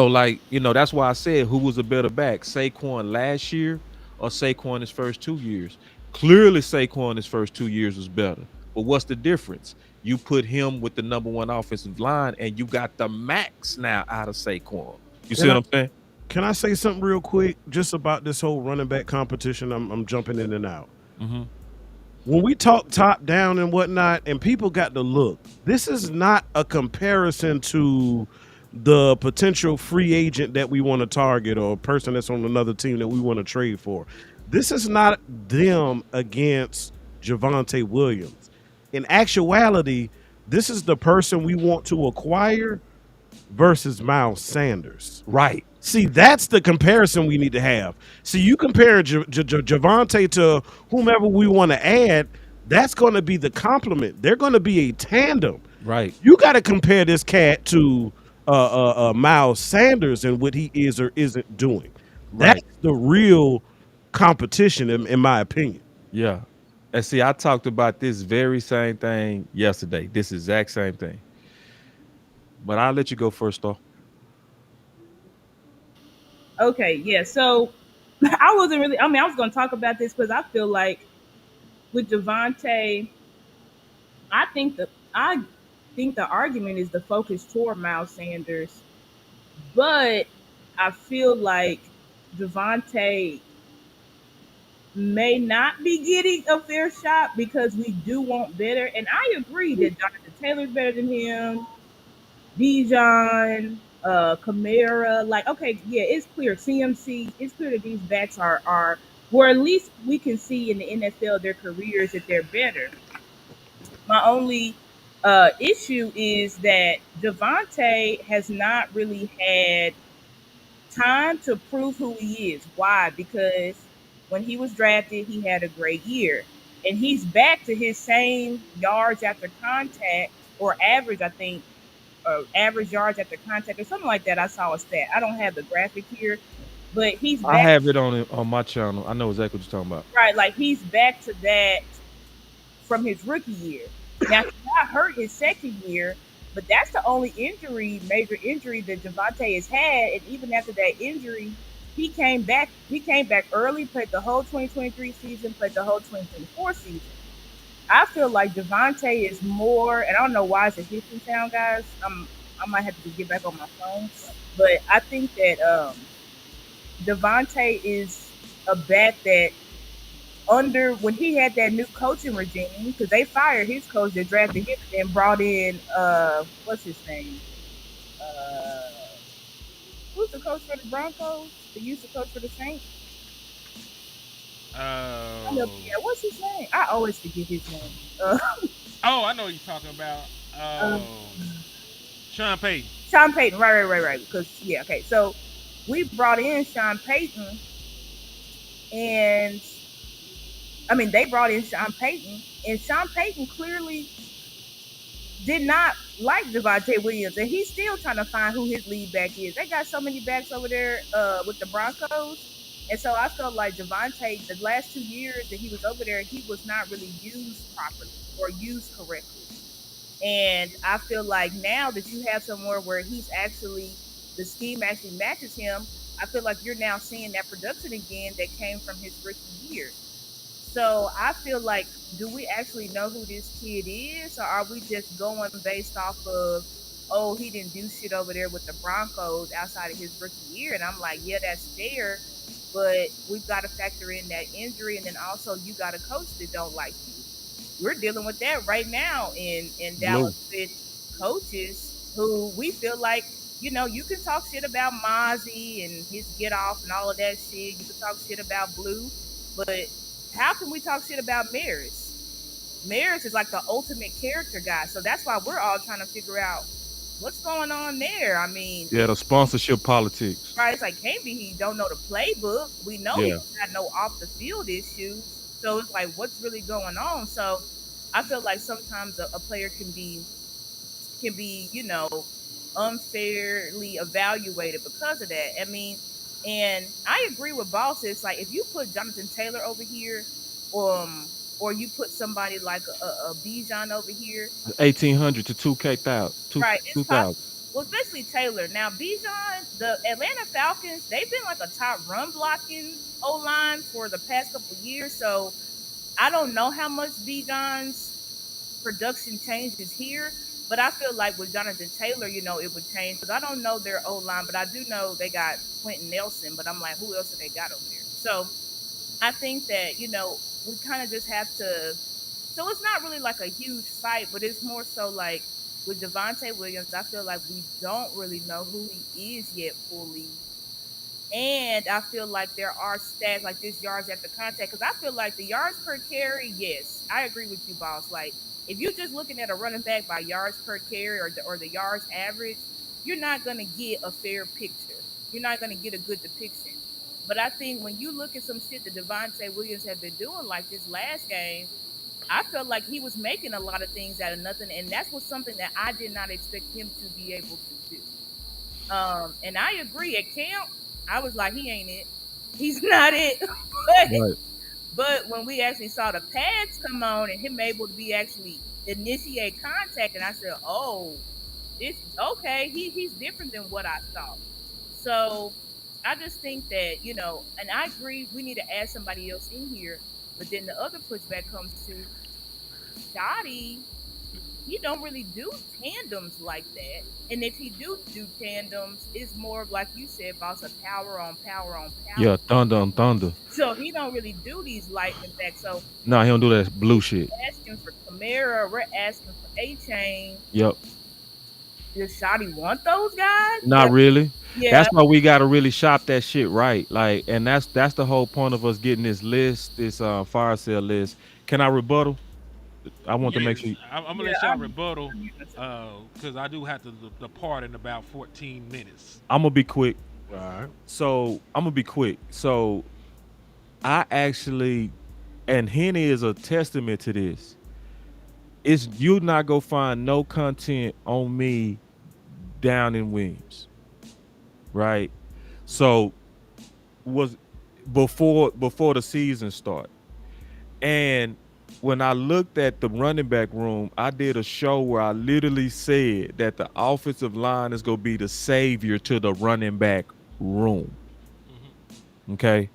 like, that's why I said who was a better back, Saquon last year or Saquon his first 2 years. Clearly, Saquon his first 2 years was better. But what's the difference? You put him with the number one offensive line, and you got the max now out of Saquon. You see Can what I I'm saying? can I say something real quick just about this whole running back competition? I'm jumping in and out. Mm-hmm. When we talk top down and whatnot, and people got to look, this is not a comparison to the potential free agent that we want to target or a person that's on another team that we want to trade for. This is not them against Javante Williams. In actuality, this is the person we want to acquire versus Miles Sanders. Right. See, that's the comparison we need to have. See, you compare Javante to whomever we want to add, that's going to be the complement. They're going to be a tandem. Right. You got to compare this cat to Miles Sanders and what he is or isn't doing. That's Right. the real competition, in my opinion. Yeah. And see, I talked about this very same thing yesterday. This exact same thing. But I'll let you go first, though. okay, yeah. So I wasn't really. I mean, I was going to talk about this because I feel like with Javante, I think the argument is the focus toward Miles Sanders, but I feel like Javante may not be getting a fair shot because we do want better. And I agree that Jonathan Taylor's better than him, Bijan, Kamara. Like, okay, yeah, it's clear. CMC, it's clear that these backs are, or at least we can see in the NFL their careers that they're better. My only issue is that Javante has not really had time to prove who he is. Why? Because when he was drafted, he had a great year. And he's back to his same yards after contact or average, I think, average yards after contact or something like that. I saw a stat. I don't have the graphic here, but he's I back, have it on my channel. I know exactly what you're talking about. right? Like he's back to that from his rookie year. Now he got hurt his second year, but that's the only injury, major injury that Javante has had. And even after that injury, he came back. He came back early, played the whole 2023 season, played the whole 2024 season. I feel like Javante is more, and I don't know why it's a hissing sound, guys. I might have to get back on my phone, but I think that Javante is a back that under when he had that new coaching regime because they fired his coach that drafted him and brought in what's his name uh who's the coach for the Broncos that used to coach for the Saints. Oh. Yeah, what's his name? I always forget his name. uh, Oh, I know what you're talking about. uh Oh. Sean Payton. Sean Payton, right. Because yeah, okay. So we brought in Sean Payton, and I mean they brought in Sean Payton, and Sean Payton clearly did not like Devontae Williams, and he's still trying to find who his lead back is. They got so many backs over there with the Broncos, and so I felt like Devontae, the last 2 years that he was over there, he was not really used properly or used correctly. And I feel like now that you have somewhere where he's actually the scheme actually matches him, I feel like you're now seeing that production again that came from his rookie year. So I feel like, do we actually know who this kid is, or are we just going based off of, oh, he didn't do shit over there with the Broncos outside of his rookie year? And I'm like, yeah, that's fair, but we've got to factor in that injury, and then also you got a coach that don't like you. We're dealing with that right now in Blue. Dallas with coaches who we feel like, you can talk shit about Mozzie and his get off and all of that shit. You can talk shit about Blue, but how can we talk shit about Maris? Maris is like the ultimate character guy, so that's why we're all trying to figure out what's going on there. I mean, Yeah, the sponsorship politics. right? It's like maybe he don't know the playbook. We know he Yeah. don't got no off the field issues, so it's like what's really going on? So I feel like sometimes a player can be unfairly evaluated because of that. I mean, and I agree with Boss. It's like if you put Jonathan Taylor over here, um, or you put somebody like a Bijan over here, 1800 to 2K thousand. right? Two It's possible. thousand. Well, especially Taylor. Now, Bijan, the Atlanta Falcons, they've been like a top run blocking O line for the past couple of years. So I don't know how much Bijan's production changes here, but I feel like with Jonathan Taylor, it would change because I don't know their O line, but I do know they got Quentin Nelson. But I'm like, who else have they got over there? So I think that we kind of just have to. So it's not really like a huge fight, but it's more so like with Devontae Williams. I feel like we don't really know who he is yet fully, and I feel like there are stats like this yards after contact. Because I feel like the yards per carry, yes, I agree with you, boss. Like if you're just looking at a running back by yards per carry or the yards average, you're not gonna get a fair picture. You're not gonna get a good depiction. But I think when you look at some shit that Devontae Williams had been doing, like this last game, I felt like he was making a lot of things out of nothing, and that's was something that I did not expect him to be able to do. And I agree at camp, I was like, he ain't it. He's not it. but Right. but when we actually saw the pads come on and him able to be actually initiate contact, and I said, oh, it's okay. He's different than what I thought. So I just think that and I agree we need to add somebody else in here. But then the other pushback comes to Shoddy. He don't really do tandems like that. And if he do tandems, it's more of like you said, about a power on power on power. Yeah, thunder on thunder. So he don't really do these lightning backs. So Nah, he don't do that blue shit. asking for Kamara, we're asking for A Chain. Yep. Does Shoddy want those guys? Not really. Yeah. That's why we gotta really shop that shit right. Like, and that's the whole point of us getting this list, this fire sale list. Can I rebuttal? I want to make Yes, sure. I'm gonna let y'all rebuttal because I do have to depart in about 14 minutes. I'm gonna be quick. All right. So I'm gonna be quick. So I actually, and Henny is a testament to this. It's you not gonna find no content on me down in Williams, right? So was before the season start, and when I looked at the running back room, I did a show where I literally said that the offensive line is gonna be the savior to the running back room. Okay.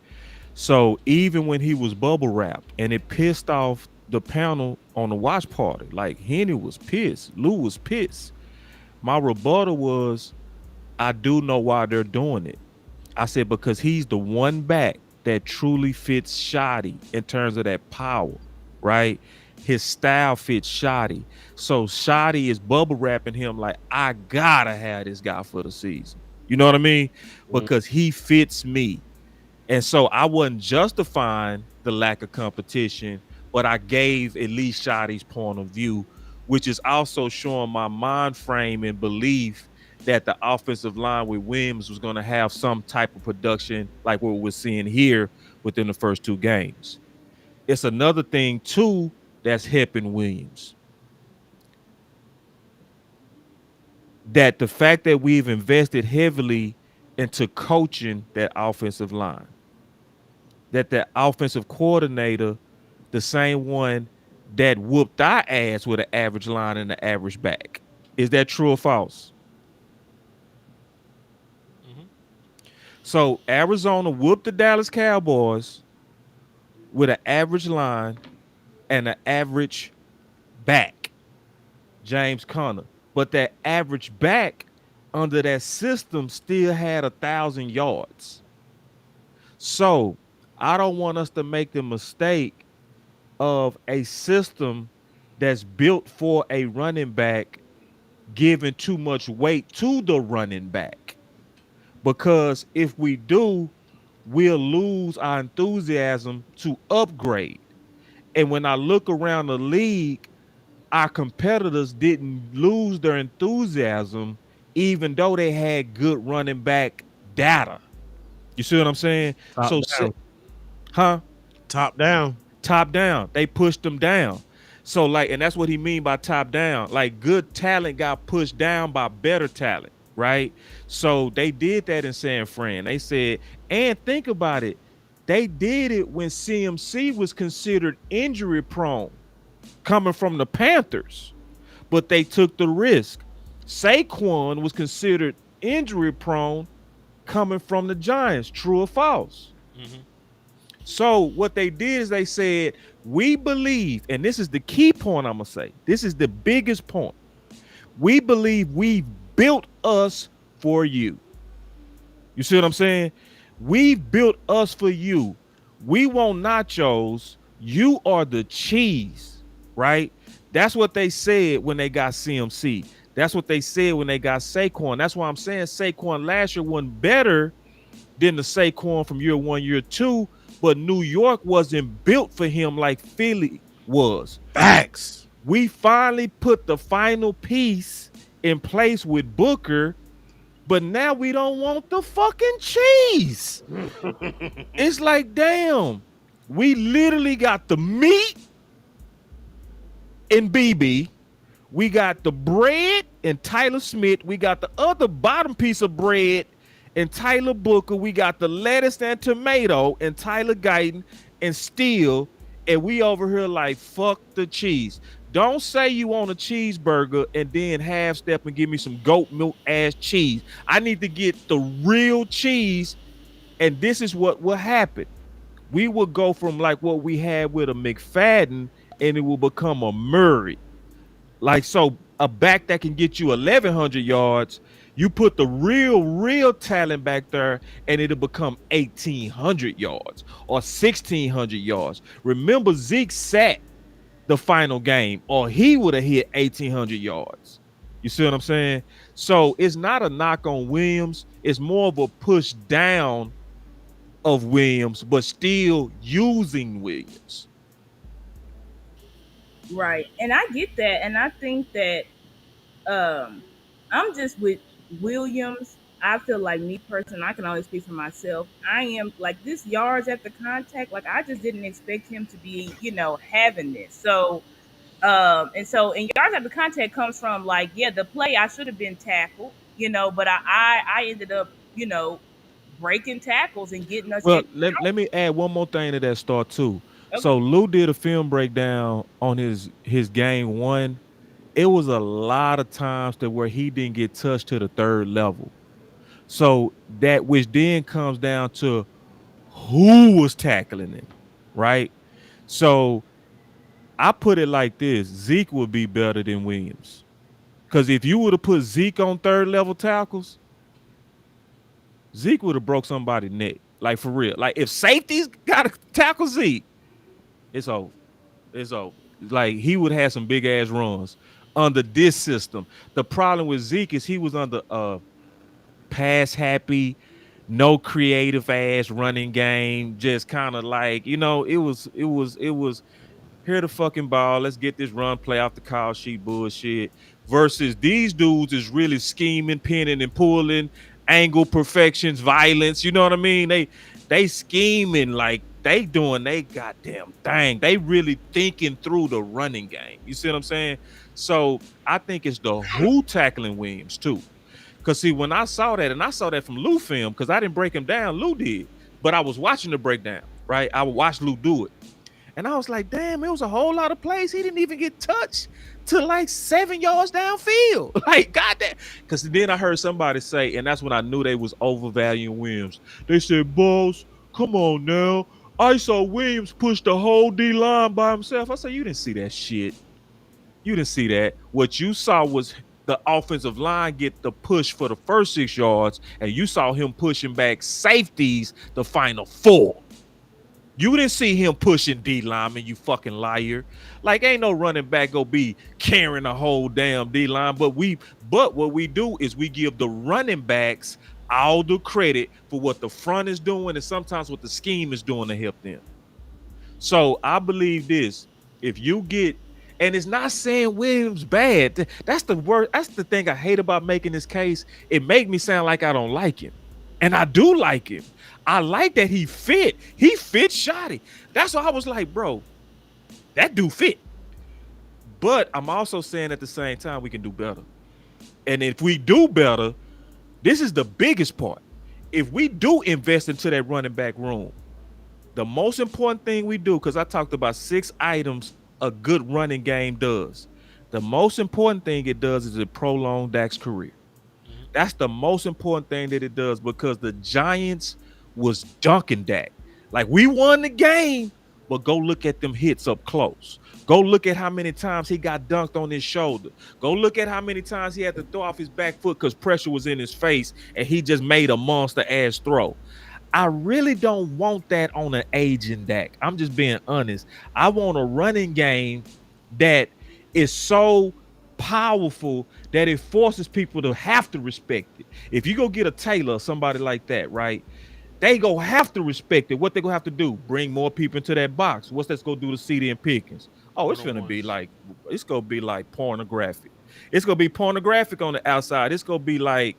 So even when he was bubble wrapped and it pissed off the panel on the watch party, like Henny was pissed, Lou was pissed. My rebuttal was, I do know why they're doing it. I said, because he's the one back that truly fits Shoddy in terms of that power, right? His style fits Shoddy. So Shoddy is bubble wrapping him like, I gotta have this guy for the season. You know what I mean? Because he fits me. And so I wasn't justifying the lack of competition, but I gave at least Shoddy's point of view, which is also showing my mind frame and belief that the offensive line with Williams was going to have some type of production like what we're seeing here within the first two games. It's another thing too that's helping Williams. That the fact that we've invested heavily into coaching that offensive line, that offensive coordinator, the same one that whooped our ass with an average line and an average back. Is that true or false? Mhm. So Arizona whooped the Dallas Cowboys with an average line and an average back, James Conner. But that average back under that system still had 1,000 yards. So I don't want us to make the mistake of a system that's built for a running back giving too much weight to the running back. Because if we do, we'll lose our enthusiasm to upgrade. And when I look around the league, our competitors didn't lose their enthusiasm, even though they had good running back data. You see what I'm saying? Top So, down. huh? Top down. Top down. They pushed them down. So, like, and that's what he mean by top down. Like, good talent got pushed down by better talent, right? So they did that in San Fran. They said, and think about it, they did it when CMC was considered injury prone, coming from the Panthers, but they took the risk. Saquon was considered injury prone, coming from the Giants. True or false? Mhm. So what they did is they said, we believe, and this is the key point I'm going to say. This is the biggest point. We believe we built us for you. You see what I'm saying? We built us for you. We want nachos. You are the cheese, right? That's what they said when they got CMC. That's what they said when they got Saquon. That's why I'm saying Saquon last year wasn't better than the Saquon from year one, year two, but New York wasn't built for him like Philly was. Facts. We finally put the final piece in place with Booker, but now we don't want the fucking cheese. It's like, damn, we literally got the meat in BB. We got the bread in Tyler Smith. We got the other bottom piece of bread in Tyler Booker. We got the lettuce and tomato in Tyler Guyton and Steele. And we over here like, fuck the cheese. Don't say you want a cheeseburger and then half step and give me some goat milk ass cheese. I need to get the real cheese. And this is what will happen. We will go from like what we had with a McFadden and it will become a Murray. Like, so a back that can get you 1,100 yards, you put the real talent back there and it'll become 1,800 yards or 1,600 yards. Remember, Zeke sat the final game or he would have hit 1,800 yards. You see what I'm saying? So it's not a knock on Williams. It's more of a push down of Williams, but still using Williams. Right. And I get that. And I think that I'm just with Williams. I feel like me personally, I can only speak for myself. I am like this yards at the contact, like I just didn't expect him to be, having this. So and yards at the contact comes from like, yeah, the play I should have been tackled, but I ended up, breaking tackles and getting us Well, in. let me add one more thing to that start too. Okay. So Lou did a film breakdown on his game one. It was a lot of times to where he didn't get touched to the third level. So that which then comes down to who was tackling him, right? So I put it like this: Zeke would be better than Williams. Because if you would have put Zeke on third level tackles, Zeke would have broke somebody's neck. Like for real. Like if safeties got to tackle Zeke, it's over. It's over. Like he would have some big ass runs under this system. The problem with Zeke is he was under pass happy, no creative ass running game, just kind of like, it was Here the fucking ball. Let's get this run play off the call sheet bullshit. Versus these dudes is really scheming, pinning, and pulling, angle perfections, violence. You know what I mean? They scheming like they doing they goddamn thing. They really thinking through the running game. You see what I'm saying? So I think it's the who tackling Williams too. Cause see, when I saw that, and I saw that from Lou film, because I didn't break him down, Lou did. But I was watching the breakdown, right? I would watch Lou do it. And I was like, damn, it was a whole lot of plays. He didn't even get touched to like 7 yards downfield. Like, goddamn. Because then I heard somebody say, and that's when I knew they was overvaluing Williams. They said, boss, come on now. I saw Williams push the whole D line by himself. I said, you didn't see that shit. You didn't see that. What you saw was the offensive line get the push for the first 6 yards, and you saw him pushing back safeties the final 4. You didn't see him pushing D lineman, you fucking liar. Like, ain't no running back gonna be carrying a whole damn D line. But what we do is we give the running backs all the credit for what the front is doing and sometimes what the scheme is doing to help them. So I believe this. If you get, and it's not saying Williams bad. That's the word. That's the thing I hate about making this case. It make me sound like I don't like him. And I do like him. I like that he fit. He fit shoddy. That's why I was like, bro, that dude fit. But I'm also saying at the same time we can do better. And if we do better, this is the biggest part. If we do invest into that running back room, the most important thing we do, because I talked about 6 items a good running game does. The most important thing it does is it prolongs Dak's career. That's the most important thing that it does, because the Giants was dunking Dak. Like, we won the game, but go look at them hits up close. Go look at how many times he got dunked on his shoulder. Go look at how many times he had to throw off his back foot because pressure was in his face and he just made a monster ass throw. I really don't want that on an aging Dak. I'm just being honest. I want a running game that is so powerful that it forces people to have to respect it. If you go get a Taylor or somebody like that, right? They go have to respect it. What they gonna have to do? Bring more people into that box. What's that's gonna do to CD and Pickens? Oh, it's gonna be like pornographic. It's gonna be pornographic on the outside. It's gonna be like,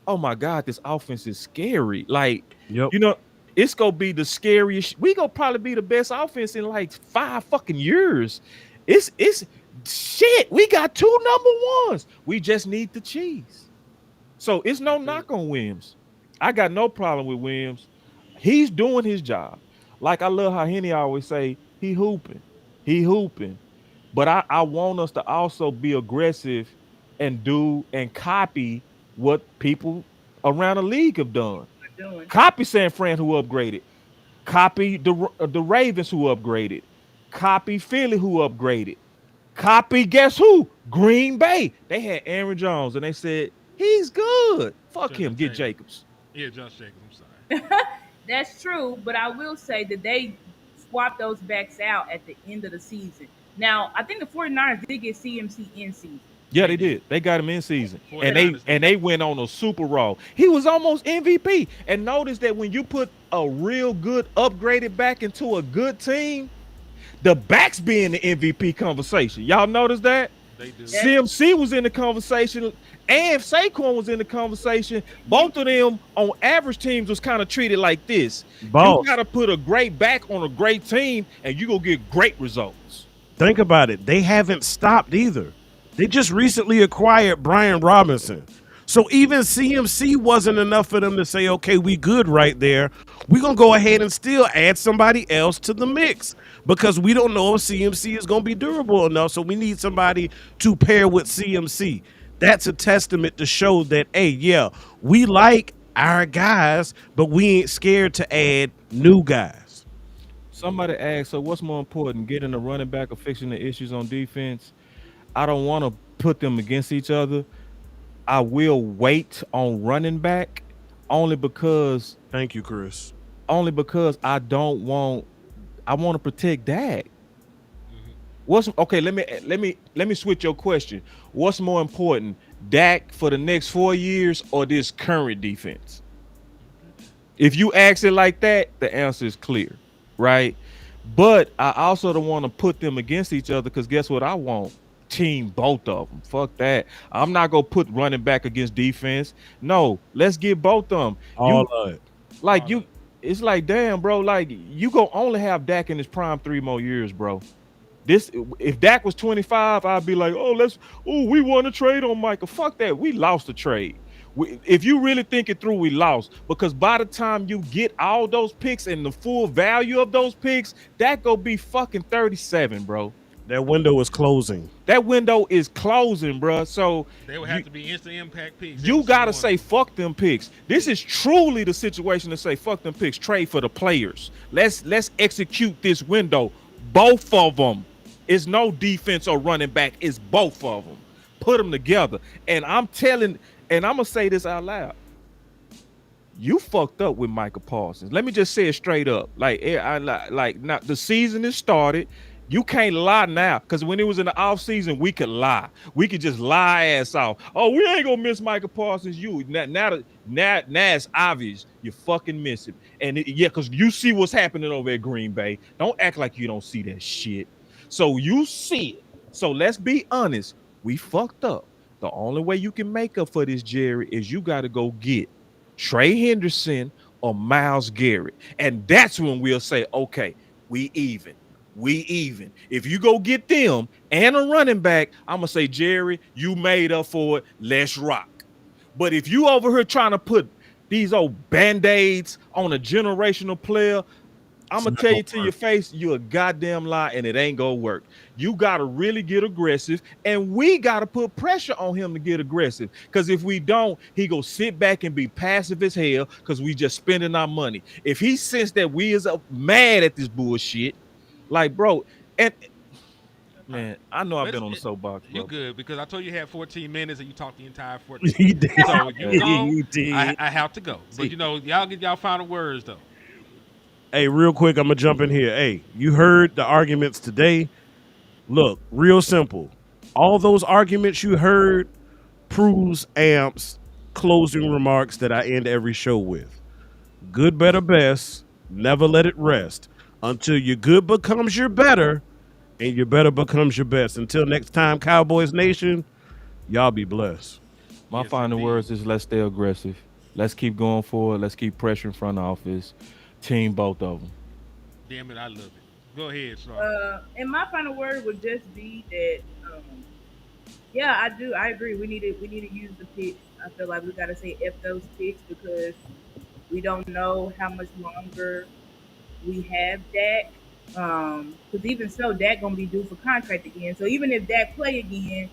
oh my God, this offense is scary. Like, Yep. you know, it's gonna be the scariest. We gonna probably be the best offense in like 5 fucking years. It's shit. We got 2 number 1s. We just need the cheese. So it's no knock on Williams. I got no problem with Williams. He's doing his job. Like, I love how Henny always say, he hooping. He hooping. But I want us to also be aggressive and do and copy what people around the league have done. Doing. Copy San Fran, who upgraded. Copy the Ravens, who upgraded. Copy Philly, who upgraded. Copy, guess who? Green Bay. They had Aaron Jones, and they said, he's good. Fuck him. Get Jacobs. Yeah, Josh Jacobs. I'm sorry. That's true, but I will say that they swapped those backs out at the end of the season. Now, I think the 49ers did get CMC in season. Yeah, they did. They got him in season, and 49ers they went on a super roll. He was almost MVP. And notice that when you put a real good upgraded back into a good team, the backs be in the MVP conversation. Y'all notice that? They do. CMC was in the conversation, and Saquon was in the conversation. Both of them on average teams was kind of treated like this. Boss. You got to put a great back on a great team, and you gonna get great results. Think about it. They haven't stopped either. They just recently acquired Brian Robinson. So even CMC wasn't enough for them to say, okay, we good right there. We're going to go ahead and still add somebody else to the mix because we don't know if CMC is going to be durable enough. So we need somebody to pair with CMC. That's a testament to show that, hey, yeah, we like our guys, but we ain't scared to add new guys. Somebody asked, so what's more important, getting a running back or fixing the issues on defense? I don't want to put them against each other. I will wait on running back only because Thank you, Chris. I want to protect Dak. What's okay? Let me switch your question. What's more important, Dak for the next 4 years or this current defense? If you ask it like that, the answer is clear, right? But I also don't want to put them against each other because guess what I want? Team both of them. Fuck that. I'm not gonna put running back against defense. No, let's get both of them. All You of it. like All of you. it. It's like damn, bro. Like you gonna only have Dak in his prime 3 more years, bro. This if Dak was 25, I'd be like, we want to trade on Michael. Fuck that. We lost the trade. If you really think it through, we lost because by the time you get all those picks and the full value of those picks, that go be fucking 37, bro. That window is closing. That window is closing, bro. So They would have you to be instant impact picks. Every you gotta single one of say them. fuck them picks. This is truly the situation to say fuck them picks. Trade for the players. Let's execute this window. Both of them. It's no defense or running back. It's both of them. Put them together. And I'm gonna say this out loud. You fucked up with Michael Parsons. Let me just say it straight up. Like now the season is started. You can't lie now. Because when it was in the off season, we could lie. We could just lie ass off. Oh, we ain't gonna miss Michael Parsons. Now it's obvious you fucking miss him. And yeah, because you see what's happening over at Green Bay. Don't act like you don't see that shit. So you see it. So let's be honest. We fucked up. The only way you can make up for this, Jerry, is you got to go get Trey Henderson or Miles Garrett. And that's when we'll say, okay, we even. We even. If you go get them and a running back, I'm going to say, Jerry, you made up for it. Let's rock. But if you over here trying to put these old band-aids on a generational player, I'm gonna tell you to your face, you a goddamn lie, and it ain't gonna work. You gotta really get aggressive, and we gotta put pressure on him to get aggressive. Because if we don't, he go sit back and be passive as hell because we just spending our money. If he sense that we is mad at this bullshit, like bro, and man, I know I've been on the soapbox, bro. You good because I told you had 14 minutes and you talked the entire 14. You did. So you gone. You did. I have to go. But y'all get y'all final words though. Hey, real quick, I'm gonna jump in here. Hey, you heard the arguments today. Look, real simple. All those arguments you heard proves Amp's closing remarks that I end every show with. Good, better, best. Never let it rest until your good becomes your better and your better becomes your best. Until next time, Cowboys Nation, y'all be blessed. My Yes, final indeed. words is let's stay aggressive. Let's keep going forward. Let's keep pressuring front office. Team both of them. Damn it, I love it. Go ahead, Star. And my final word would just be that, yeah, I do. I agree. We need to use the picks. I feel like we got to say f those picks because we don't know how much longer we have Dak. Because even so, Dak gonna be due for contract again. So even if Dak play again,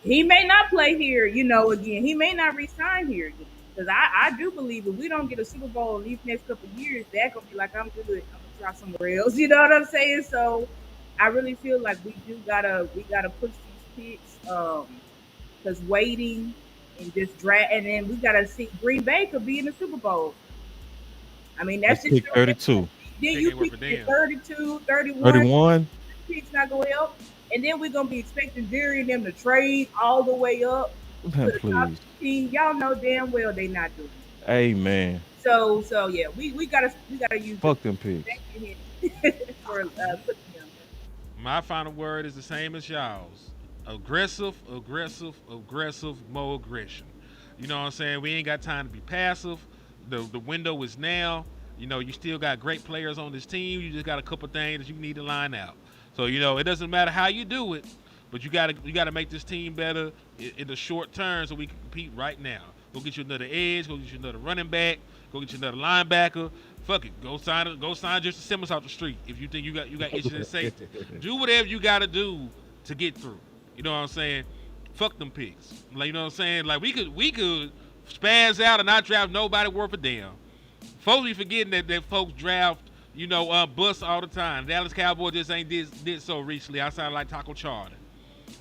he may not play here. Again, he may not resign here again. Because I do believe if we don't get a Super Bowl in these next couple of years, Dak gonna be like, I'm good. I'm gonna try somewhere else. You know what I'm saying? So I really feel like we gotta push these picks. Because waiting and just drag, and then we gotta see Green Bay could be in the Super Bowl. I mean, that's Let's just pick 32. then Pick you ain't worth pick a your damn. 32, 31. 31. Picks not gonna help. And then we're gonna be expecting Jerry and them to trade all the way up to Man, the top please. 15. Y'all know damn well they not doing it. Amen. So yeah, we gotta use Fuck them picks. thank you for putting them. My final word is the same as y'all's. Aggressive, aggressive, aggressive, more aggression. You know what I'm saying? We ain't got time to be passive. The window is now. You still got great players on this team. You just got a couple things that you need to line out. So it doesn't matter how you do it, but you gotta make this team better in the short term so we can compete right now. Go get you another edge. Go get you another running back. Go get you another linebacker. Fuck it. Go sign Justin Simmons off the street if you think you got issues in safety. Do whatever you gotta do to get through. You know what I'm saying? Fuck them picks. Like you know what I'm saying? Like we could spaz out and not draft nobody worth a damn. Folks be forgetting that folks draft, bust all the time. Dallas Cowboys just ain't did so recently outside of like Taco Charter.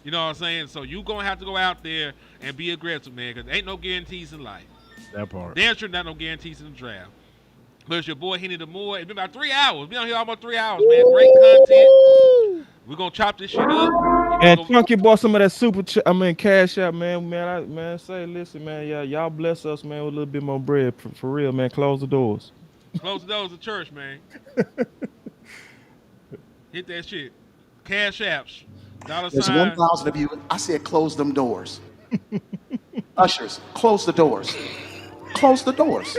You know what I'm saying? So you gonna have to go out there and be aggressive, man, because ain't no guarantees in life. That part. Damn sure not no guarantees in the draft. But it's your boy Henny the Moore. It's been about 3 hours. We on here almost 3 hours, man. Great content. We're gonna chop this shit up. And Chunky bought some of that cash out, man. Say, listen, man, y'all bless us, man, with a little bit more bread for real, man. Close the doors. Close the doors of church, man. Hit that shit. Cash apps. Dollar There's sign. 1,000 of you. I said close them doors. Ushers, close the doors. Close the doors.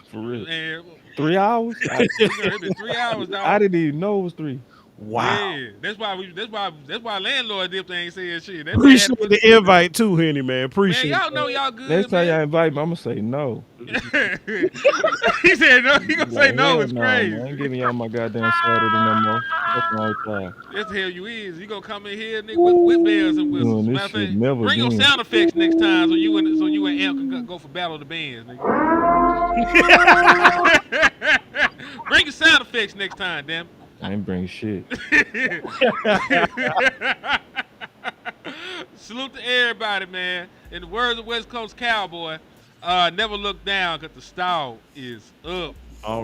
For real. Man, 3 hours? it's been 3 hours, dog. I didn't even know it was 3. Wow. Yeah, that's why landlord dip ain't saying shit. That man had to Appreciate put, the invite too, Henny, man. man, Appreciate y'all it. know y'all good, Next time y'all man. invite me, I'm gonna say no. He said no. He gonna say Like, no. hell It's no, crazy. man. I ain't giving y'all my goddamn Saturday no more. What's wrong with y'all? That's the hell you is. You gonna come in here, nigga, with bells and whistles. Doing this Matter of shit fact, never bring your again. sound effects next time so you and Amp can go for battle of the bands, nigga. Bring your sound effects next time, damn. I ain't bring shit. Salute to everybody, man. In the words of West Coast Cowboy, never look down because the stall is up. All